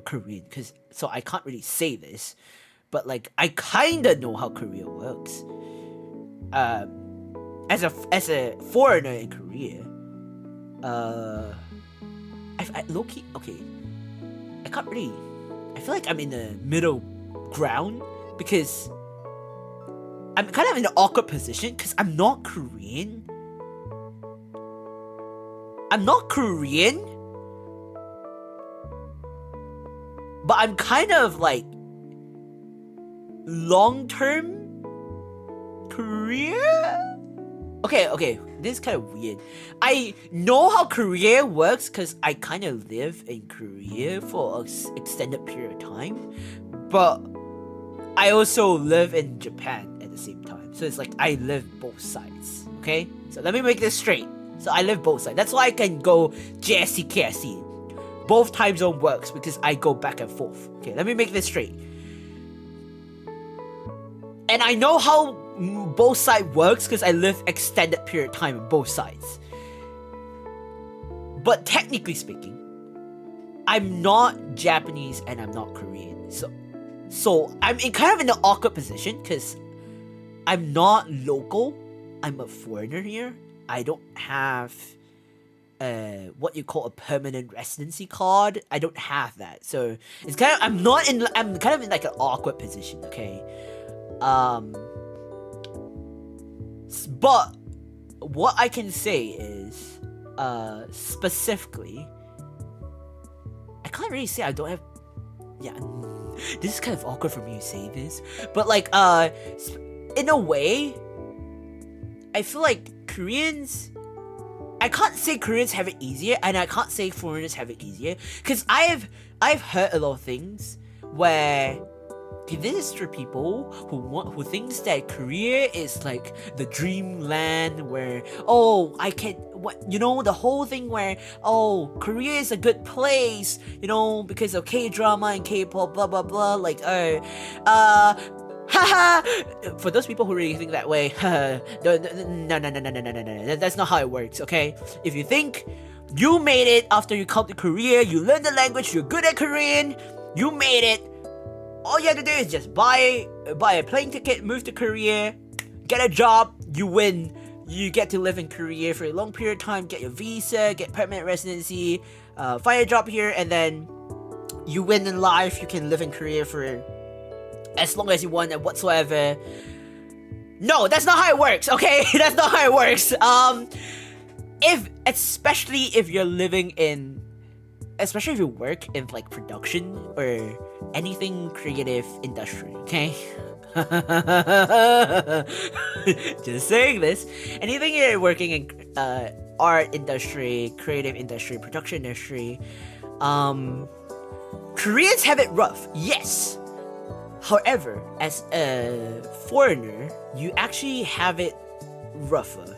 so I can't really say this, but like, I kinda know how Korea works. As a foreigner in Korea, I low-key, okay, I feel like I'm in the middle ground, because I'm kind of in an awkward position, because I'm not Korean, I'm not Korean, but I'm kind of like long-term Korea? Okay, this is kind of weird. I know how Korea works because I kind of live in Korea for an extended period of time, but I also live in Japan at the same time. So it's like I live both sides, okay? So let me make this straight. So I live both sides. That's why I can go JST, KST. Both time zone works because I go back and forth. Okay, let me make this straight. And I know how both sides works because I live extended period of time in both sides. But technically speaking, I'm not Japanese and I'm not Korean. So I'm in kind of in an awkward position because I'm not local. I'm a foreigner here. I don't have what you call a permanent residency card. I don't have that. So it's kind of I'm kind of in like an awkward position, okay? But what I can say is specifically I can't really say I don't have this is kind of awkward for me to say this, but like in a way I feel like Koreans, I can't say Koreans have it easier and I can't say foreigners have it easier because I've heard a lot of things where this is for people who thinks that Korea is like the dreamland where the whole thing where Korea is a good place, because of K-drama and K-pop, blah blah blah, like haha. For those people who really think that way, no, that's not how it works, okay? If you think you made it after you come to Korea, you learn the language, you're good at Korean, you made it, all you have to do is just buy a plane ticket, move to Korea, get a job, you win. You get to live in Korea for a long period of time, get your visa, get permanent residency, find a job here, and then you win in life. You can live in Korea for as long as you want and whatsoever. No, that's not how it works, okay? That's not how it works. Especially if you work in like production or anything creative industry, okay? Just saying this. Anything you're working in art industry, creative industry, production industry, Koreans have it rough, yes. However, as a foreigner, you actually have it rougher.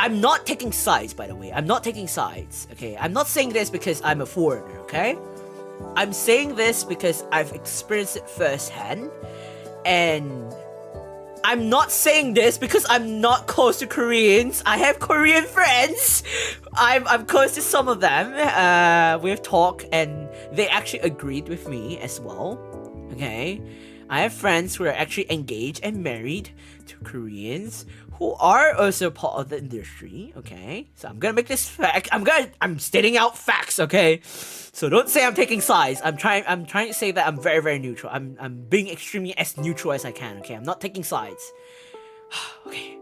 I'm not taking sides, by the way. I'm not taking sides, okay? I'm not saying this because I'm a foreigner, okay? I'm saying this because I've experienced it firsthand. And I'm not saying this because I'm not close to Koreans. I have Korean friends. I'm close to some of them. We've talked and they actually agreed with me as well. Okay? I have friends who are actually engaged and married to Koreans who are also part of the industry, okay? So I'm gonna make this fact. I'm stating out facts, okay? So don't say I'm taking sides. I'm trying to say that I'm very, very neutral. I'm being extremely as neutral as I can, okay? I'm not taking sides. Okay.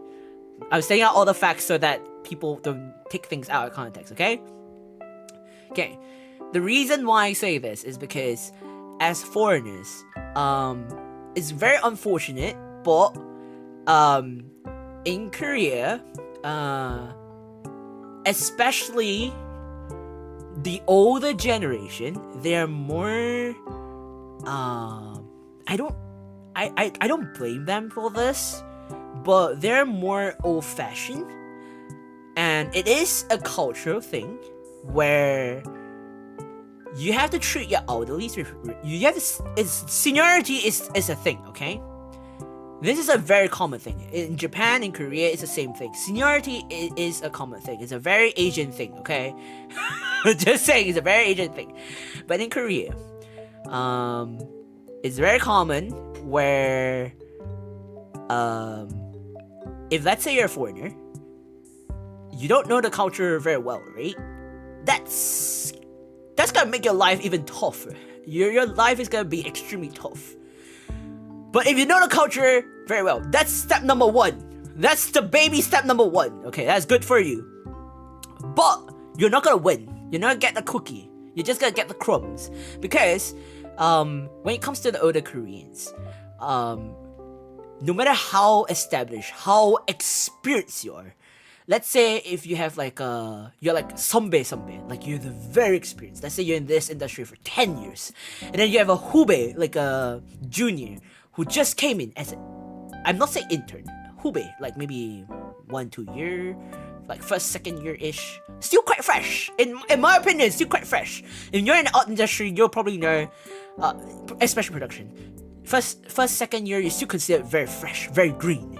I'm stating out all the facts so that people don't take things out of context, okay? Okay. The reason why I say this is because as foreigners, it's very unfortunate, but in Korea, especially the older generation, they're more I don't blame them for this, but they're more old-fashioned, and it is a cultural thing where you have to treat your elderly. Seniority is a thing, okay? This is a very common thing. In Japan, in Korea, it's the same thing. Seniority is a common thing. It's a very Asian thing, okay? Just saying, it's a very Asian thing. But in Korea, it's very common where, if let's say you're a foreigner, you don't know the culture very well, right? That's gonna make your life even tougher. Your life is gonna be extremely tough. But if you know the culture very well, that's step number 1. That's the baby step number 1. Okay, that's good for you. But you're not gonna win. You're not gonna get the cookie. You're just gonna get the crumbs. Because when it comes to the older Koreans, no matter how established, how experienced you are, let's say if you have like you're like 선배, like you're the very experienced. Let's say you're in this industry for 10 years, and then you have a 후배, like a junior, who just came in as I'm not saying intern, 후배, like maybe 1-2 year, like first, second year-ish, still quite fresh. In my opinion, still quite fresh. If you're in the art industry, you'll probably know, especially production, first, second year, you still consider very fresh, very green.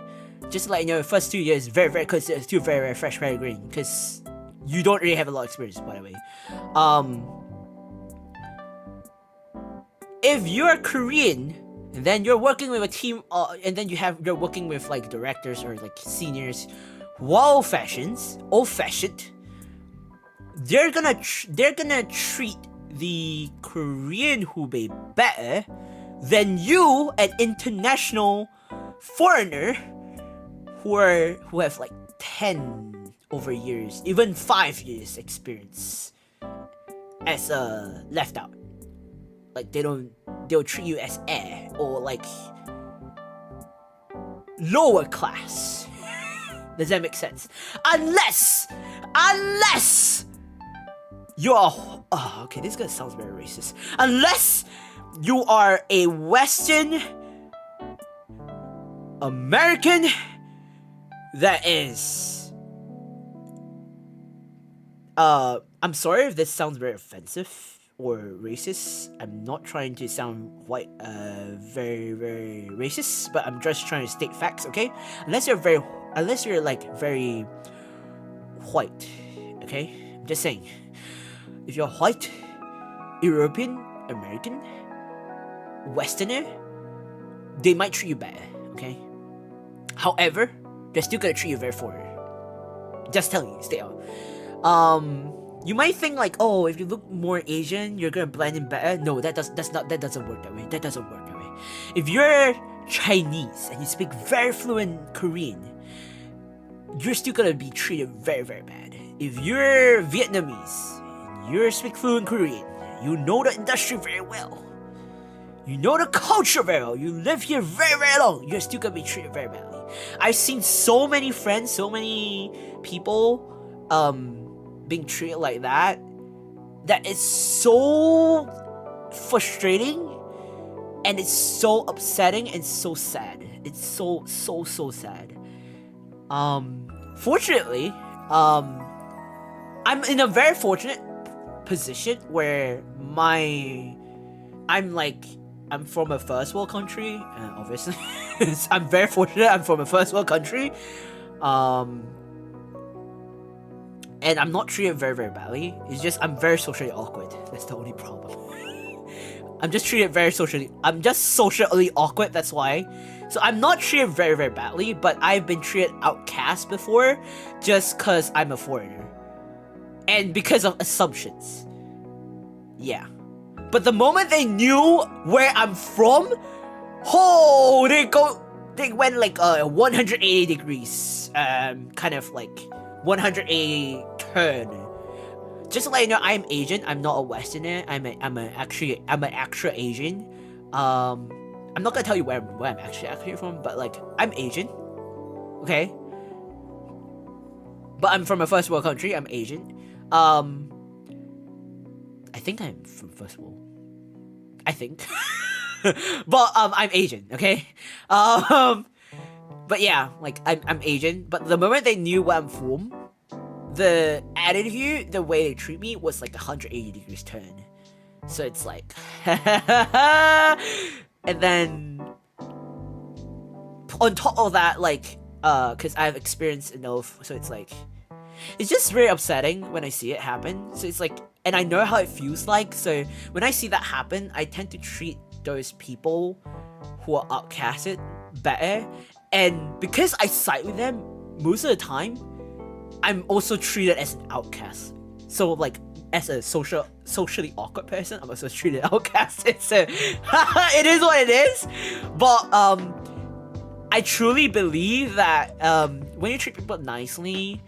Just like, first 2 years, very considered still very fresh, very green, because you don't really have a lot of experience, by the way. If you're Korean, and then you're working with a team, and then you're working with like directors or like seniors who are old-fashioned, they're gonna treat the Korean hubei better than you, an international foreigner who have like 10 over years, even 5 years experience as left out. Like they'll treat you as air or like lower class. Does that make sense? Unless you are okay, this guy sounds very racist. Unless you are a Western American that is I'm sorry if this sounds very offensive or racist. I'm not trying to sound white, very, very racist, but I'm just trying to state facts, okay? Unless you're like very white, okay? I'm just saying, if you're white, European, American, Westerner, they might treat you better, okay? However, they're still gonna treat you very foreign. Just telling you, stay out. You might think like, oh, if you look more Asian, you're gonna blend in better. No, that doesn't work that way. That doesn't work that way. If you're Chinese and you speak very fluent Korean, you're still gonna be treated very, very bad. If you're Vietnamese and you speak fluent Korean, you know the industry very well. You know the culture very well. You live here very, very long. You're still gonna be treated very badly. I've seen so many friends, so many people, being treated like that. That is so frustrating, and it's so upsetting and so sad. It's so sad. Fortunately, I'm in a very fortunate position where I'm from a first world country, obviously. I'm very fortunate I'm from a first world country. And I'm not treated very, very badly. It's just I'm very socially awkward. That's the only problem. I'm just socially awkward, that's why. So I'm not treated very, very badly, but I've been treated outcast before just because I'm a foreigner. And because of assumptions. Yeah. But the moment they knew where I'm from, they went like 180 degrees, kind of like 180 turn. Just to let you know, I'm Asian. I'm not a Westerner. I'm an actual Asian. I'm not gonna tell you where I'm actually from, but like I'm Asian. Okay. But I'm from a first world country. I'm Asian. I think I'm from first world. I think. But I'm Asian. Okay. But yeah, like I'm Asian. But the moment they knew where I'm from, the attitude, the way they treat me was like 180 degrees turn. So it's like, and then on top of that, like, cause I've experienced enough, so it's like, it's just very upsetting when I see it happen. So it's like, and I know how it feels like. So when I see that happen, I tend to treat those people who are outcasted better. And because I side with them most of the time, I'm also treated as an outcast. So like, as a socially awkward person, I'm also treated outcasted. So it is what it is. But I truly believe that when you treat people nicely,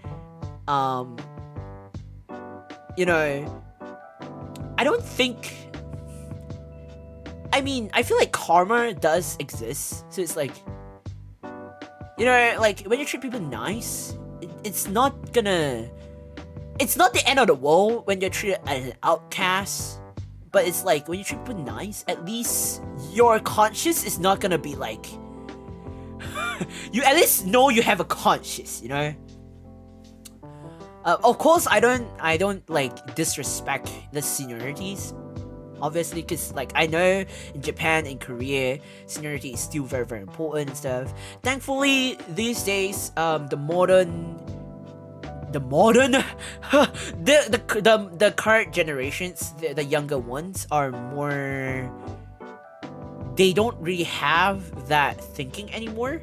you know, I don't think. I mean, I feel like karma does exist, so it's like, you know, like when you treat people nice, it's not gonna. It's not the end of the world when you're treated as an outcast, but it's like when you treat people nice, at least your conscience is not gonna be like. You at least know you have a conscience, you know. Of course, I don't like disrespect the seniorities, obviously, because like I know in Japan and Korea, seniority is still very very important and stuff. Thankfully, these days, the current generations, the younger ones are more. They don't really have that thinking anymore.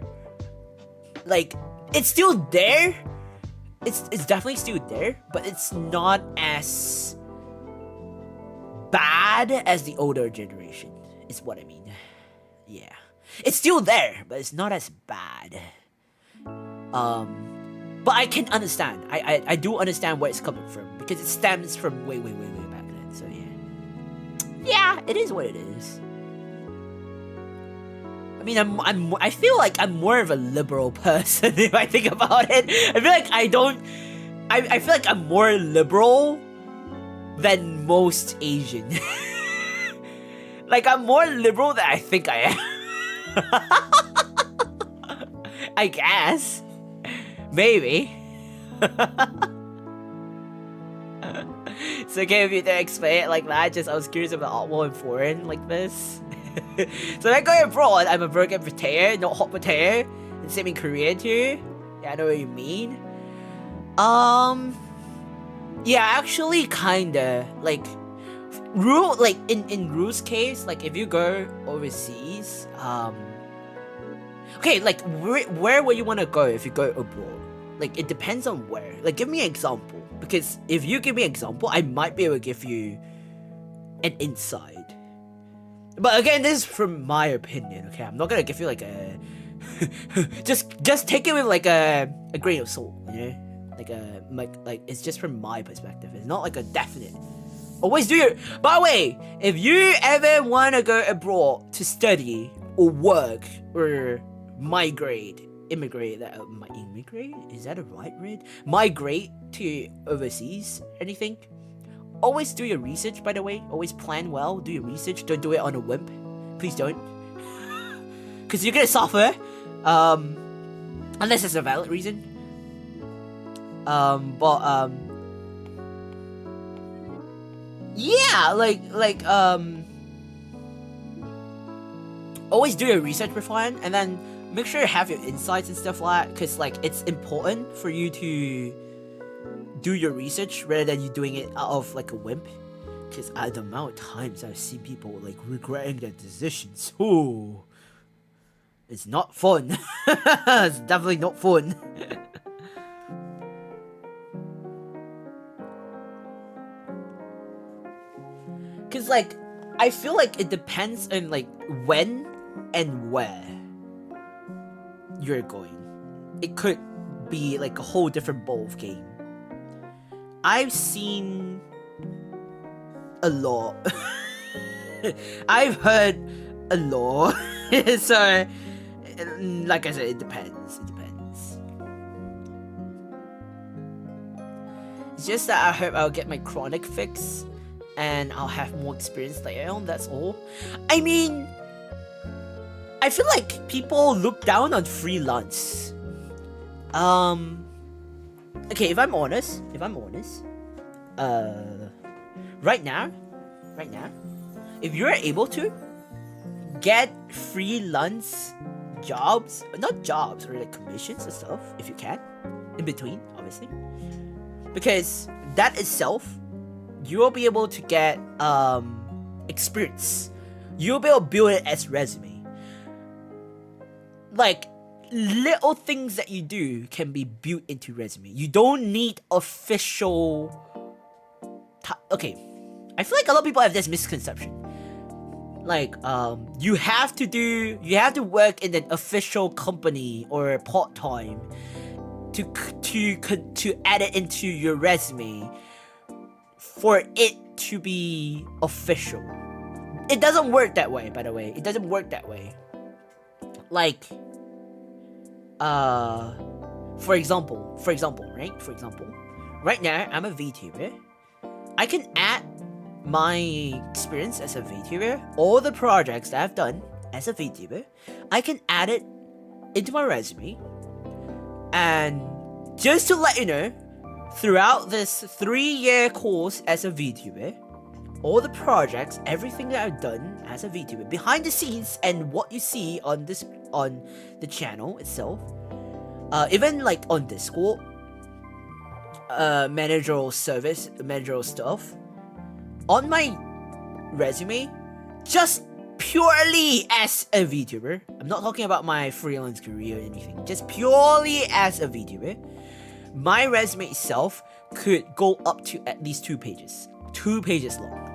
Like, it's still there. It's definitely still there, but it's not as bad as the older generation, is what I mean. Yeah. It's still there, but it's not as bad. But I can understand. I do understand where it's coming from, because it stems from way back then, so yeah. Yeah, it is what it is. I mean, I feel like I'm more of a liberal person if I think about it. I feel like I feel like I'm more liberal than most Asian. Like, I'm more liberal than I think I am. I guess. Maybe. It's okay if you don't explain it like that. Just I was curious about art wall and foreign like this. So when I go abroad, I'm a burger potato, not hot potato. And same in Korea too. Yeah, I know what you mean. Yeah, actually, kinda like in Rue's case, like if you go overseas, okay, like where would you want to go if you go abroad? Like, it depends on where. Like, give me an example, because if you give me an example, I might be able to give you an insight. But again, this is from my opinion, okay? I'm not gonna give you like a just take it with like a grain of salt, you know? Like it's just from my perspective. It's not like a definite. Always do your. By the way, if you ever wanna go abroad to study or work or immigrate, is that a right word? Migrate to overseas, anything? Always do your research, by the way. Always plan well, do your research. Don't do it on a whim. Please don't. Because you're gonna suffer. Unless it's a valid reason. Yeah, always do your research beforehand, and then make sure you have your insights and stuff like that, because like it's important for you to do your research rather than you doing it out of like a wimp. Because the amount of times I've seen people like regretting their decisions, ooh, it's not fun. It's definitely not fun. Because like I feel like it depends on like when and where you're going. It could be like a whole different ball of game. I've seen a lot. I've heard a lot. So, like I said, it depends. It's just that I hope I'll get my chronic fix and I'll have more experience later on, that's all. I mean, I feel like people look down on freelance. Okay, if I'm honest, right now, if you're able to get freelance jobs, not jobs, or like commissions and stuff, if you can, in between, obviously, because that itself, you will be able to get experience. You'll be able to build it as resume. Like, little things that you do can be built into resume. You don't need official. Okay, I feel like a lot of people have this misconception. Like, you have to work in an official company or part time to add it into your resume. for it to be official. It doesn't work that way, by the way. It doesn't work that way. Like, for example, right now, I'm a VTuber. I can add my experience as a VTuber, all the projects that I've done as a VTuber, I can add it into my resume. And just to let you know, throughout this 3-year course as a VTuber, all the projects, everything that I've done as a VTuber, behind the scenes and what you see on the channel itself, even like on Discord, managerial stuff, on my resume, just purely as a VTuber. I'm not talking about my freelance career or anything, just purely as a VTuber. My resume itself could go up to at least 2 pages. 2 pages long.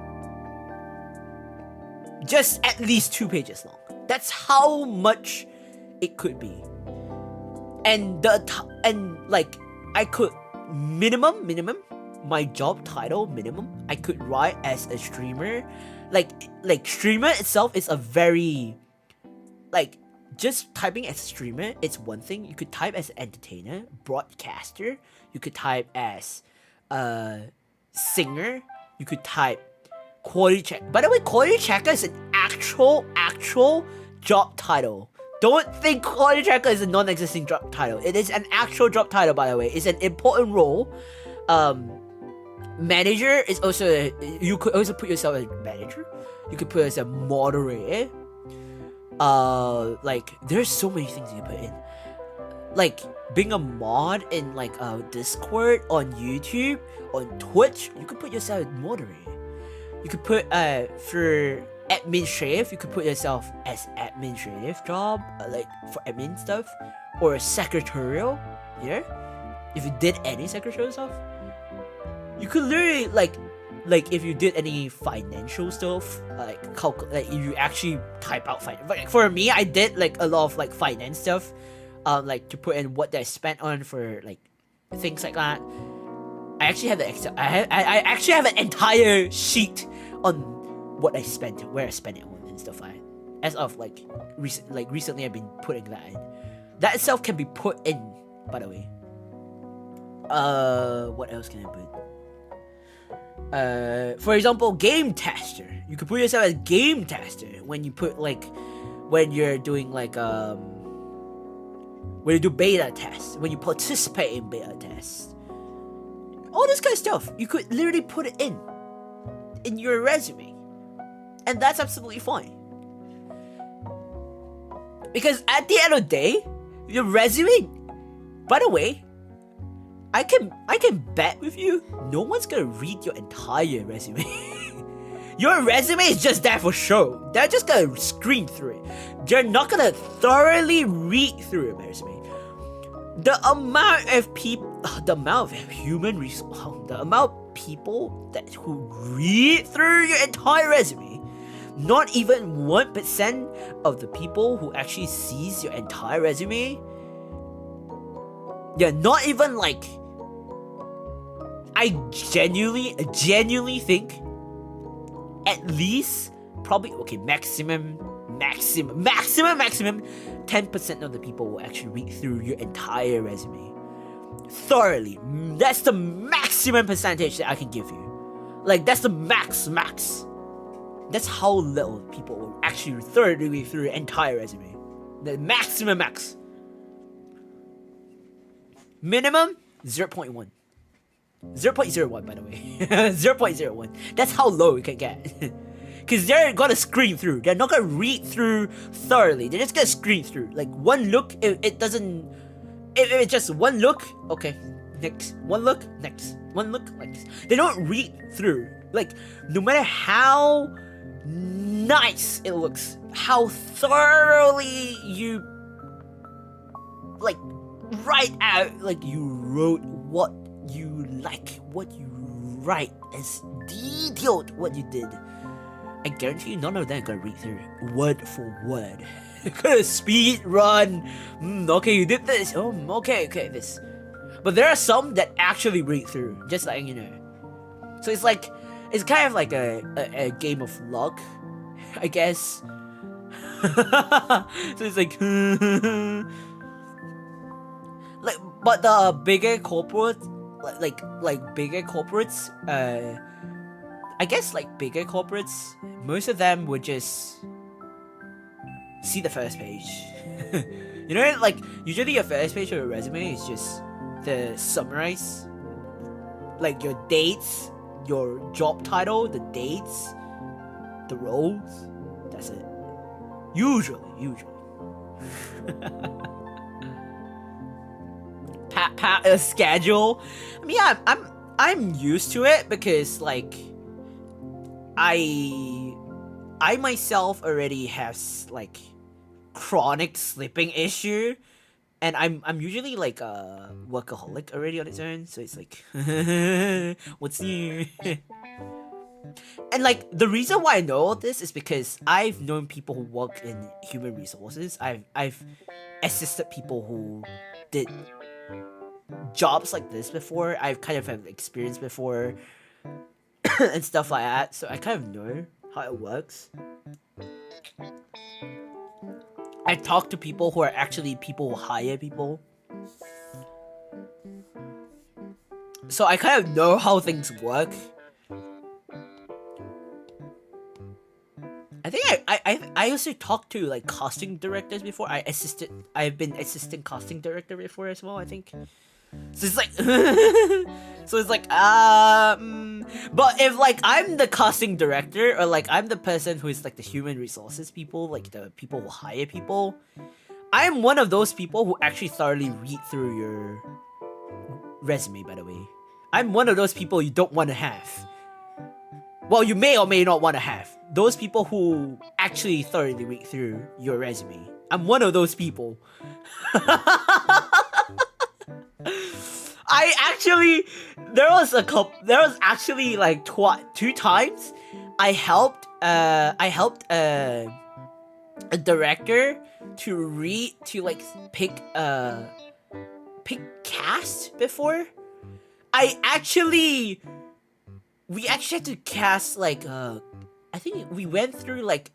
Just at least 2 pages long. That's how much it could be. And like I could minimum my job title minimum I could write as a streamer. Like streamer itself is a very, like, just typing as streamer, it's one thing. You could type as entertainer, broadcaster, you could type as singer, you could type quality check. By the way, quality checker is an actual job title. Don't think quality checker is a non-existing job title. It is an actual job title, by the way. It's an important role. Manager is also you could also put yourself as manager. You could put as a moderator. Like there's so many things you can put in. Like being a mod in like Discord, on YouTube, on Twitch, you could put yourself as moderator. You could put for administrative, you could put yourself as administrative job, like for admin stuff, or secretarial. You know, if you did any secretarial stuff, you could literally like if you did any financial stuff, like you actually type out finance. Like for me, I did like a lot of like finance stuff, like to put in what I spent on for like things like that. I actually have the Excel. I actually have an entire sheet on what I spent, where I spent it on, and stuff like that. As of like recently, I've been putting that in. That itself can be put in, by the way. What else can I put? For example, game tester. You could put yourself as game tester when you put like, when you're doing like when you do beta tests, when you participate in beta tests, all this kind of stuff. You could literally put it in your resume, and that's absolutely fine. Because at the end of the day, your resume. By the way, I can bet with you, no one's gonna read your entire resume. Your resume is just there for show. They're just gonna screen through it. They're not gonna thoroughly read through your resume. The amount of people, the amount of human resource, the amount of people who read through your entire resume, not even 1% of the people who actually sees your entire resume. Yeah, not even like. I genuinely think at least probably maximum 10% of the people will actually read through your entire resume thoroughly. That's the maximum percentage that I can give you. Like that's the max. That's how little people will actually thoroughly read through your entire resume. The maximum max. Minimum 0.1. 0.01, by the way. 0.01. That's how low it can get. Because they're gonna screen through. They're not gonna read through thoroughly. They're just gonna screen through. Like one look, if it doesn't. If it's just one look, okay, next. One look, next. One look, next. They don't read through. Like, no matter how nice it looks, how thoroughly you. Like, write out, like, you wrote what you like, what you write, as detailed what you did. I guarantee you none of them are gonna read through word for word. Gonna speed run. Okay, you did this. Okay, this. But there are some that actually read through, just like, you know. So it's kind of like a game of luck, I guess. So it's like, but the bigger corporates, bigger corporates, I guess like bigger corporates, most of them would just see the first page. You know, like usually your first page of your resume is just the summarize, like your dates, your job title, the dates, the roles. That's it. Usually. A schedule. I mean, yeah, I'm used to it because like I myself already have like chronic sleeping issue, and I'm usually like a workaholic already on its own, so it's like what's new? And like the reason why I know all this is because I've known people who work in human resources. I've assisted people who did jobs like this before. I've kind of have experience before and stuff like that, so I kind of know how it works. I talk to people who are actually people who hire people, so I kind of know how things work. I think I also talked to like casting directors before. I've been assistant casting director before as well, I think. So it's like but if like I'm the casting director, or like I'm the person who is like the human resources people, like the people who hire people, I'm one of those people who actually thoroughly read through your resume, by the way. I'm one of those people you don't want to have. Well, you may or may not want to have. Those people who actually thoroughly read through your resume. I'm one of those people. There was actually like two times I helped a director to pick cast before. We actually had to cast like I think we went through like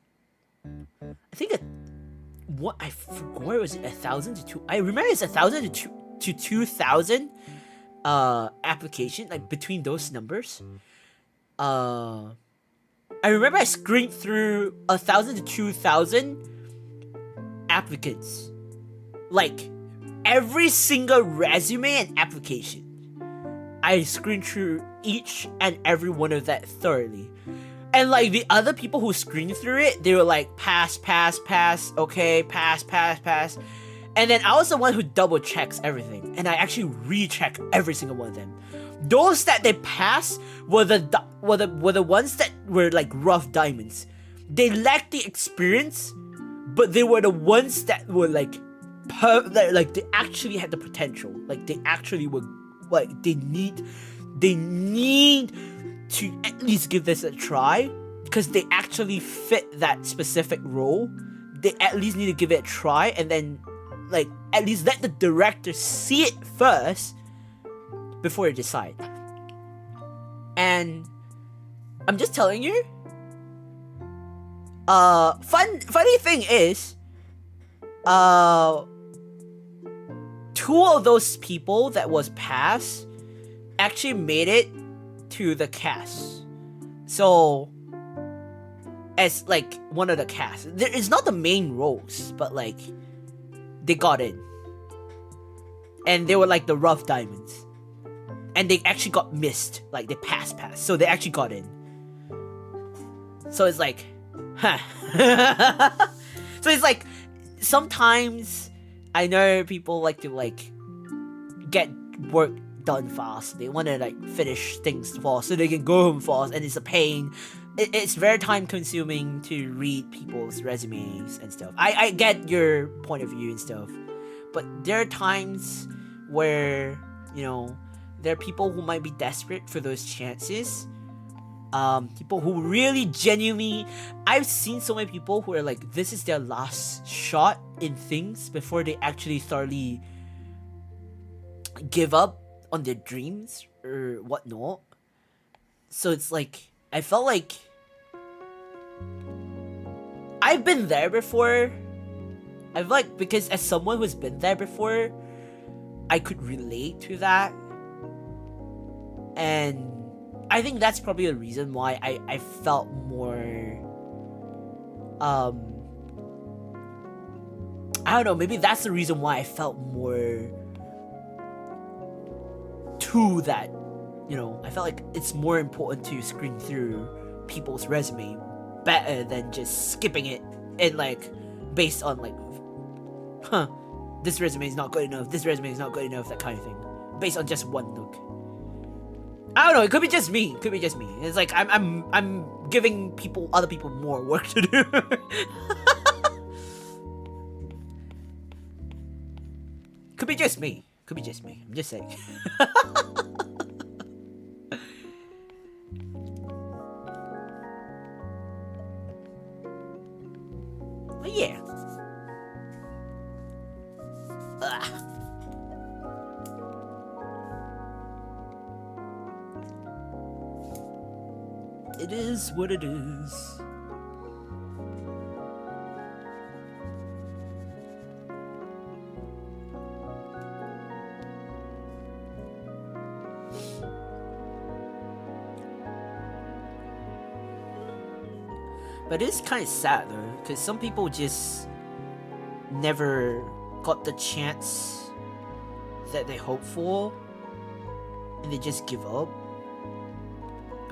I forgot, was it 1,000 to 2? I remember it's 1,000 to 2,000 application, like between those numbers. I remember I screened through 1,000 to 2,000 applicants, like every single resume and application. I screened through each and every one of that thoroughly. And like the other people who screened through it, they were like pass, okay, pass. And then I was the one who double checks everything, and I actually recheck every single one of them. Those that they passed were the ones that were like rough diamonds. They lacked the experience, but they were the ones that were like they actually had the potential. Like they actually were like they need to at least give this a try because they actually fit that specific role. They at least need to give it a try, and then like at least let the director see it first before you decide. And I'm just telling you, funny thing is, two of those people that was passed actually made it to the cast. So as like one of the cast, it's not the main roles, but like they got in, and they were like the rough diamonds, and they actually got missed. Like they passed, so they actually got in. So it's like, huh. So it's like sometimes I know people like to like get work done fast. They want to like finish things fast so they can go home fast, and it's a pain. It's very time consuming to read people's resumes and stuff. I get your point of view and stuff, but there are times where, you know, there are people who might be desperate for those chances. People who really genuinely, I've seen so many people who are like, this is their last shot in things before they actually thoroughly give up on their dreams or whatnot. So it's like, I felt like I've been there before. I've like, because as someone who's been there before, I could relate to that. And I think that's probably the reason why I felt more, I don't know, maybe that's the reason why I felt more to that, you know, I felt like it's more important to screen through people's resume better than just skipping it and like, based on like, this resume is not good enough, this resume is not good enough, that kind of thing, based on just one look. I don't know, it could be just me, It's like, I'm giving other people more work to do. Could be just me. I'm just saying. But yeah. It is what it is. But it's kind of sad though, because some people just never got the chance that they hoped for, and they just give up.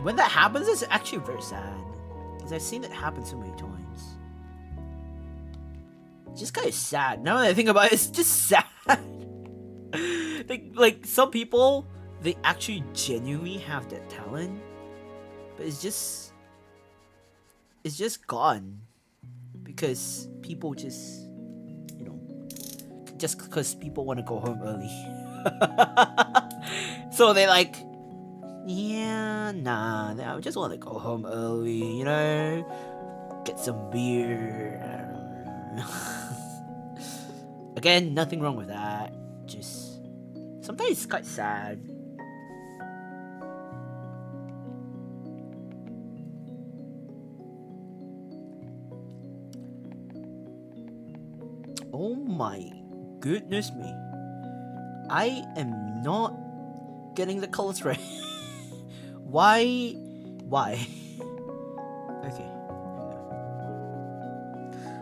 When that happens, it's actually very sad, because I've seen it happen so many times. It's just kind of sad. Now that I think about it, it's just sad. like some people, they actually genuinely have that talent, but it's just gone because people just, you know, just because people want to go home early. So they like, yeah, nah, I just want to go home early, you know, get some beer. Again, nothing wrong with that. Just sometimes it's quite sad. Oh my goodness me. I am not getting the colors right. Why? Okay.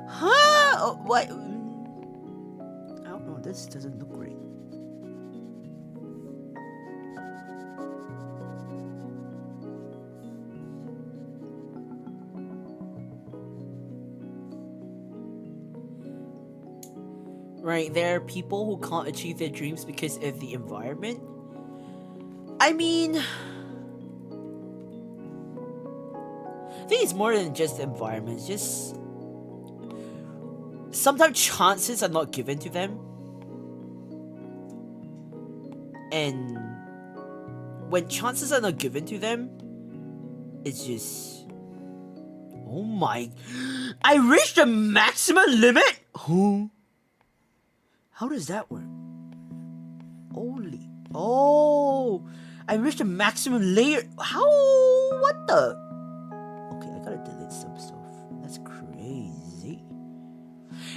Huh? Oh, what? I don't know. This doesn't look great. Right, there are people who can't achieve their dreams because of the environment. I mean, I think it's more than just the environment. It's just sometimes chances are not given to them, and when chances are not given to them, it's just, oh my, I reached the maximum limit. Who? How does that work? Holy. Oh, I reached the maximum layer. How? What the? Okay, I gotta delete some stuff. That's crazy.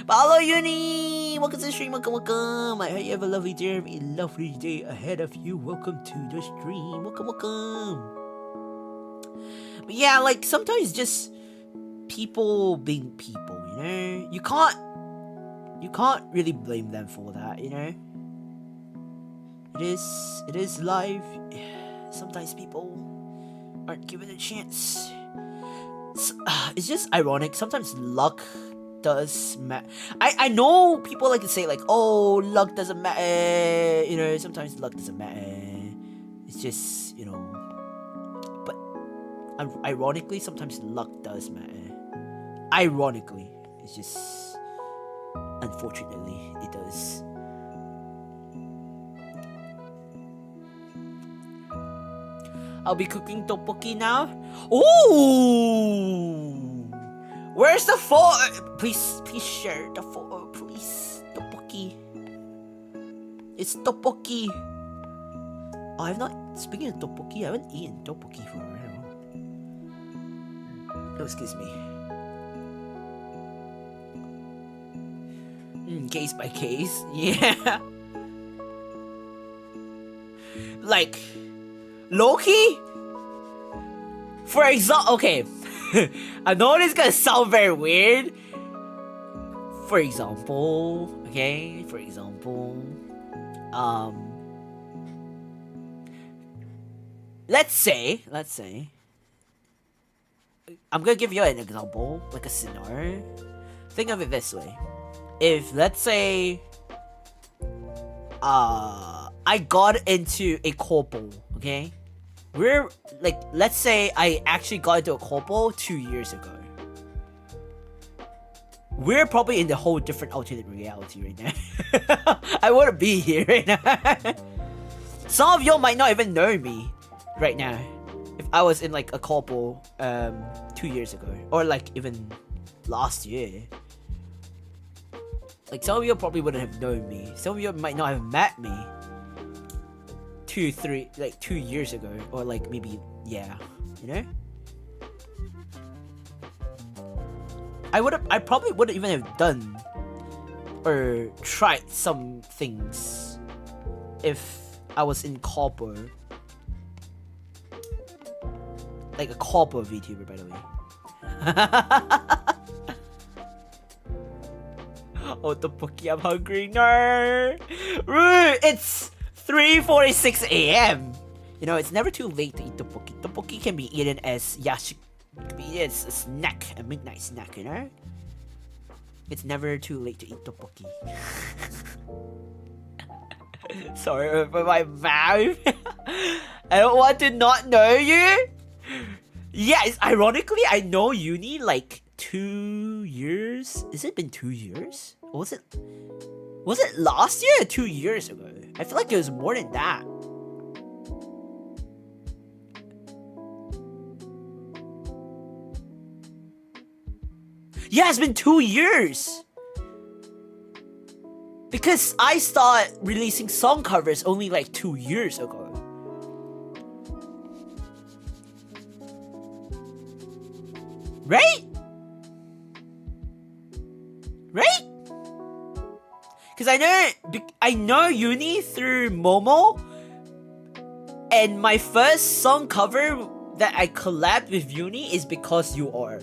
But hello, Uni. Welcome to the stream. Welcome. I hope you have a lovely day ahead of you. Welcome to the stream. Welcome. But yeah, like sometimes just people being people, you know? You can't really blame them for that, you know? It is life. Sometimes people aren't given a chance. It's just ironic. Sometimes luck does matter. I know people like to say like, oh, luck doesn't matter. You know, sometimes luck doesn't matter. It's just, you know. But ironically, sometimes luck does matter. Ironically, it's just, unfortunately, it does. I'll be cooking tteokbokki now. Ooh! Where's the photo? Please share the photo, please. Tteokbokki. It's tteokbokki. Oh, I've not. Speaking of tteokbokki, I haven't eaten tteokbokki for a while. Oh, excuse me. Case by case, yeah. Like, Loki? For example, okay. I know this is gonna sound very weird. For example, okay, let's say, I'm gonna give you an example, like a scenario. Think of it this way. If, let's say, I got into a couple, okay? We're, like, let's say I actually got into a couple 2 years ago. We're probably in the whole different alternate reality right now. I wouldn't be here right now. Some of y'all might not even know me right now if I was in like a couple 2 years ago, or like even last year. Like, some of you probably wouldn't have known me. Some of you might not have met me 2 years ago, or like maybe, yeah, you know. I probably wouldn't even have done or tried some things if I was in copper. Like a copper VTuber, by the way. Oh, tteokbokki, I'm hungry. No! It's 3:46 a.m. You know, it's never too late to eat tteokbokki. Tteokbokki can be eaten as yashik. It can be eaten as a snack, a midnight snack, you know? It's never too late to eat tteokbokki. Sorry for my mouth. I don't want to not know you. Yeah, ironically, I know uni like 2 years. Has it been 2 years? Or was it last year or 2 years ago? I feel like it was more than that. Yeah, it's been 2 years. Because I started releasing song covers only like 2 years ago. Right? Right? Because I know uni through Momo, and my first song cover that I collabed with uni is Because You Are.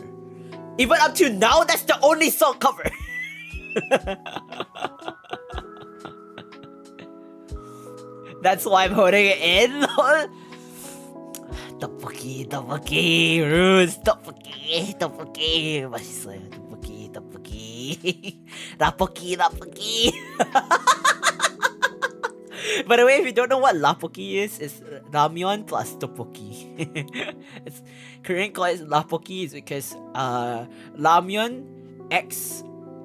Even up to now, that's the only song cover. That's why I'm holding it in. Tteokbokki, Rose, tteokbokki. 맛있어요. tteokbokki. Rapoki. By the way, if you don't know what rapoki is, it's ramyeon plus tteokbokki. It's Korean call it rapoki is because ramyeon x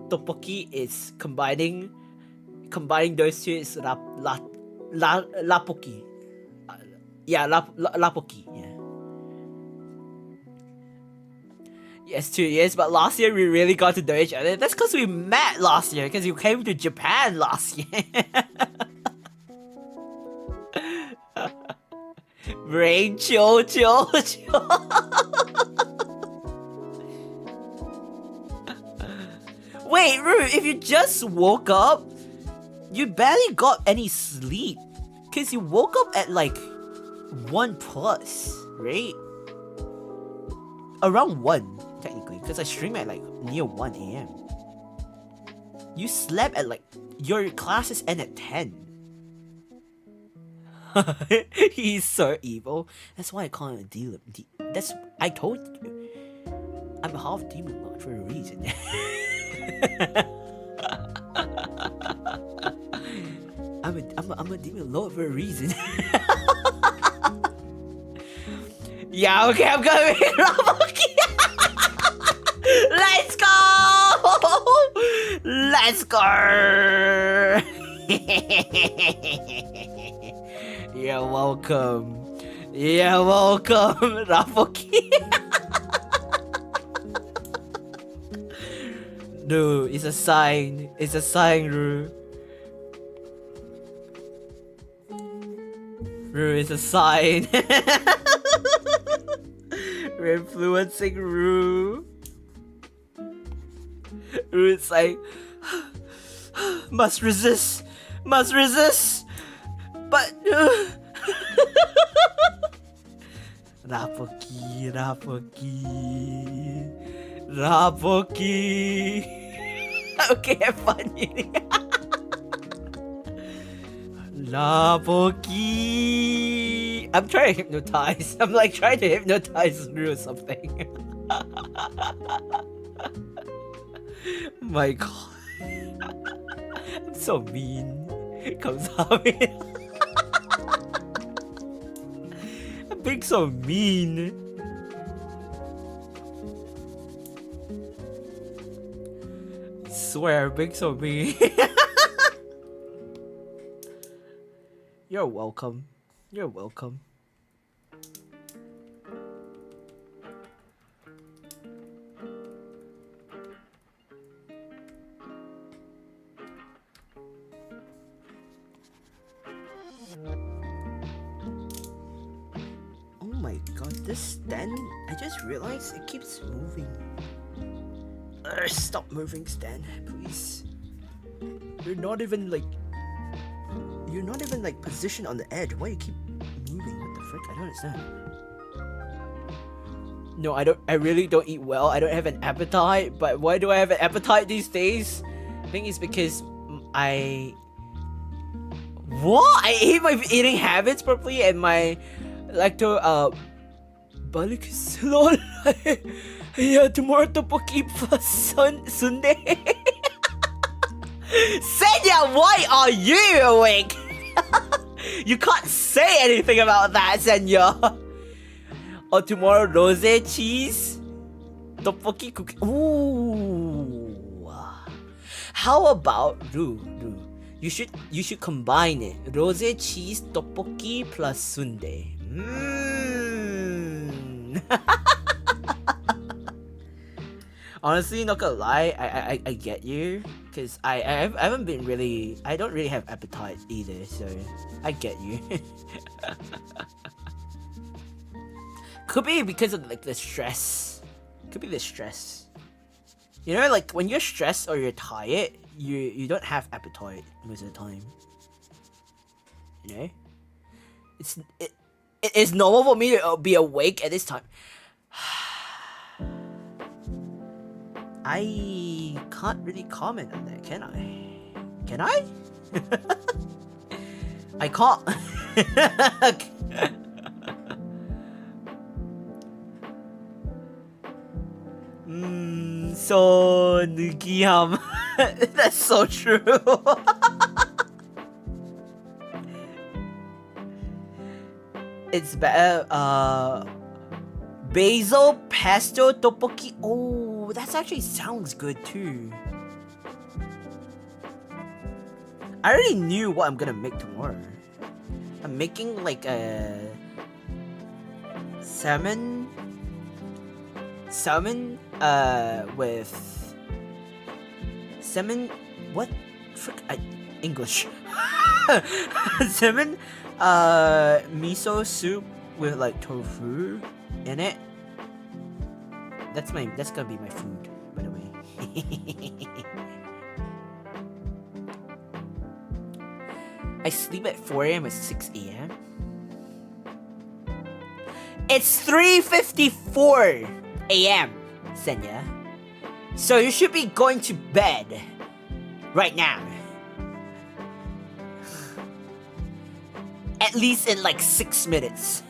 tteokbokki is combining those two is rapoki. Yeah, rapoki. Yeah. Yes, 2 years, but last year we really got to know each other. That's because we met last year, because you came to Japan last year. Brain, chill. Wait, Ru, if you just woke up, you barely got any sleep. Because you woke up at like 1 plus, right? Around 1, technically, because I stream at like near 1 a.m. You slept at like, your classes end at 10. He's so evil. That's why I call him a demon. I told you. I'm half demon lord for a reason. I'm a demon lord for a reason. Yeah, okay, I'm gonna make Rapoki. Let's go. You're welcome, Rapoki. No, it's a sign, Ru. Ru, it's a sign. We're influencing Rue. Rue's like, must resist, but Rapoki. Okay, have fun, Yuri. Rapoki. I'm trying to hypnotize. I'm like trying to hypnotize Rue or something. My god. I'm so mean. 감사합니다. I'm being so mean. I swear, I'm being so mean. You're welcome. You're welcome. Oh my god, this stand, I just realized it keeps moving. Stop moving, stand, please. You're not even like positioned on the edge. Why you keep moving? What the frick? I don't understand. No, I really don't eat well. I don't have an appetite. But why do I have an appetite these days? I think it's because I hate my eating habits properly and my balik salon. Yeah, tomorrow tteokbokki plus Sunday. Senya, why are you awake? You can't say anything about that, Senya. Or tomorrow rose cheese tteokbokki cookie. Ooh. How about Rue? You should combine it. Rose cheese tteokbokki plus sundae. Honestly, not gonna lie, I get you, cause I don't really have appetite either, so I get you. Could be because of like the stress. Could be the stress. You know, like when you're stressed or you're tired, you don't have appetite most of the time. You know, it is normal for me to be awake at this time. I can't really comment on that, can I? Can I? I can't. So 느끼함. That's so true. It's better. Basil pesto tteokbokki. Oh, that actually sounds good too. I already knew what I'm gonna make tomorrow. I'm making like a salmon with salmon. What frick? English. Salmon miso soup with like tofu in it. That's gonna be my food, by the way. I sleep at 4 AM at 6 AM. It's 3:54 AM, Senya. So you should be going to bed right now. At least in like 6 minutes.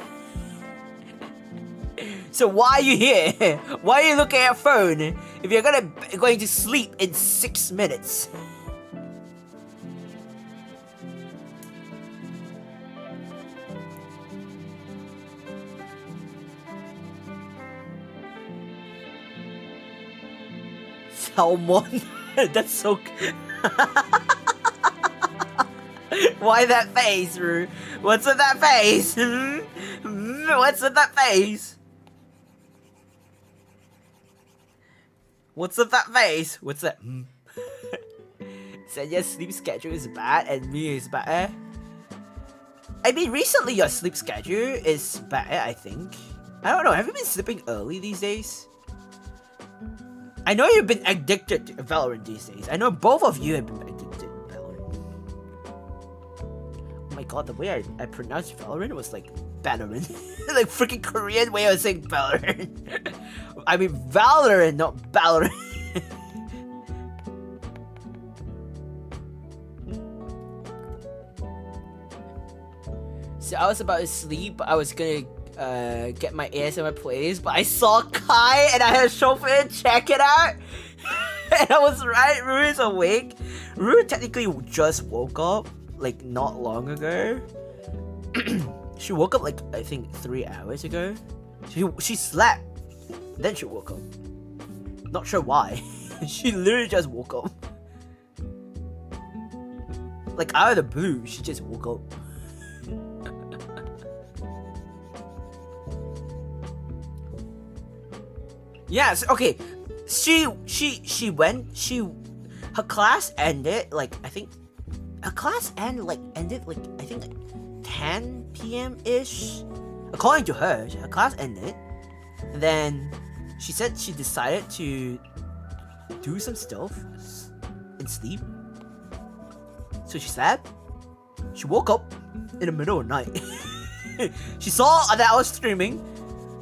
So why are you here? Why are you looking at your phone if you're going to sleep in 6 minutes? Salmon? That's so... Why that face, Rue? What's with that face? What's with that face? What's with that face? What's that? Said your sleep schedule is bad and me is better. I mean, recently your sleep schedule is better, I think. I don't know, have you been sleeping early these days? I know you've been addicted to Valorant these days. I know both of you have been addicted to Valorant. Oh my god, the way I pronounced Valorant was like Valorant. Like freaking Korean way of saying Valorant. I mean Valorant, not Valorant. So I was about to sleep. I was gonna get my ASMR plays, but I saw Kai and I had to show for it, check it out. And I was right, Rue is awake. Rue technically just woke up, like not long ago. She woke up like, I think 3 hours ago. She slept, then she woke up. Not sure why. She literally just woke up. Like out of the blue, she just woke up. Yes, okay. Her class ended like I think her class ended like I think like 10 p.m. ish. According to her, her class ended. And then she said she decided to do some stuff and sleep. So she slept. She woke up in the middle of the night. She saw that I was streaming.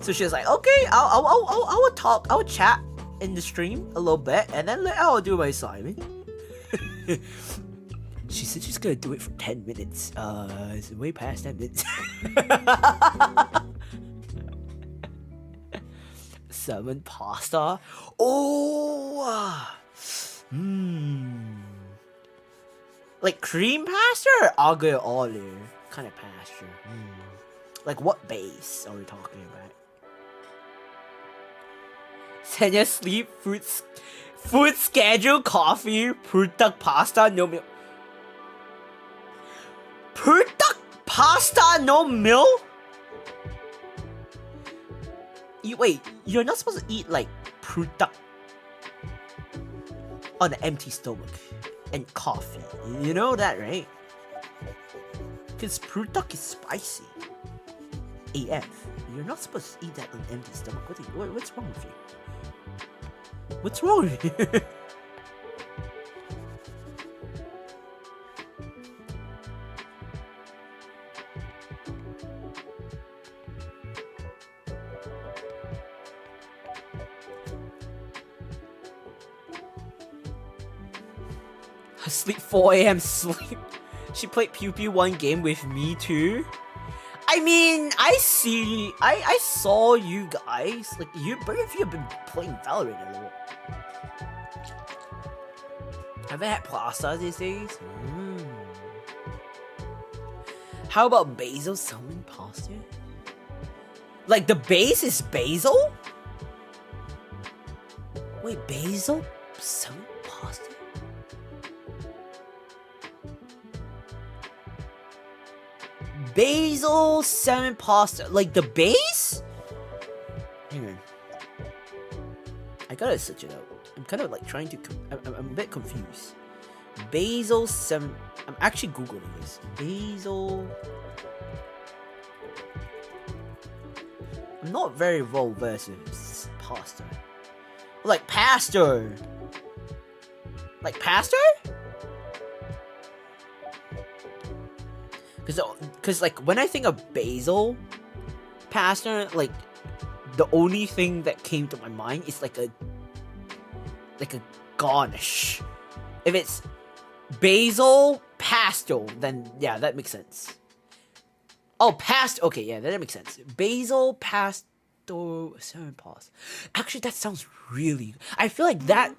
So she was like, okay, I'll talk, I'll chat in the stream a little bit, and then I'll do my assignment. She said she's gonna do it for 10 minutes. It's way past 10 minutes. Salmon pasta. Oh, like cream pasta or aglio olio kind of pasta. Like what base are we talking about? Senya sleep, food schedule, coffee, purtak pasta, no milk. Purtak pasta, no milk? Wait, you're not supposed to eat like purtak on an empty stomach and coffee. You know that, right? Because purtak is spicy. AF. You're not supposed to eat that on an empty stomach. What's wrong with you? What's wrong with you? I sleep 4 a.m. sleep. She played Pew Pew one game with me too. I mean, I saw you guys, like both of you have been playing Valorant a lot. Have I had pasta these days? How about basil salmon pasta? Like the base is basil? Wait, basil salmon pasta? Basil salmon pasta, like the base? Hang on. I gotta search it out. I'm kind of like trying to. I'm a bit confused. Basil salmon. I'm actually googling this. Basil. I'm not very well versed with pasta. Like pasta. Like pasta? Cause like when I think of basil pasta, like the only thing that came to my mind is like a garnish. If it's basil pesto, then yeah, that makes sense. Oh, pasta. Okay, yeah, that makes sense. Basil pesto salmon pasta. Actually, that sounds really. I feel like that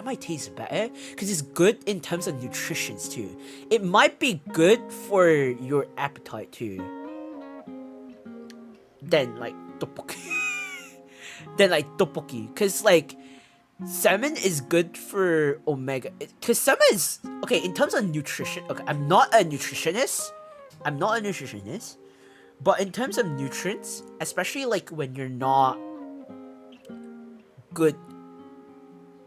might taste better because it's good in terms of nutrition too. It might be good for your appetite too. Than like tteokbokki, because like salmon is good for omega. Because salmon is okay in terms of nutrition. Okay, I'm not a nutritionist, but in terms of nutrients, especially like when you're not good.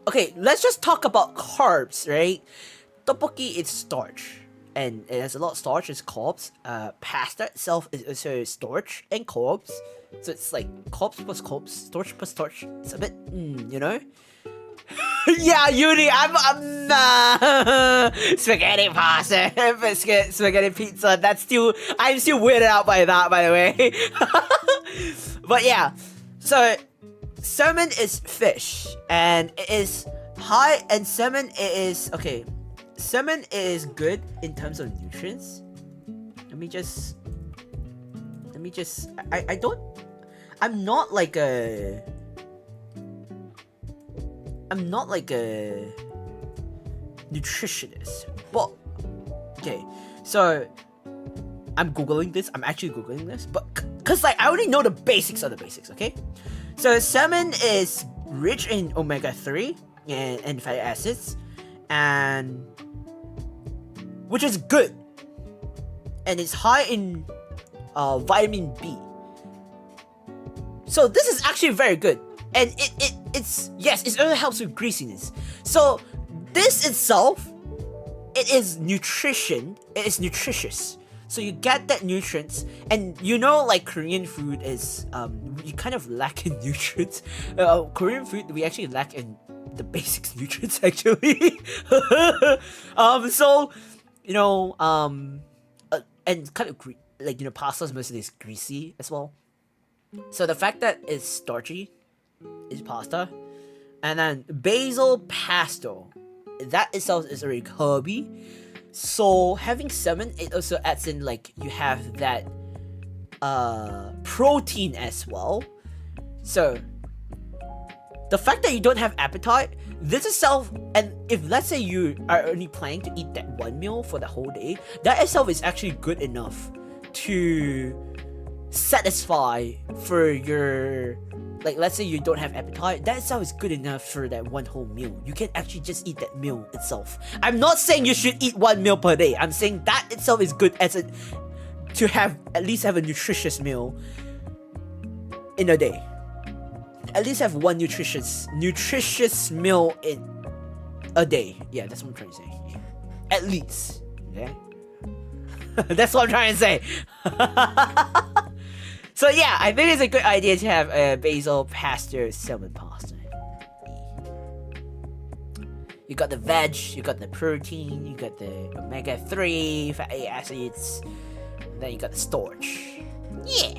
Okay, let's just talk about carbs, right? Tteokbokki is starch, and it has a lot of starch. It's carbs. Pasta itself is also starch and carbs, so it's like carbs plus carbs, starch plus starch. It's a bit, you know. Yeah, Uni, I'm spaghetti pasta, spaghetti pizza. I'm still weirded out by that, by the way. But yeah, so salmon is fish, and it is high, and salmon is okay. Salmon is good in terms of nutrients. Let me just. I'm not like a nutritionist, but okay. So I'm googling this. I'm actually googling this, but cause like I already know the basics of the basics. Okay, so salmon is rich in omega-3 and fatty acids, and which is good, and it's high in vitamin B. So this is actually very good, and it's yes, it only helps with greasiness. So this itself, it is nutrition. It is nutritious. So you get that nutrients, and you know, like Korean food is you kind of lack in nutrients. Korean food, we actually lack in the basics nutrients actually. So you know, and kind of like, you know, pasta's mostly is greasy as well. So the fact that it's starchy is pasta, and then basil pesto, that itself is very herby. So having salmon, it also adds in, like, you have that protein as well. So the fact that you don't have appetite, this itself, and if let's say you are only planning to eat that one meal for the whole day, that itself is actually good enough to satisfy for your, like, let's say you don't have appetite, that itself is good enough for that one whole meal. You can actually just eat that meal itself. I'm not saying you should eat one meal per day. I'm saying that itself is good as to have at least have a nutritious meal in a day. At least have one nutritious meal in a day. Yeah, that's what I'm trying to say. At least. Okay? That's what I'm trying to say. So yeah, I think it's a good idea to have a basil pesto salmon pasta. You got the veg, you got the protein, you got the omega-3 fatty acids, and then you got the starch. Yeah!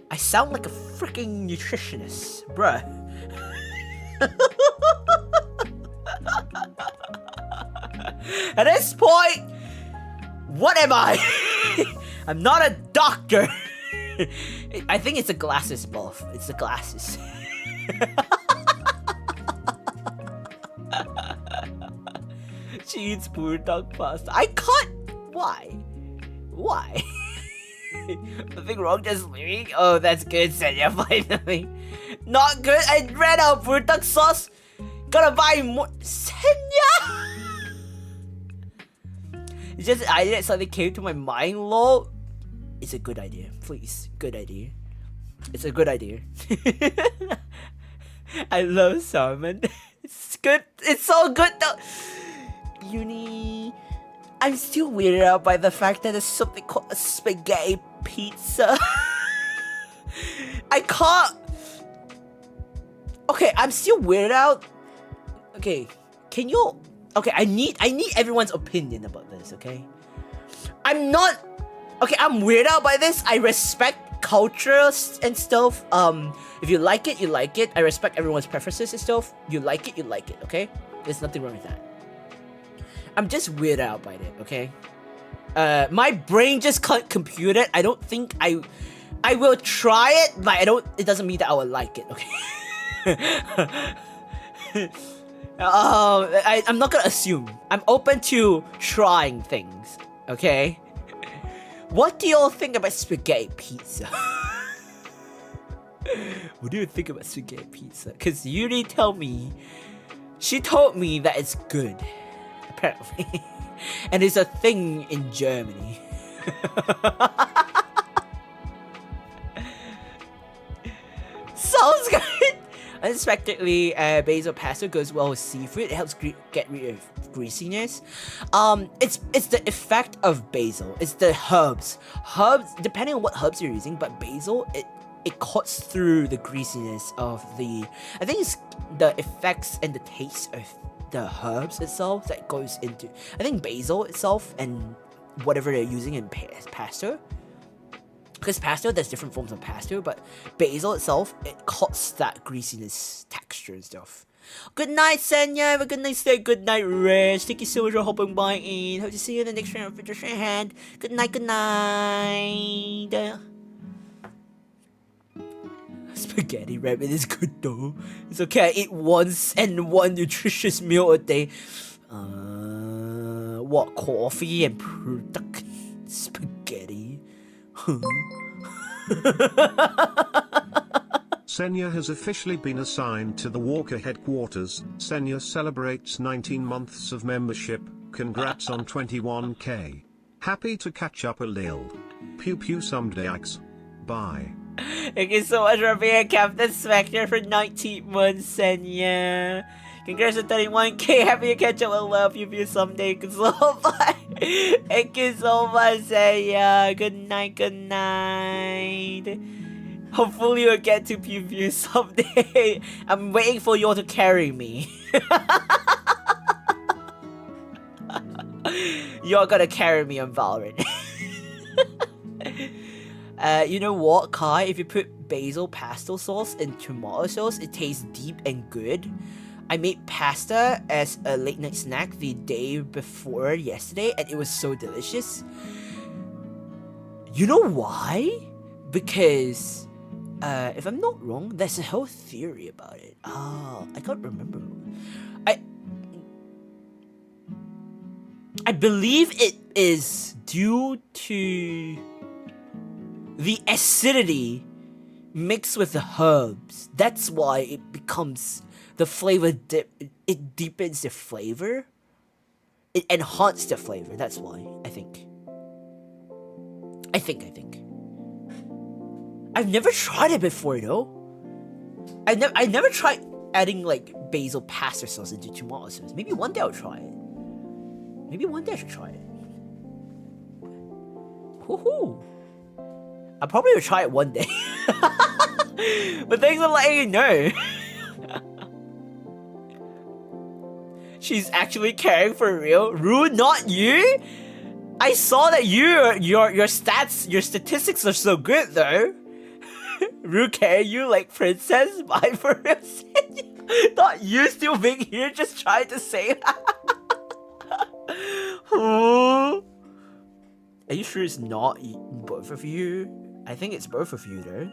I sound like a freaking nutritionist, bruh. At this point, what am I? I'm not a doctor. I think it's the glasses, buff. It's the glasses. She eats poor dog pasta. I can't. Why? Why? Nothing wrong, just leaving. Oh, that's good, Senya, finally. Not good. I ran out of poor dog sauce. Gotta buy more. Senya! It's just an idea that suddenly came to my mind, lol. It's a good idea. Please. Good idea. It's a good idea. I love salmon. It's good. It's so good though. Uni. I'm still weirded out by the fact that there's something called a spaghetti pizza. I can't. Okay, I'm still weirded out. Okay, can you? Okay, I need everyone's opinion about this. Okay, I'm not. Okay, I'm weirded out by this. I respect culture and stuff. If you like it, you like it. I respect everyone's preferences and stuff. You like it, you like it. Okay, there's nothing wrong with that. I'm just weirded out by it, okay? My brain just can't compute it. I don't think I will try it, but it doesn't mean that I will like it, okay? I'm not gonna assume. I'm open to trying things, okay? What do y'all think about spaghetti pizza? What do you think about spaghetti pizza? Cause Yuri she told me that it's good. Apparently. And it's a thing in Germany. Sounds good! Unexpectedly, basil pesto goes well with seafood. It helps get rid of greasiness. It's the effect of basil. It's the herbs. Herbs, depending on what herbs you're using, but basil, it cuts through the greasiness of the. I think it's the effects and the taste of the herbs itself that goes into. I think basil itself and whatever they're using in pesto. Because pesto, there's different forms of pesto, but basil itself, it cuts that greasiness texture and stuff. Good night, Senya. Have a good night stay. Good night, rest. Thank you so much for hopping by in. Hope to see you in the next round of your hand. Good night, good night. Spaghetti rabbit is good though. It's okay, I eat once and one nutritious meal a day. What, coffee and product? Spaghetti. Senya has officially been assigned to the Walker headquarters. Senya celebrates 19 months of membership. Congrats on 21k. Happy to catch up a lil. Pew pew someday. Bye. Thank you so much for being a Captain Spectre for 19 months, Senya. Congrats on 31k. Happy to catch up. I love you someday. Thank you so much. Thank you so much, Senya. Good night, good night. Hopefully you'll get to Pew Pew someday. I'm waiting for you all to carry me. You're gonna carry me on Valorant. You know what, Kai? If you put basil pesto sauce and tomato sauce, it tastes deep and good. I made pasta as a late night snack the day before yesterday, and it was so delicious. You know why? Because, if I'm not wrong, there's a whole theory about it. I can't remember. I believe it is due to the acidity mixed with the herbs. That's why it becomes the flavor it deepens the flavor. It enhances the flavor. That's why, I think. I've never tried it before though. I never tried adding like basil pasta sauce into tomato sauce. Maybe one day I'll try it. Maybe one day I should try it. Woohoo! I probably will try it one day. But thanks for letting you know. She's actually caring for real. Rue, not you? I saw that your statistics are so good though. Rue carry you like princess. Bye for real. Not you still being here just trying to say. Are you sure it's not both of you? I think it's both of you though.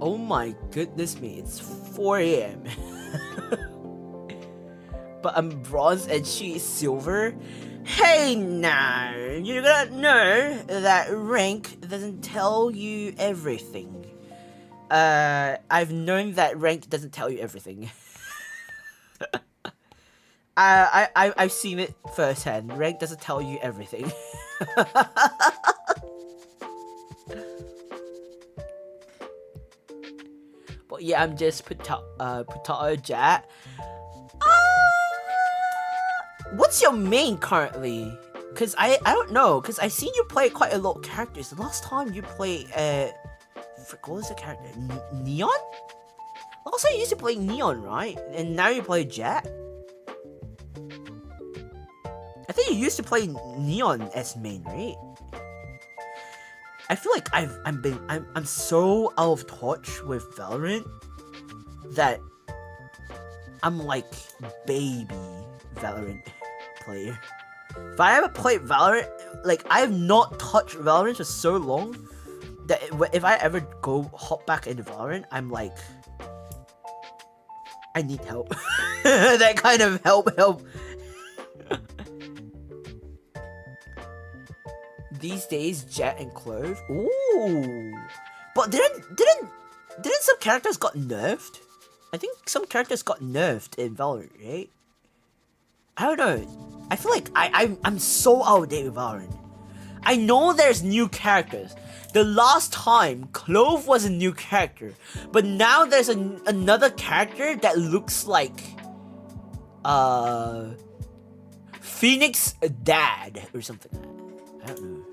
Oh my goodness me, it's 4 AM. But I'm bronze and she is silver. Hey now, you gotta know that rank doesn't tell you everything. I've known that rank doesn't tell you everything. I've seen it firsthand. Rank doesn't tell you everything. But yeah, I'm just potato Jet. What's your main currently? Cause I don't know. Cause I've seen you play quite a lot of characters. The last time you played what was the character? Neon? Last time you used to play Neon, right? And now you play Jet. I think you used to play Neon as main, right? I feel like I'm so out of touch with Valorant that I'm like baby Valorant player. If I ever played Valorant, like I have not touched Valorant for so long that if I ever hop back into Valorant, I'm like, I need help. That kind of help. These days, Jet and Clove. Ooh, But didn't some characters got nerfed? I think some characters got nerfed in Valorant, right? I don't know. I feel like I'm so out of date with Valorant. I know there's new characters. The last time, Clove was a new character, but now there's another character that looks like Phoenix Dad or something. I don't know.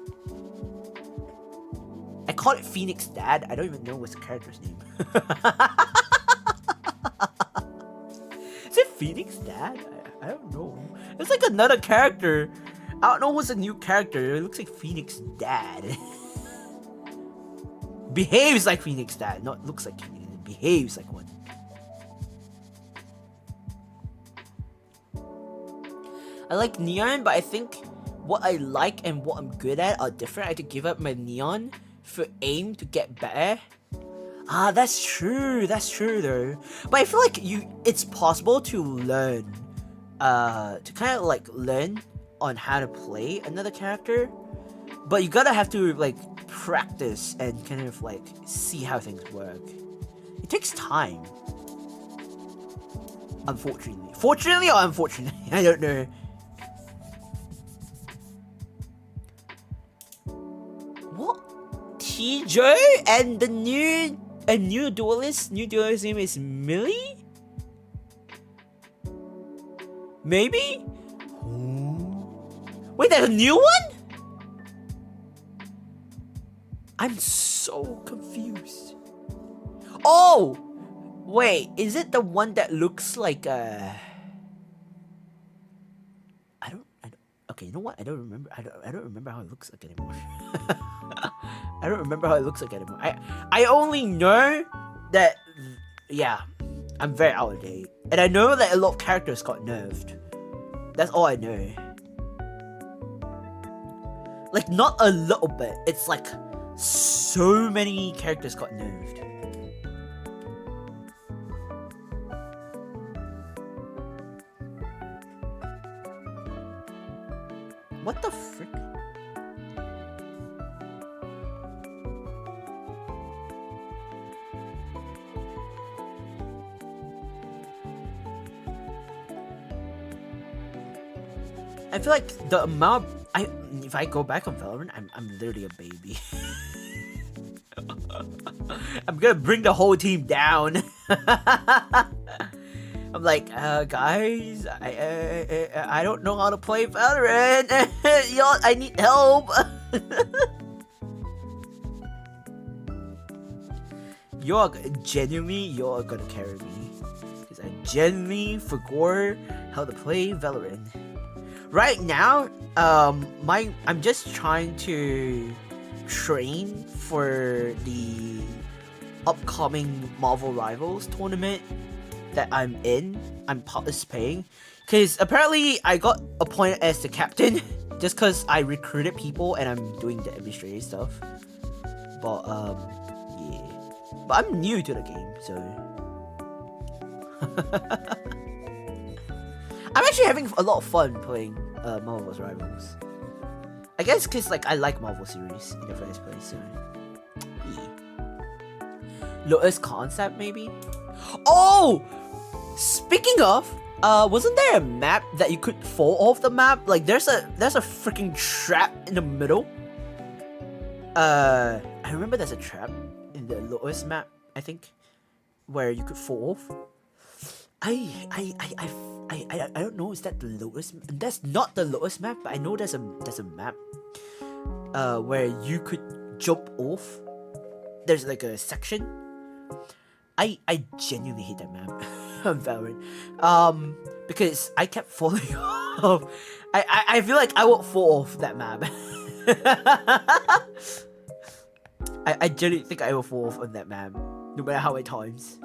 I call it Phoenix Dad. I don't even know what's the character's name. Is it Phoenix Dad? I don't know. It's like another character. I don't know what's a new character. It looks like Phoenix Dad. Behaves like Phoenix Dad. Not looks like Phoenix. Behaves like one. I like Neon, but I think what I like and what I'm good at are different. I had to give up my Neon for aim to get better. Ah, that's true. That's true though. But I feel like it's possible to learn, to kind of like learn on how to play another character. But you gotta have to like practice and kind of like see how things work. It takes time. Unfortunately. Fortunately or unfortunately? I don't know. What? TJ and the new duelist? New duelist name is Millie? Maybe? Wait, there's a new one? I'm so confused. Oh! Wait, is it the one that looks like okay, you know what? I don't remember. I don't remember how it looks like anymore. I don't remember how it looks like anymore. I only know that, yeah, I'm very out of date. And I know that a lot of characters got nerfed. That's all I know. Like, not a little bit. It's like so many characters got nerfed. What the frick? I feel like the amount if I go back on Valorant, I'm literally a baby. I'm gonna bring the whole team down. I'm like, guys, I don't know how to play Valorant. Y'all, I need help. You're gonna carry me, because I genuinely forgot how to play Valorant. Right now, I'm just trying to train for the upcoming Marvel Rivals tournament that I'm participating, because apparently I got appointed as the captain just because I recruited people and I'm doing the administrative stuff. But yeah, but I'm new to the game, so I'm actually having a lot of fun playing Marvel's Rivals. I guess because like I like Marvel series in the first place, so yeah. Lotus concept maybe. Oh, speaking of, wasn't there a map that you could fall off the map? Like there's a freaking trap in the middle. I remember there's a trap in the Lotus map, I think, where you could fall off. I don't know. Is that the Lotus? That's not the Lotus map, but I know there's a map, where you could jump off. There's like a section. I genuinely hate that map on Valorant, because I kept falling off. I feel like I won't fall off that map. I genuinely think I will fall off on that map, no matter how many times.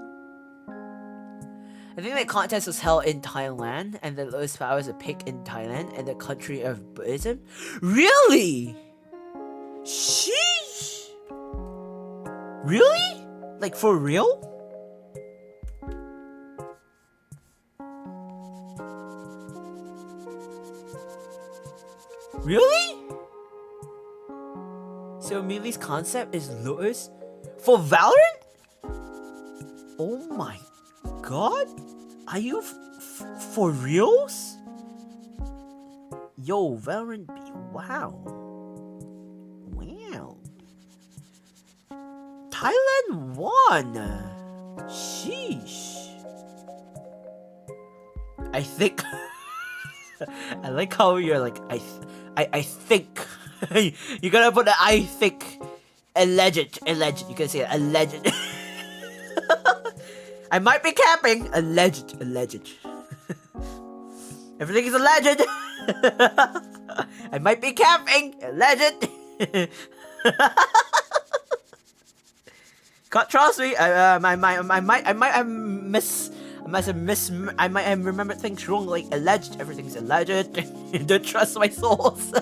I think that contest was held in Thailand, and the lowest power is a pick in Thailand and the country of Buddhism. Really? Sheesh. Really? Like for real? Really? So Millie's concept is Lotus? For Valorant? Oh my god? Are you for reals? Yo, Valorant B. Wow. Wow. Thailand won. Sheesh. I think. I like how you're like, I think. You gotta put the I think. Alleged. You can say alleged. I might be capping. Alleged. Everything is alleged. I might be capping. Alleged. Can't trust me. I might have remembered things wrong. Like alleged. Everything's alleged. Don't trust my source.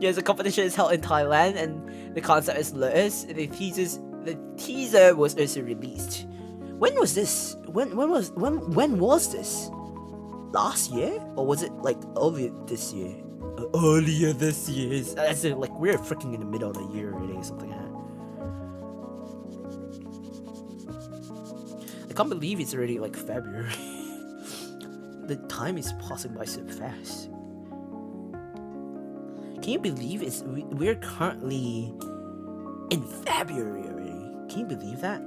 Yes, the competition is held in Thailand, and the concept is loose. The teaser was also released. When was this? When was this? Last year, or was it like earlier this year? Earlier this year. As in, like we're freaking in the middle of the year already, or something like that. I can't believe it's already like February. The time is passing by so fast. Can you believe we're currently in February already? Can you believe that?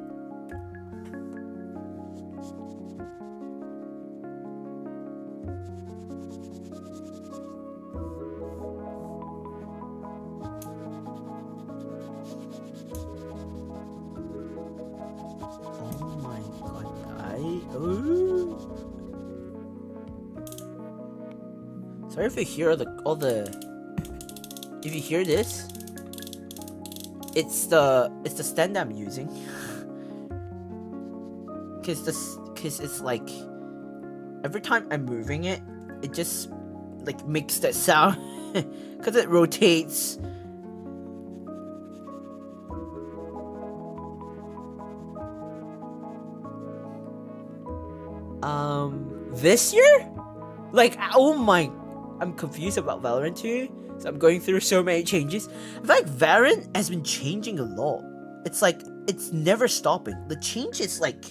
Oh my god, sorry if you hear if you hear this, it's the stand I'm using. Cause it's like every time I'm moving it, it just like makes that sound. Cause it rotates. This year? Like, oh my, I'm confused about Valorant 2. So I'm going through so many changes. I feel like Valorant has been changing a lot. It's like, it's never stopping. The change is like,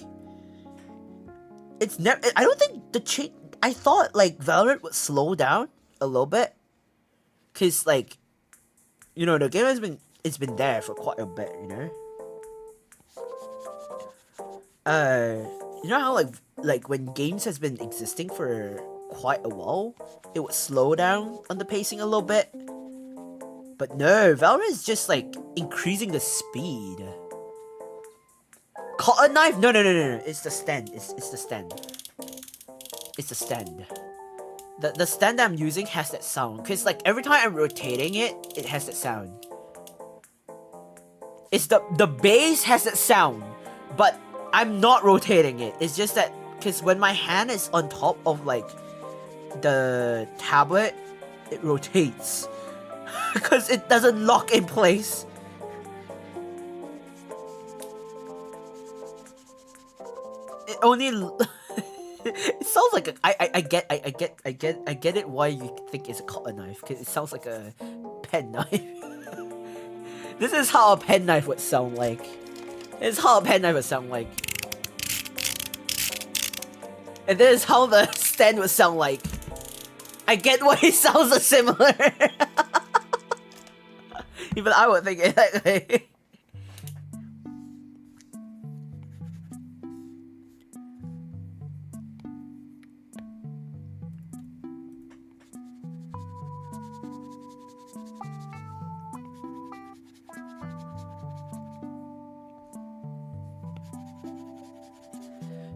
it's never, I don't think the change, I thought like Valorant would slow down a little bit. Cause like, you know, the game it's been there for quite a bit, you know? You know how like when games has been existing for quite a while, it would slow down on the pacing a little bit. But no, Valorant is just like increasing the speed. Cotton knife? No. It's the stand. It's the stand. It's the stand. The stand I'm using has that sound. Cause like every time I'm rotating it, it has that sound. It's the base has that sound, but I'm not rotating it. It's just that cause when my hand is on top of like the tablet, it rotates. Because it doesn't lock in place. It only it sounds like I get it why you think it's a cotton knife, because it sounds like a pen knife. This is how a pen knife would sound like. This is how a pen knife would sound like. And this is how the stand would sound like. I get why it sounds so similar. Even I would think it that way.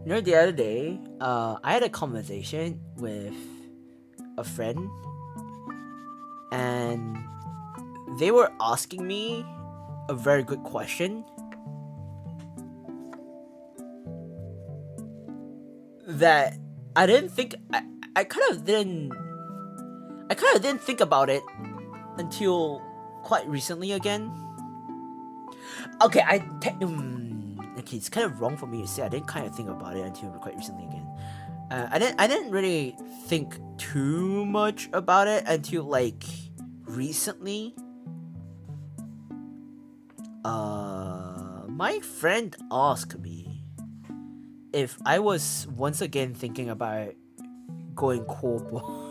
You know, the other day, I had a conversation with a friend, and they were asking me a very good question that I didn't think I kind of didn't think about it until quite recently again. Okay, okay, it's kind of wrong for me to say I didn't kind of think about it until quite recently again. I didn't really think too much about it until like recently. My friend asked me if I was once again thinking about going corpo.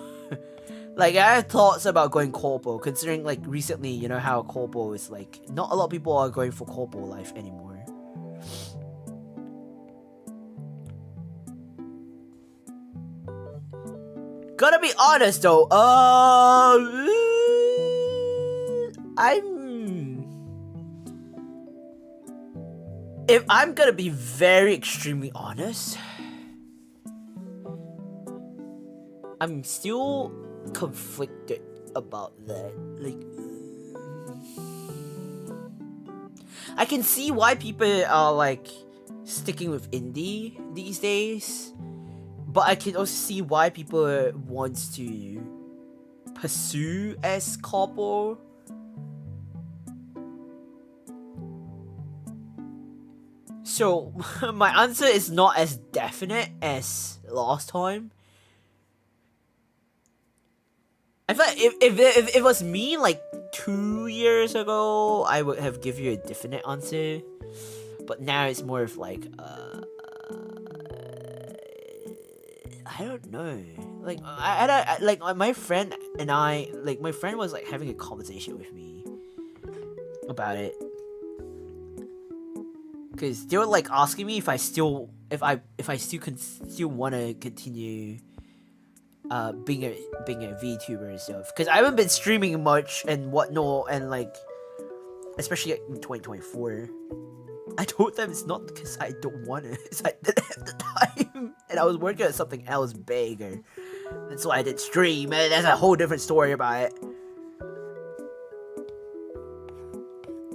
Like, I had thoughts about going corpo, considering, like, recently, you know how corpo is, like, not a lot of people are going for corpo life anymore. Gotta be honest, though, if I'm gonna be very extremely honest, I'm still conflicted about that. Like, I can see why people are like sticking with indie these days, but I can also see why people want to pursue as corpo. So my answer is not as definite as last time. I feel like if it was me like 2 years ago, I would have given you a definite answer. But now it's more of like, I don't know. Like, like my friend and I, like my friend was like having a conversation with me about it. Cause they were like asking me if I still want to continue being a VTuber and stuff, because I haven't been streaming much and whatnot, and like especially in 2024. I told them it's not because I don't want it, it's I didn't have the time and I was working on something else bigger. That's why I didn't stream, and that's a whole different story about it.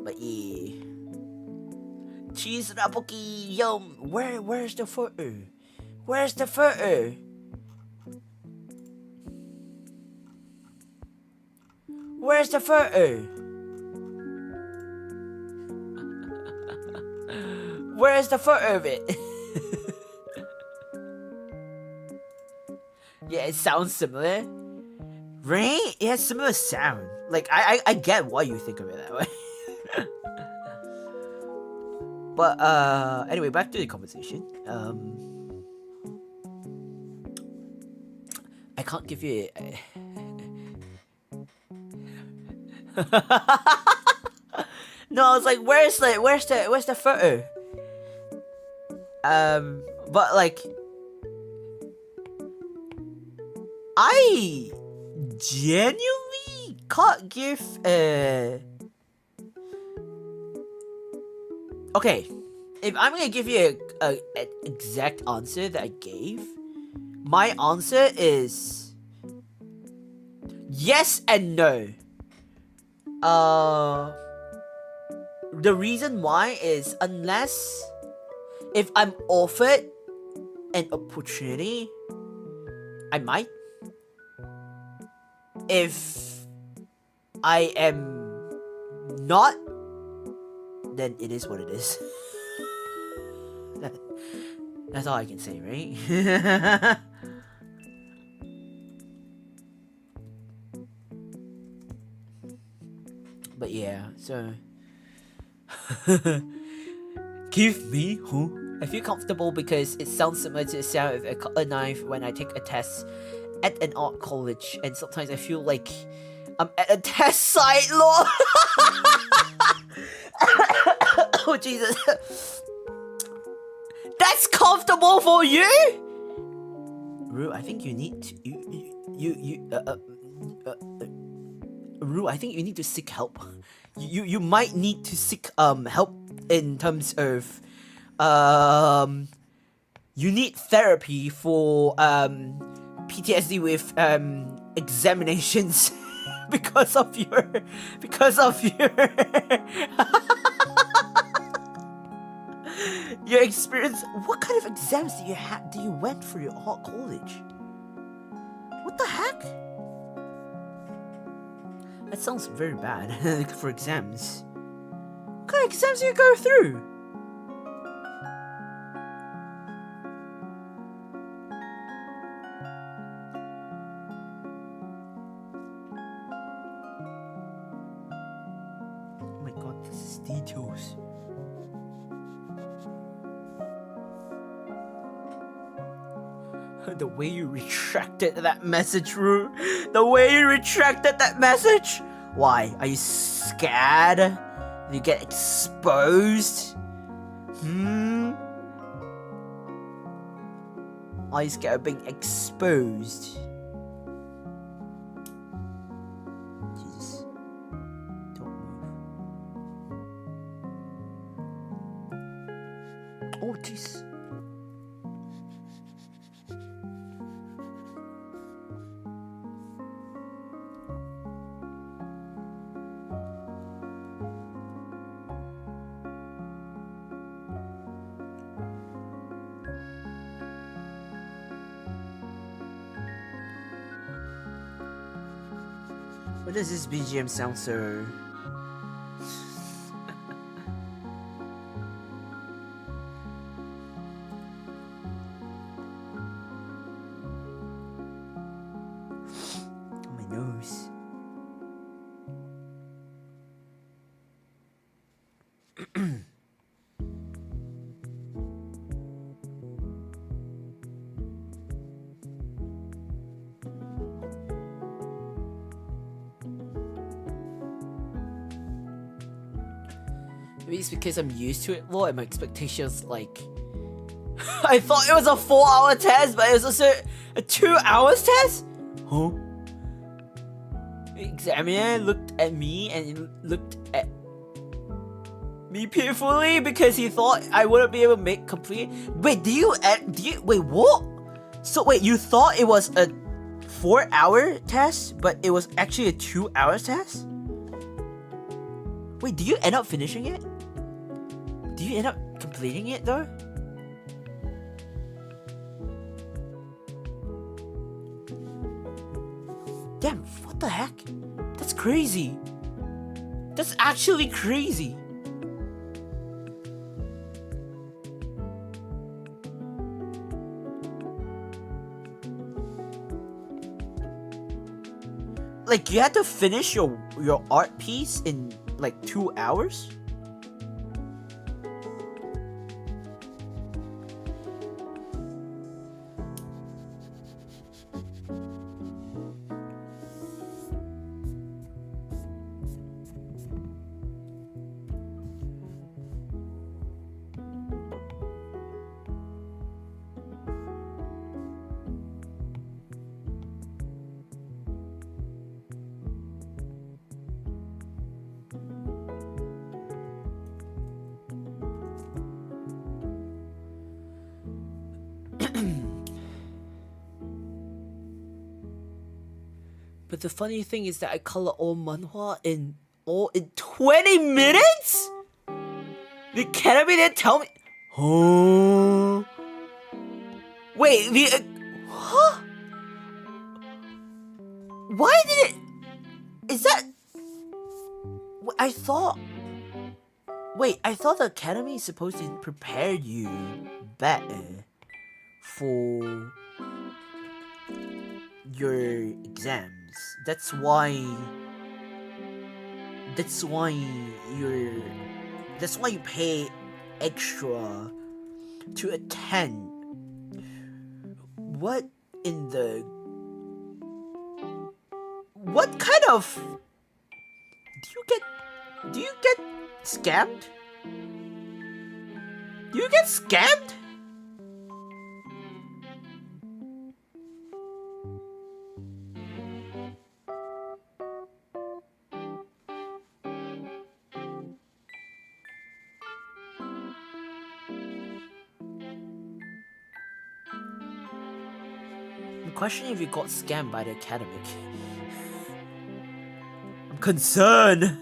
But yeah, cheese rapoki, yum. Where's the photo? Where's the photo? Where's the photo? Where's the photo of it? Yeah, it sounds similar. Right? It has similar sound. Like, I get why you think of it that way. But, anyway, back to the conversation. I can't give you No, I was like, where's the photo? But like, I genuinely can't give okay, if I'm gonna give you an exact answer that I gave, my answer is yes and no. The reason why is unless if I'm offered an opportunity, I might. If I am not, then it is what it is. That's all I can say, right? But yeah, so give me I feel comfortable because it sounds similar to the sound of a cutler knife when I take a test at an art college, and sometimes I feel like I'm at a test site, lol. Oh Jesus. That's comfortable for you? Rue, I think you need to Rue, I think you need to seek help. You might need to seek help in terms of you need therapy for PTSD with examinations because of your your experience. What kind of exams do you went for your art college? What the heck? That sounds very bad. For exams. What kind of exams do you go through? Oh my god, this is details. The way you retracted that message, Rue. The way you retracted that message. Why? Are you scared? Did you get exposed? Are you scared of being exposed? Jesus. Don't move. Oh, jeez. Why does this BGM sound so... oh, my nose. Maybe it's because I'm used to it more and my expectations like... I thought it was a 4-hour test, but it was also a 2 hours test? Huh? The examiner looked at me and looked at me pitifully because he thought I wouldn't be able to make complete... Wait, wait, what? So wait, you thought it was a 4-hour test, but it was actually a 2-hour test? Wait, do you end up finishing it? Do you end up completing it though? Damn, what the heck? That's crazy. That's actually crazy. Like, you had to finish your art piece in like 2 hours? But the funny thing is that I color all manhwa in 20 minutes? The Academy didn't tell me. Oh. Wait, huh? Why did it? Is that? I thought. Wait, I thought the Academy is supposed to prepare you better for your exams. That's why you pay extra to attend. What kind of do you get scammed? Do you get scammed? I'm questioning if you got scammed by the academic. I'm concerned.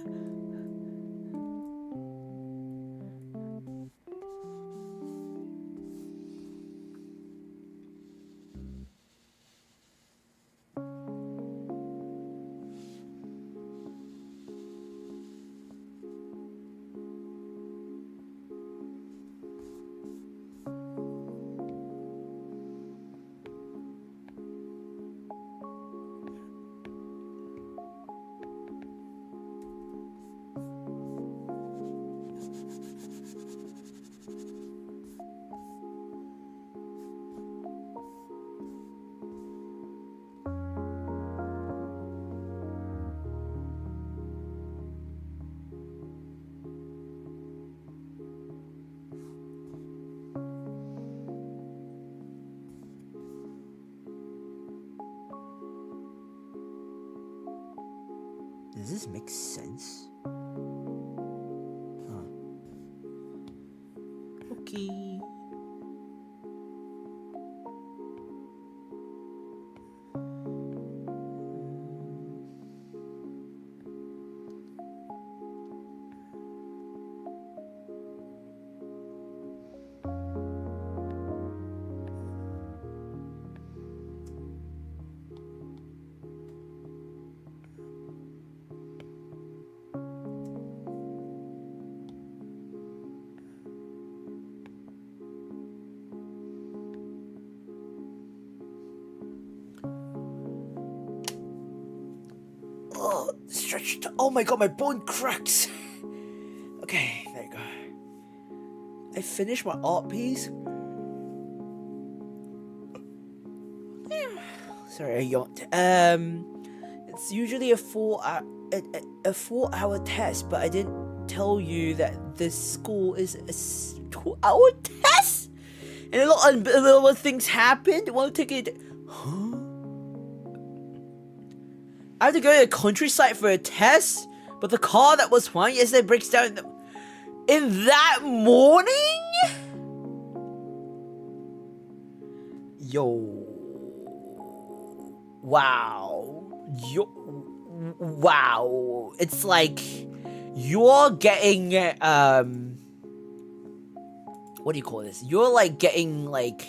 Does this make sense? Huh. Okay. Oh, stretched. Oh my god, my bone cracks. Okay, there you go. I finished my art piece. Sorry, I yawned. It's usually a 4-hour test, but I didn't tell you that this school is a 2-hour test. And a lot of little things happened. Want to take it? Huh? I have to go to the countryside for a test, but the car that was fine yesterday breaks down in that morning? Yo. Wow. Wow. It's like you're getting what do you call this? You're like getting like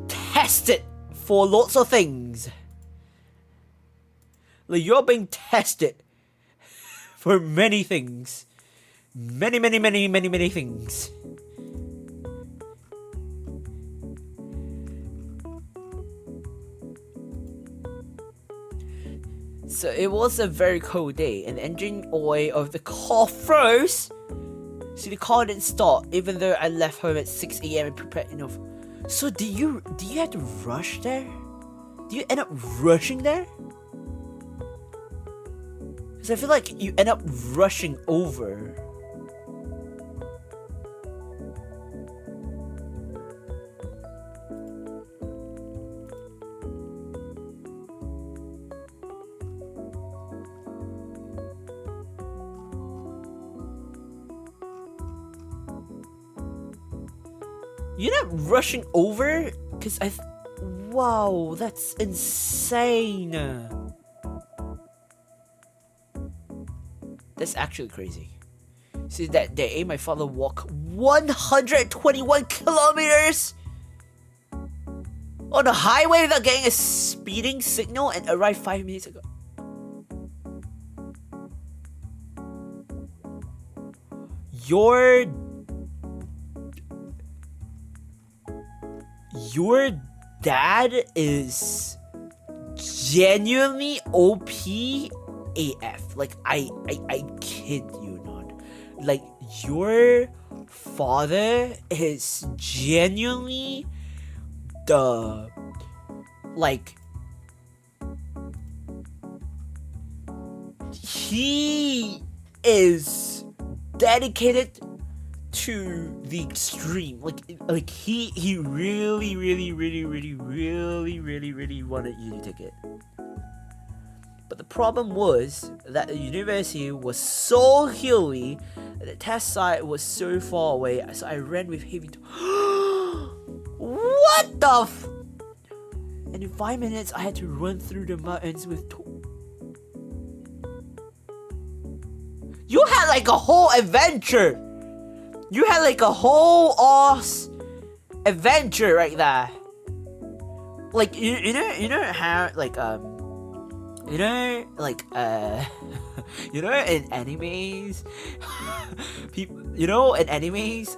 tested for lots of things. Like you're being tested for many things. Many things. So it was a very cold day, and the engine oil of the car froze. So the car didn't start, even though I left home at 6 a.m. and prepared enough. So do you have to rush there? Do you end up rushing there? Because I feel like you end up rushing over. You're not rushing over? Because wow, that's insane. That's actually crazy. See, that day, my father walked 121 kilometers on the highway without getting a speeding signal and arrived 5 minutes ago. Your dad is genuinely OP AF. Like I kid you not. Like your father is genuinely the he is dedicated to the extreme. Like he really wanted you to take it. But the problem was that the university was so hilly and the test site was so far away, so I ran with heavy what the and in 5 minutes I had to run through the mountains with You had like a whole adventure. You had like a whole ass adventure right there. Like you know how like you know in animes people in animes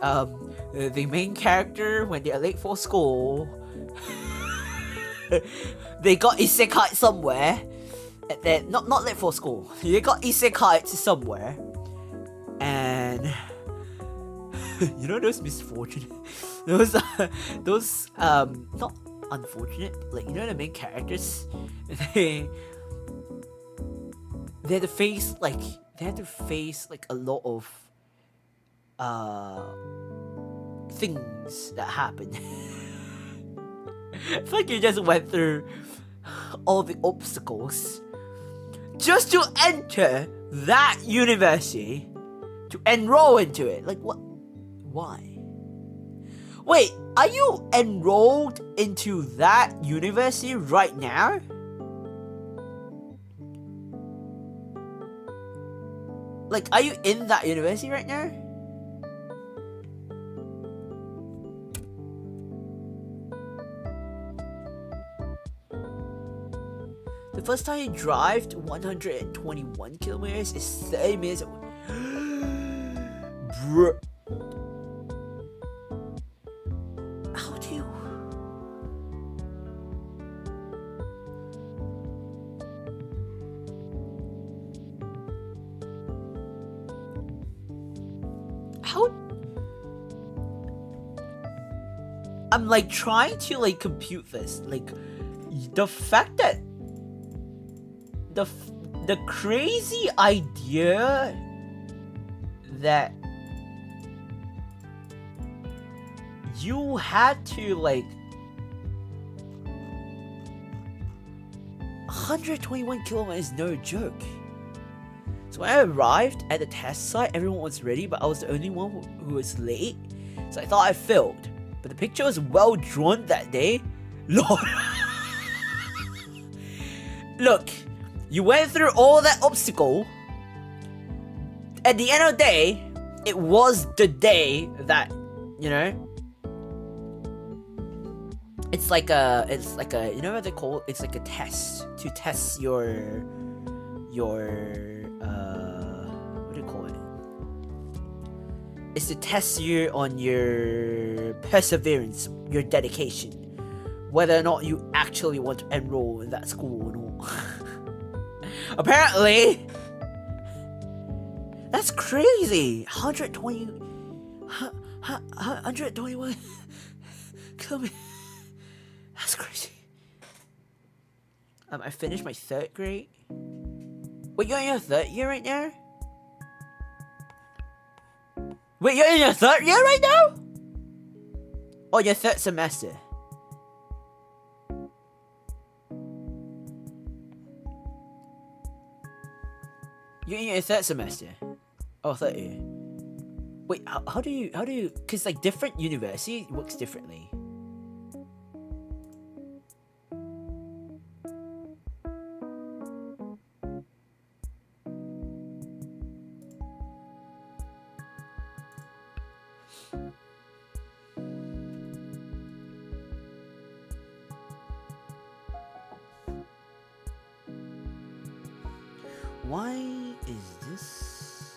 the main character when they are late for school they got isekai somewhere and then not late for school, they got isekai to somewhere and those misfortunate those not unfortunate, like the main characters they had to face like a lot of things that happened. It's like you just went through all the obstacles just to enter that university, to enroll into it. Like, what? Why? Wait, are you enrolled into that university right now? Like, are you in that university right now? The first time you drive 121 kilometers is 30 minutes away. Bruh. How do you... How... I'm like trying to like compute this. Like, the fact that the crazy idea that you had to like 121 kilometers is no joke. So when I arrived at the test site, everyone was ready, but I was the only one who was late. So I thought I failed. But the picture was well drawn that day. Lord. Look, you went through all that obstacle. At the end of the day, it was the day that, you know, it's like a, you know what they call it? It's like a test to test your, what do you call it? It's to test you on your perseverance, your dedication, whether or not you actually want to enroll in that school or not. Apparently, that's crazy. 121 kilometers. That's crazy. I finished my 3rd grade. Wait, you're in your 3rd year right now? Wait, you're in your 3rd year right now? Or your 3rd semester? You're in your 3rd semester? Oh, 3rd year. Wait, how do you, cause like different university works differently. Why is this...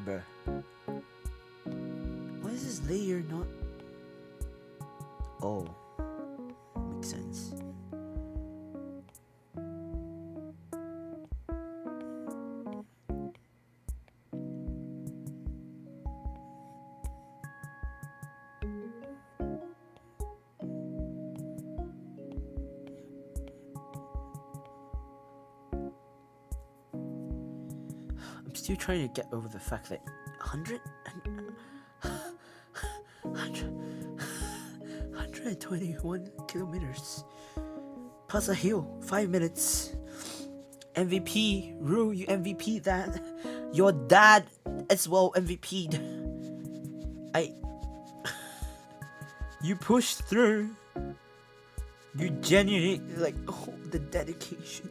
Bruh. Why is this layer not... Oh. Makes sense. Still trying to get over the fact that 121 kilometers plus a hill, 5 minutes. MVP, Rue, you MVP that. Your dad as well MVP'd. You pushed through. You genuinely, like, oh, the dedication.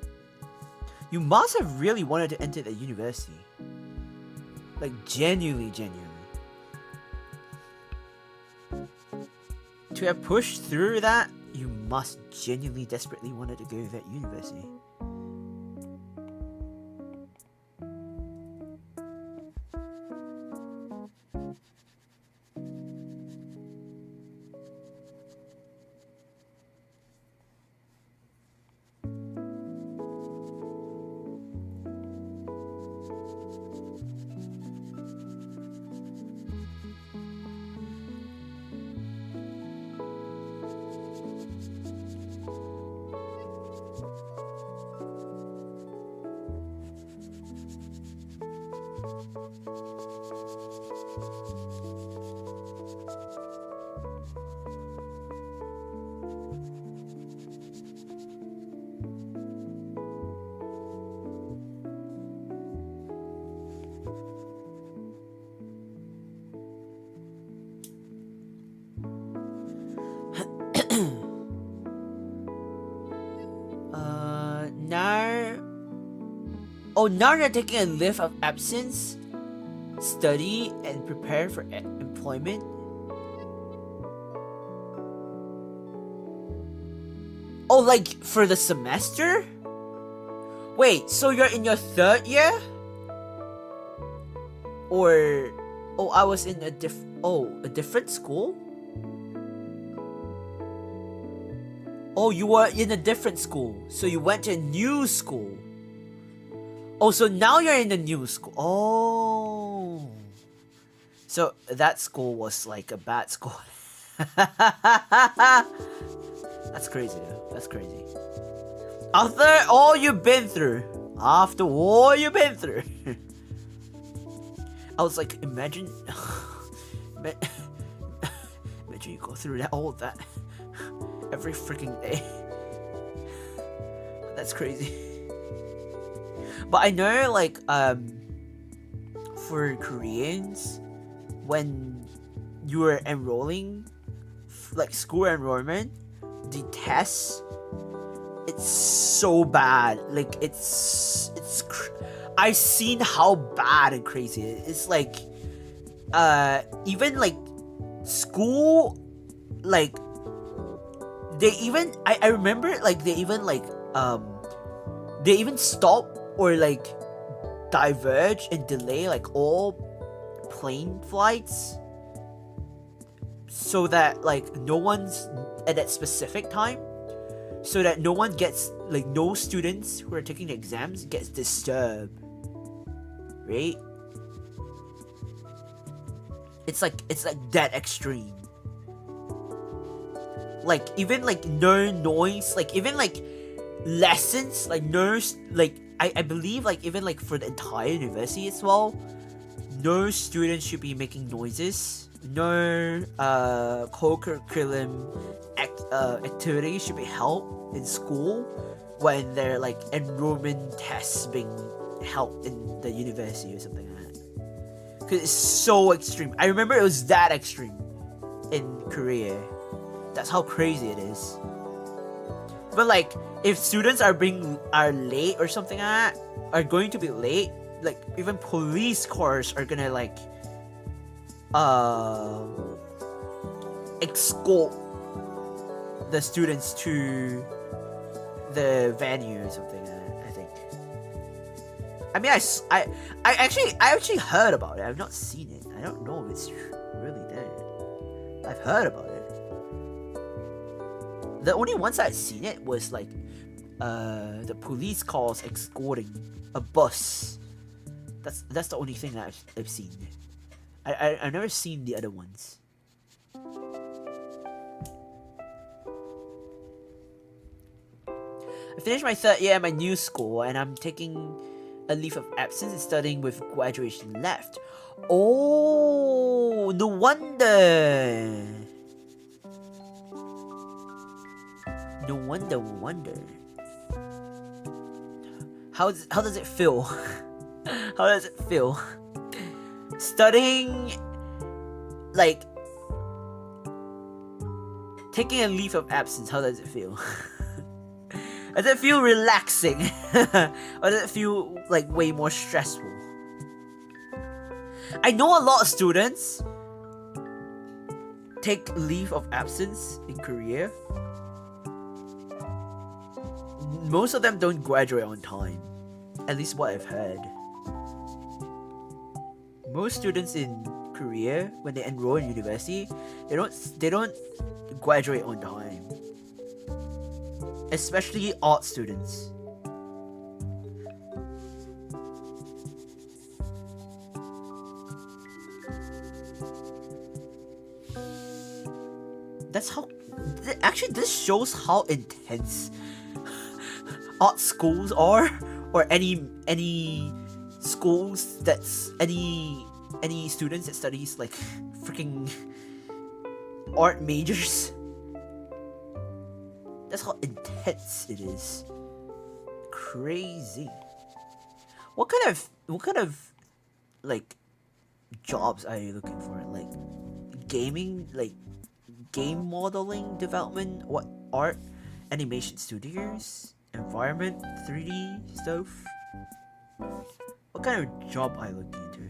You must have really wanted to enter the university. Like, genuinely. To have pushed through that, you must genuinely, desperately wanted to go to that university. Oh, now you're taking a leave of absence, study, and prepare for employment. Oh, like for the semester? Wait, so you're in your 3rd year? Or, oh, I was in a different school? Oh, you were in a different school, so you went to a new school. Oh, so now you're in a new school. Oh. So that school was like a bad school. That's crazy, though. That's crazy. After all you've been through. I was like, imagine you go through all of that every freaking day. That's crazy. But I know, like, for Koreans, when you were enrolling, like school enrollment, the tests, it's so bad. Like, I've seen how bad and crazy it is. It's like, even like school, like, I remember, like, they even stop or like diverge and delay like all plane flights so that like no one's at that specific time, so that no one gets, like, no students who are taking the exams gets disturbed, right? It's like that extreme. Like, even like no noise, like even like lessons, like no, like I believe, like, even like for the entire university as well, no students should be making noises. No co-curriculum activities should be held in school when there are like enrollment tests being held in the university or something like that. Because it's so extreme. I remember it was that extreme in Korea. That's how crazy it is. But like, if students are late or something like that, are going to be late, like even police cars are gonna like escort the students to the venue or something like that, I think. I mean, I actually heard about it. I've not seen it. I don't know if it's really there. I've heard about it. The only ones I've seen it was like the police cars escorting a bus. That's the only thing that I've seen. I've never seen the other ones. I finished my 3rd year at my new school, and I'm taking a leave of absence and studying with graduation left. Oh, no wonder. No wonder. How does it feel? How does it feel? Studying, like, taking a leave of absence, how does it feel? Does it feel relaxing? Or does it feel like way more stressful? I know a lot of students take leave of absence in Korea. Most of them don't graduate on time. At least what I've heard. Most students in Korea, when they enroll in university, they don't graduate on time. Especially art students. That's how. Actually, this shows how intense art schools are, or any schools that's any students that studies like freaking art majors. That's how intense it is. Crazy. What kind of like jobs are you looking for? Like gaming, like game modeling development, what art, animation studios, environment, 3D stuff. What kind of job I look into?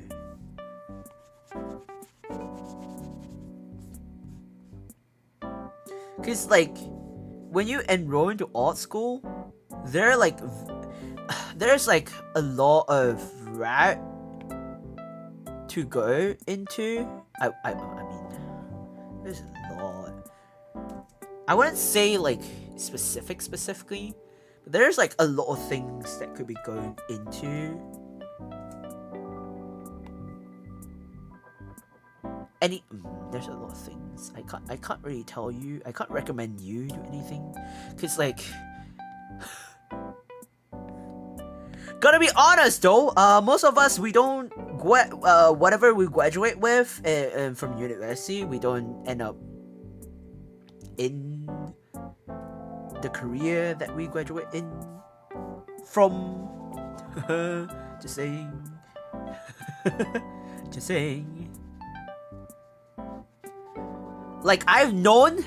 Cause like, when you enroll into art school, there's like a lot of route to go into. I mean, there's a lot. I wouldn't say like specifically, but there's like a lot of things that could be going into. There's a lot of things. I can't really tell you. I can't recommend you do anything, cause like, gotta be honest though. Most of us, we don't whatever we graduate with from university, we don't end up in the career that we graduate in from. Just saying. Just saying. Like, I've known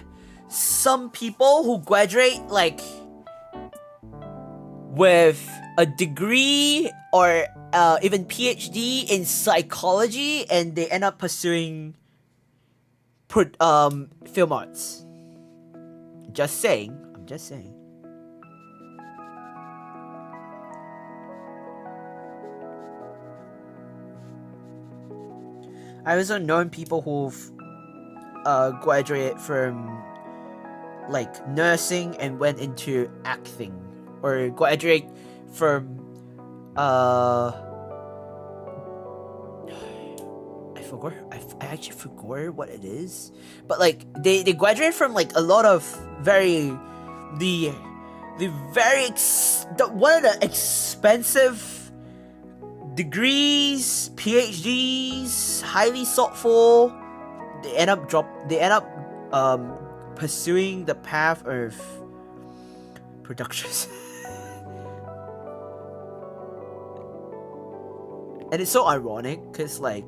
some people who graduate like with a degree or even PhD in psychology, and they end up pursuing film arts. Just saying. I'm just saying. I've also known people who've graduated from like nursing and went into acting, or graduate from I actually forgot what it is, but like they graduate from like a lot of one of the expensive degrees, PhDs, highly sought for. They end up pursuing the path of productions. And it's so ironic, because like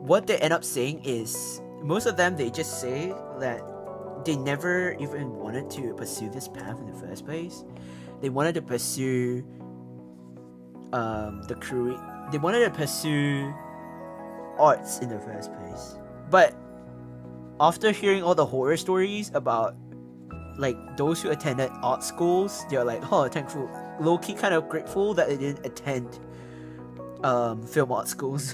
what they end up saying is, most of them, they just say that they never even wanted to pursue this path in the first place. They wanted to pursue the career. They wanted to pursue arts in the first place. But after hearing all the horror stories about like those who attended art schools, they're like, oh, thankful, low-key kind of grateful that they didn't attend film art schools.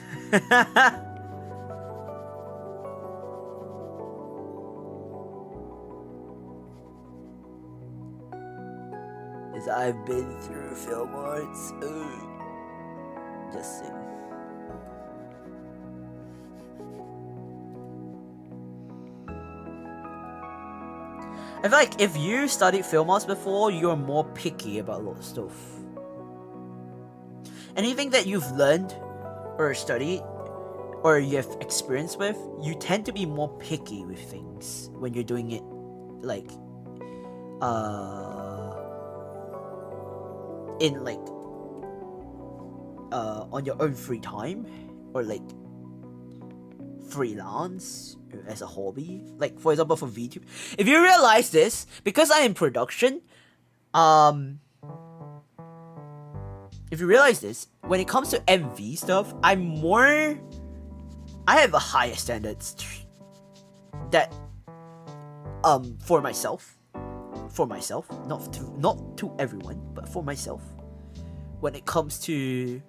As I've been through film arts. Just saying. I feel like if you studied film arts before, you're more picky about a lot of stuff. Anything that you've learned or studied or you've experienced with, you tend to be more picky with things when you're doing it like in like on your own free time, or like freelance as a hobby. Like, for example, for VTuber, if you realize this, because I'm in production, if you realize this, when it comes to MV stuff, I have a higher standards that for myself, not to everyone, but for myself, when it comes to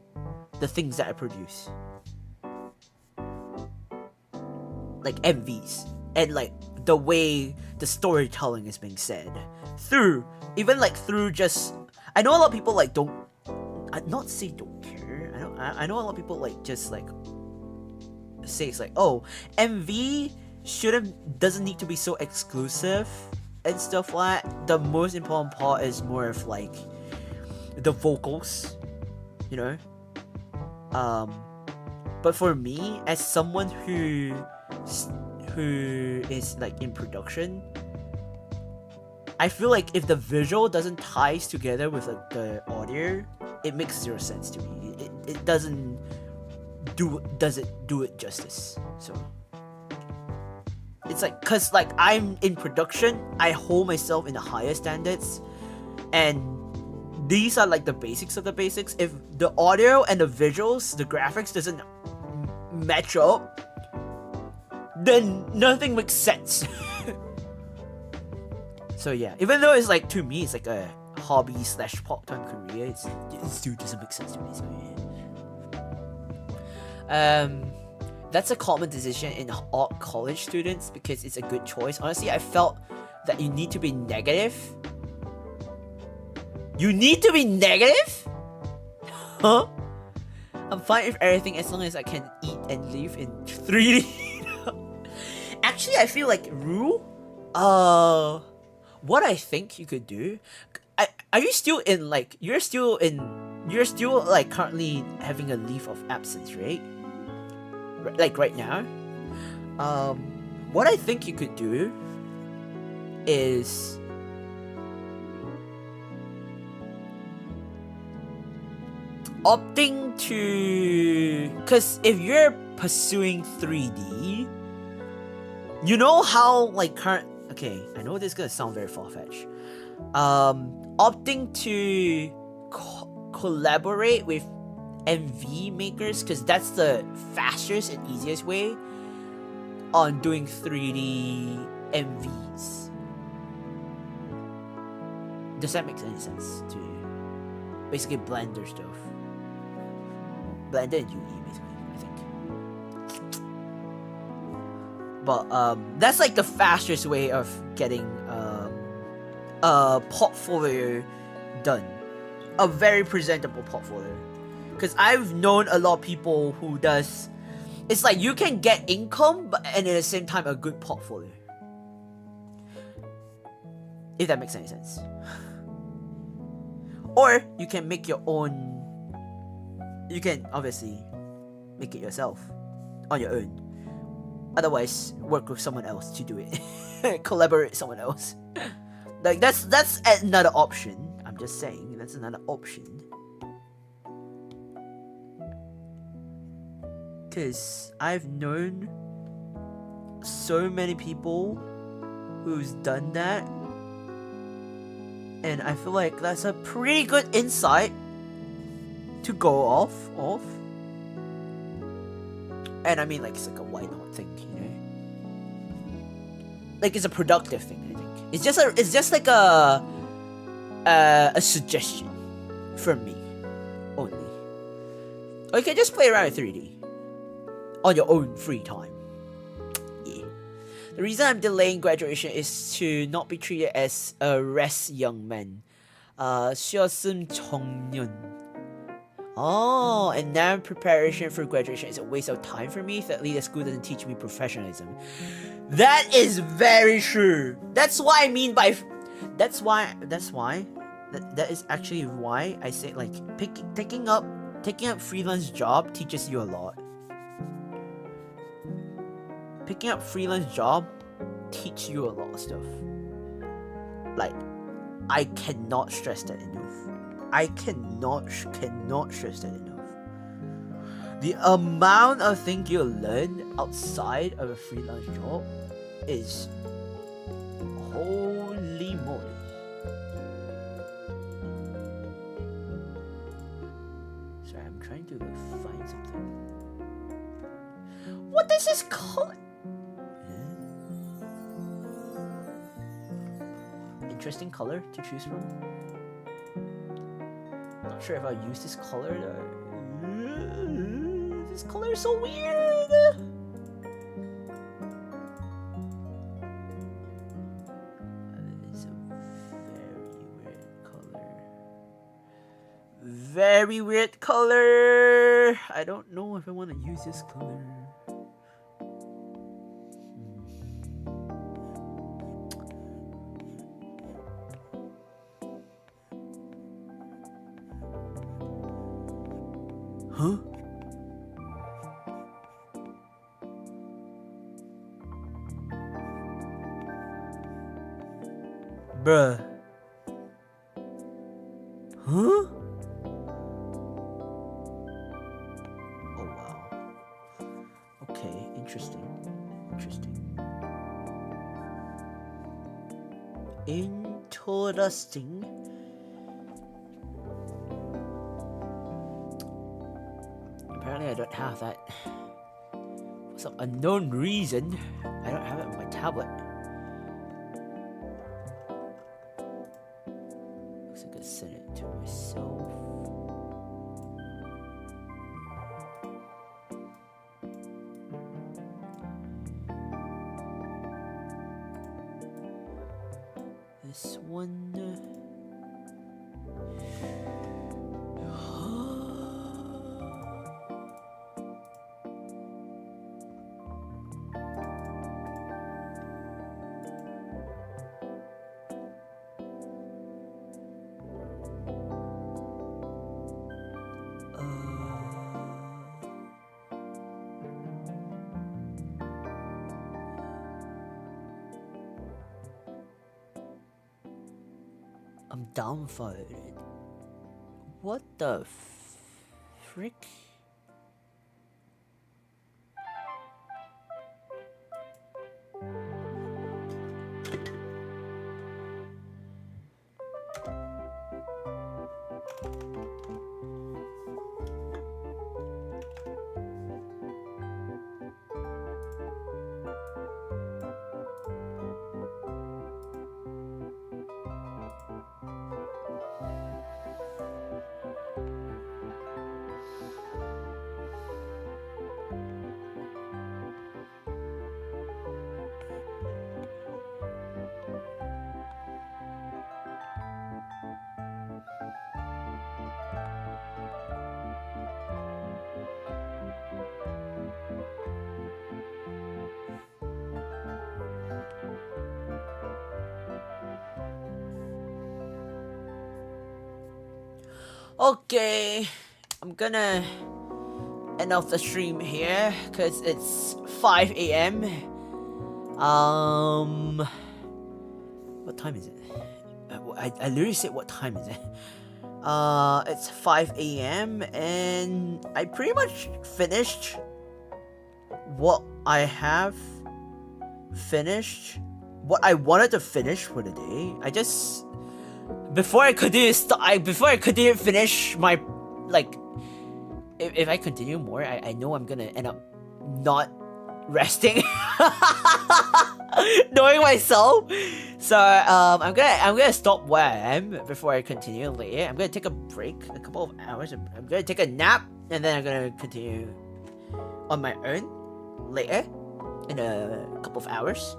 the things that I produce, like MVs, and like the way the storytelling is being said through just, I know a lot of people like don't, not say don't care, I know a lot of people like just like say it's like, oh, MV doesn't need to be so exclusive and stuff like that. The most important part is more of like the vocals, you know. But for me, as someone who is like in production, I feel like if the visual doesn't ties together with like the audio, it makes zero sense to me. It doesn't do it justice. So it's like, cause like I'm in production, I hold myself in the higher standards, and these are like the basics of the basics. If the audio and the visuals, the graphics doesn't match up, then nothing makes sense. So yeah, even though it's like, to me, it's like a hobby slash part-time career, it still doesn't make sense to me. So yeah. That's a common decision in art college students because it's a good choice. Honestly, I felt that you need to be negative. You need to be negative? Huh? I'm fine with everything as long as I can eat and live in 3D. Actually, I feel like Rue, what I think you could do, are you still in like, you're still like currently having a leave of absence, right? Like right now? What I think you could do is opting to, because if you're pursuing 3D, you know how like okay, I know this is gonna sound very far-fetched. Opting to collaborate with NV makers, because that's the fastest and easiest way on doing 3D NVs. Does that make any sense to you? Basically Blender stuff. Blender and UE basically, I think. But that's like the fastest way of getting a portfolio done. A very presentable portfolio. Because I've known a lot of people who does, it's like you can get income and at the same time a good portfolio. If that makes any sense. Or you can make your own, you can obviously make it yourself on your own. Otherwise, work with someone else to do it. Collaborate with someone else. Like that's another option. I'm just saying, that's another option. Because I've known so many people who's done that, and I feel like that's a pretty good insight to go off of. And I mean, like, it's like a why not thing, you know? Like, it's a productive thing, I think. It's just like a suggestion from me only. Or you can just play around with 3D on your own free time. Yeah. The reason I'm delaying graduation is to not be treated as a rest young man. 需要是청년. Oh, and now preparation for graduation is a waste of time for me. Thirdly, the school doesn't teach me professionalism. That is very true. That's why I mean by... That is actually why I say, like, taking up freelance job teaches you a lot. Picking up freelance job teach you a lot of stuff. Like, I cannot stress that enough. I cannot stress that enough. The amount of things you learn outside of a freelance job is holy moly. Sorry, I'm trying to like find something. What is this called? Interesting color to choose from. Not sure if I'll use this color though. This color is so weird. It's a very weird color. Very weird color. I don't know if I want to use this color. Huh? Bruh. Huh? Oh wow. Okay, interesting. Interesting. apparently I don't have that. For some unknown reason, I don't have it on my tablet. Looks like I sent it to myself. This one. I'm dumbfounded. What the frick? Okay, I'm gonna end off the stream here because it's 5 a.m. What time is it? I literally said what time is it? It's 5 a.m. and I pretty much finished what I have finished, what I wanted to finish for the day. I just before I continue finish my if I continue more, I know I'm gonna end up not resting. Knowing myself. So I'm gonna stop where I am before I continue later. I'm gonna take a break, a couple of hours. I'm gonna take a nap and then I'm gonna continue on my own later in a couple of hours.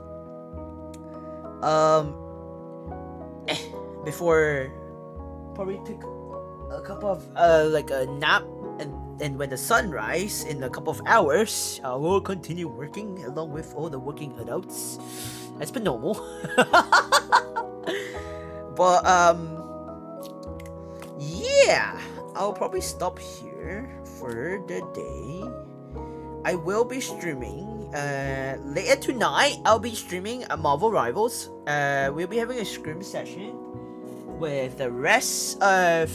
Before probably take a couple of like a nap, and when the sun rises in a couple of hours, I will continue working along with all the working adults. It's been normal. But yeah, I'll probably stop here for the day. I will be streaming later tonight. I'll be streaming a Marvel Rivals. We'll be having a scrim session with the rest of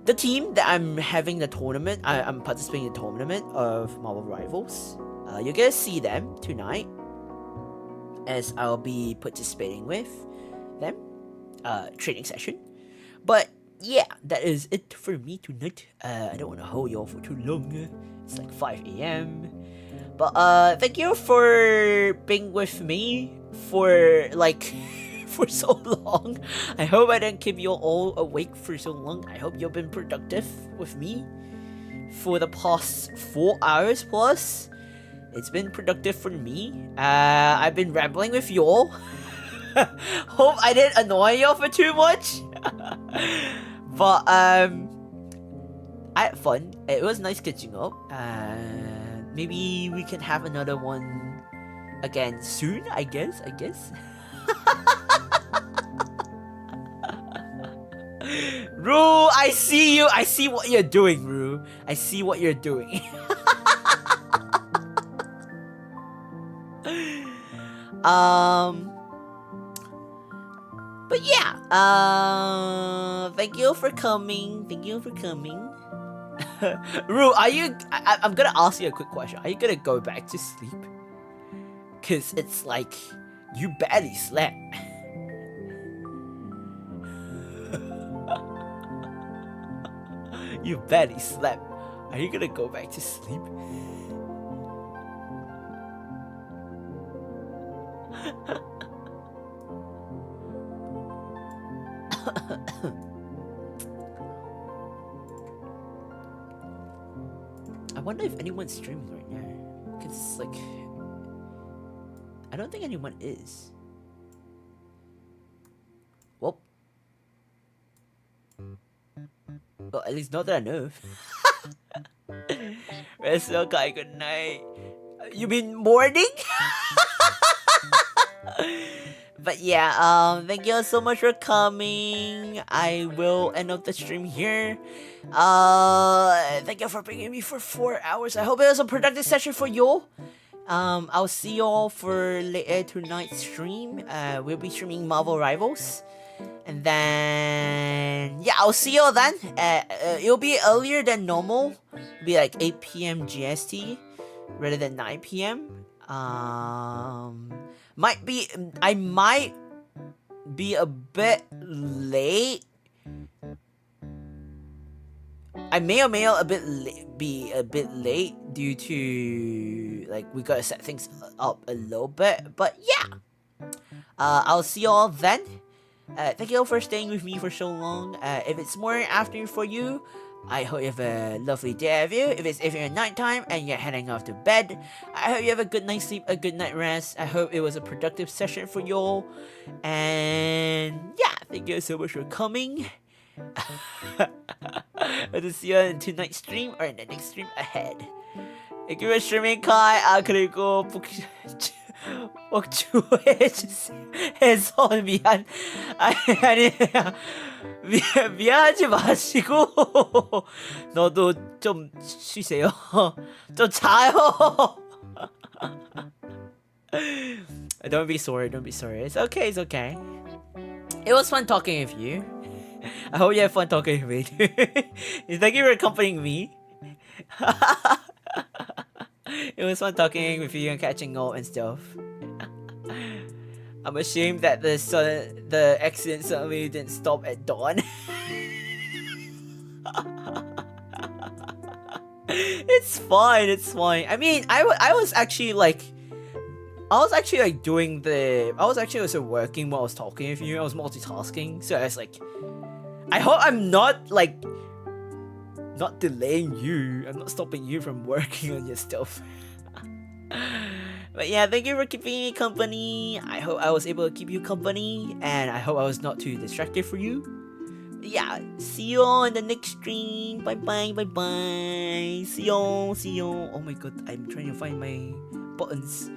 the team that I'm having the tournament. I'm participating in the tournament of Marvel Rivals. You're gonna see them tonight, as I'll be participating with them. Training session. But yeah, that is it for me tonight. I don't want to hold y'all for too long. It's like 5 a.m. But thank you for being with me for like for so long. I hope I didn't keep you all awake for so long. I hope you've been productive with me for the past 4 hours plus. It's been productive for me. I've been rambling with y'all. Hope I didn't annoy y'all for too much. But I had fun. It was nice catching up. Maybe we can have another one again soon, I guess. Rue, I see you. I see what you're doing, Rue. I see what you're doing. But yeah, thank you for coming. Rue, are you? I'm gonna ask you a quick question. Are you gonna go back to sleep? Cause it's like you barely slept. You barely slept. Are you gonna go back to sleep? I wonder if anyone's streaming right now. Cause like, I don't think anyone is. Well, at least not that I know. Rest well, guy. Good night. You mean morning? But yeah, thank you all so much for coming. I will end up the stream here. Thank you for bringing me for 4 hours. I hope it was a productive session for you. I'll see you all for later tonight's stream. We'll be streaming Marvel Rivals. And then, yeah, I'll see you all then. It'll be earlier than normal. It'll be like 8 p.m. GST rather than 9 p.m. I might be a bit late. I may or may not be a bit late due to like we gotta set things up a little bit. But yeah, I'll see you all then. Thank you all for staying with me for so long. If it's morning afternoon for you, I hope you have a lovely day of you. If you're nighttime and you're heading off to bed, I hope you have a good night's sleep, a good night rest. I hope it was a productive session for you all. And yeah, thank you so much for coming. I'll see you in tonight's stream or in the next stream ahead. Thank you for streaming, Kai. 그리고 복주해서 미안. 아니 미안하지 마시고 너도 좀 쉬세요. 좀 자요. Don't be sorry. It's okay. It was fun talking with you. I hope you had fun talking with me too. Thank you for accompanying me. It was fun talking with you and catching up and stuff. I'm ashamed that the accident suddenly didn't stop at dawn. It's fine. I mean, I was actually doing I was actually also working while I was talking with you. I was multitasking, so I was like, I hope I'm not delaying you. I'm not stopping you from working on your stuff. But yeah, thank you for keeping me company. I hope I was able to keep you company, and I hope I was not too distracted for you. Yeah, see you all in the next stream. Bye bye. See you all. Oh my god, I'm trying to find my buttons.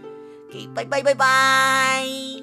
Okay, bye.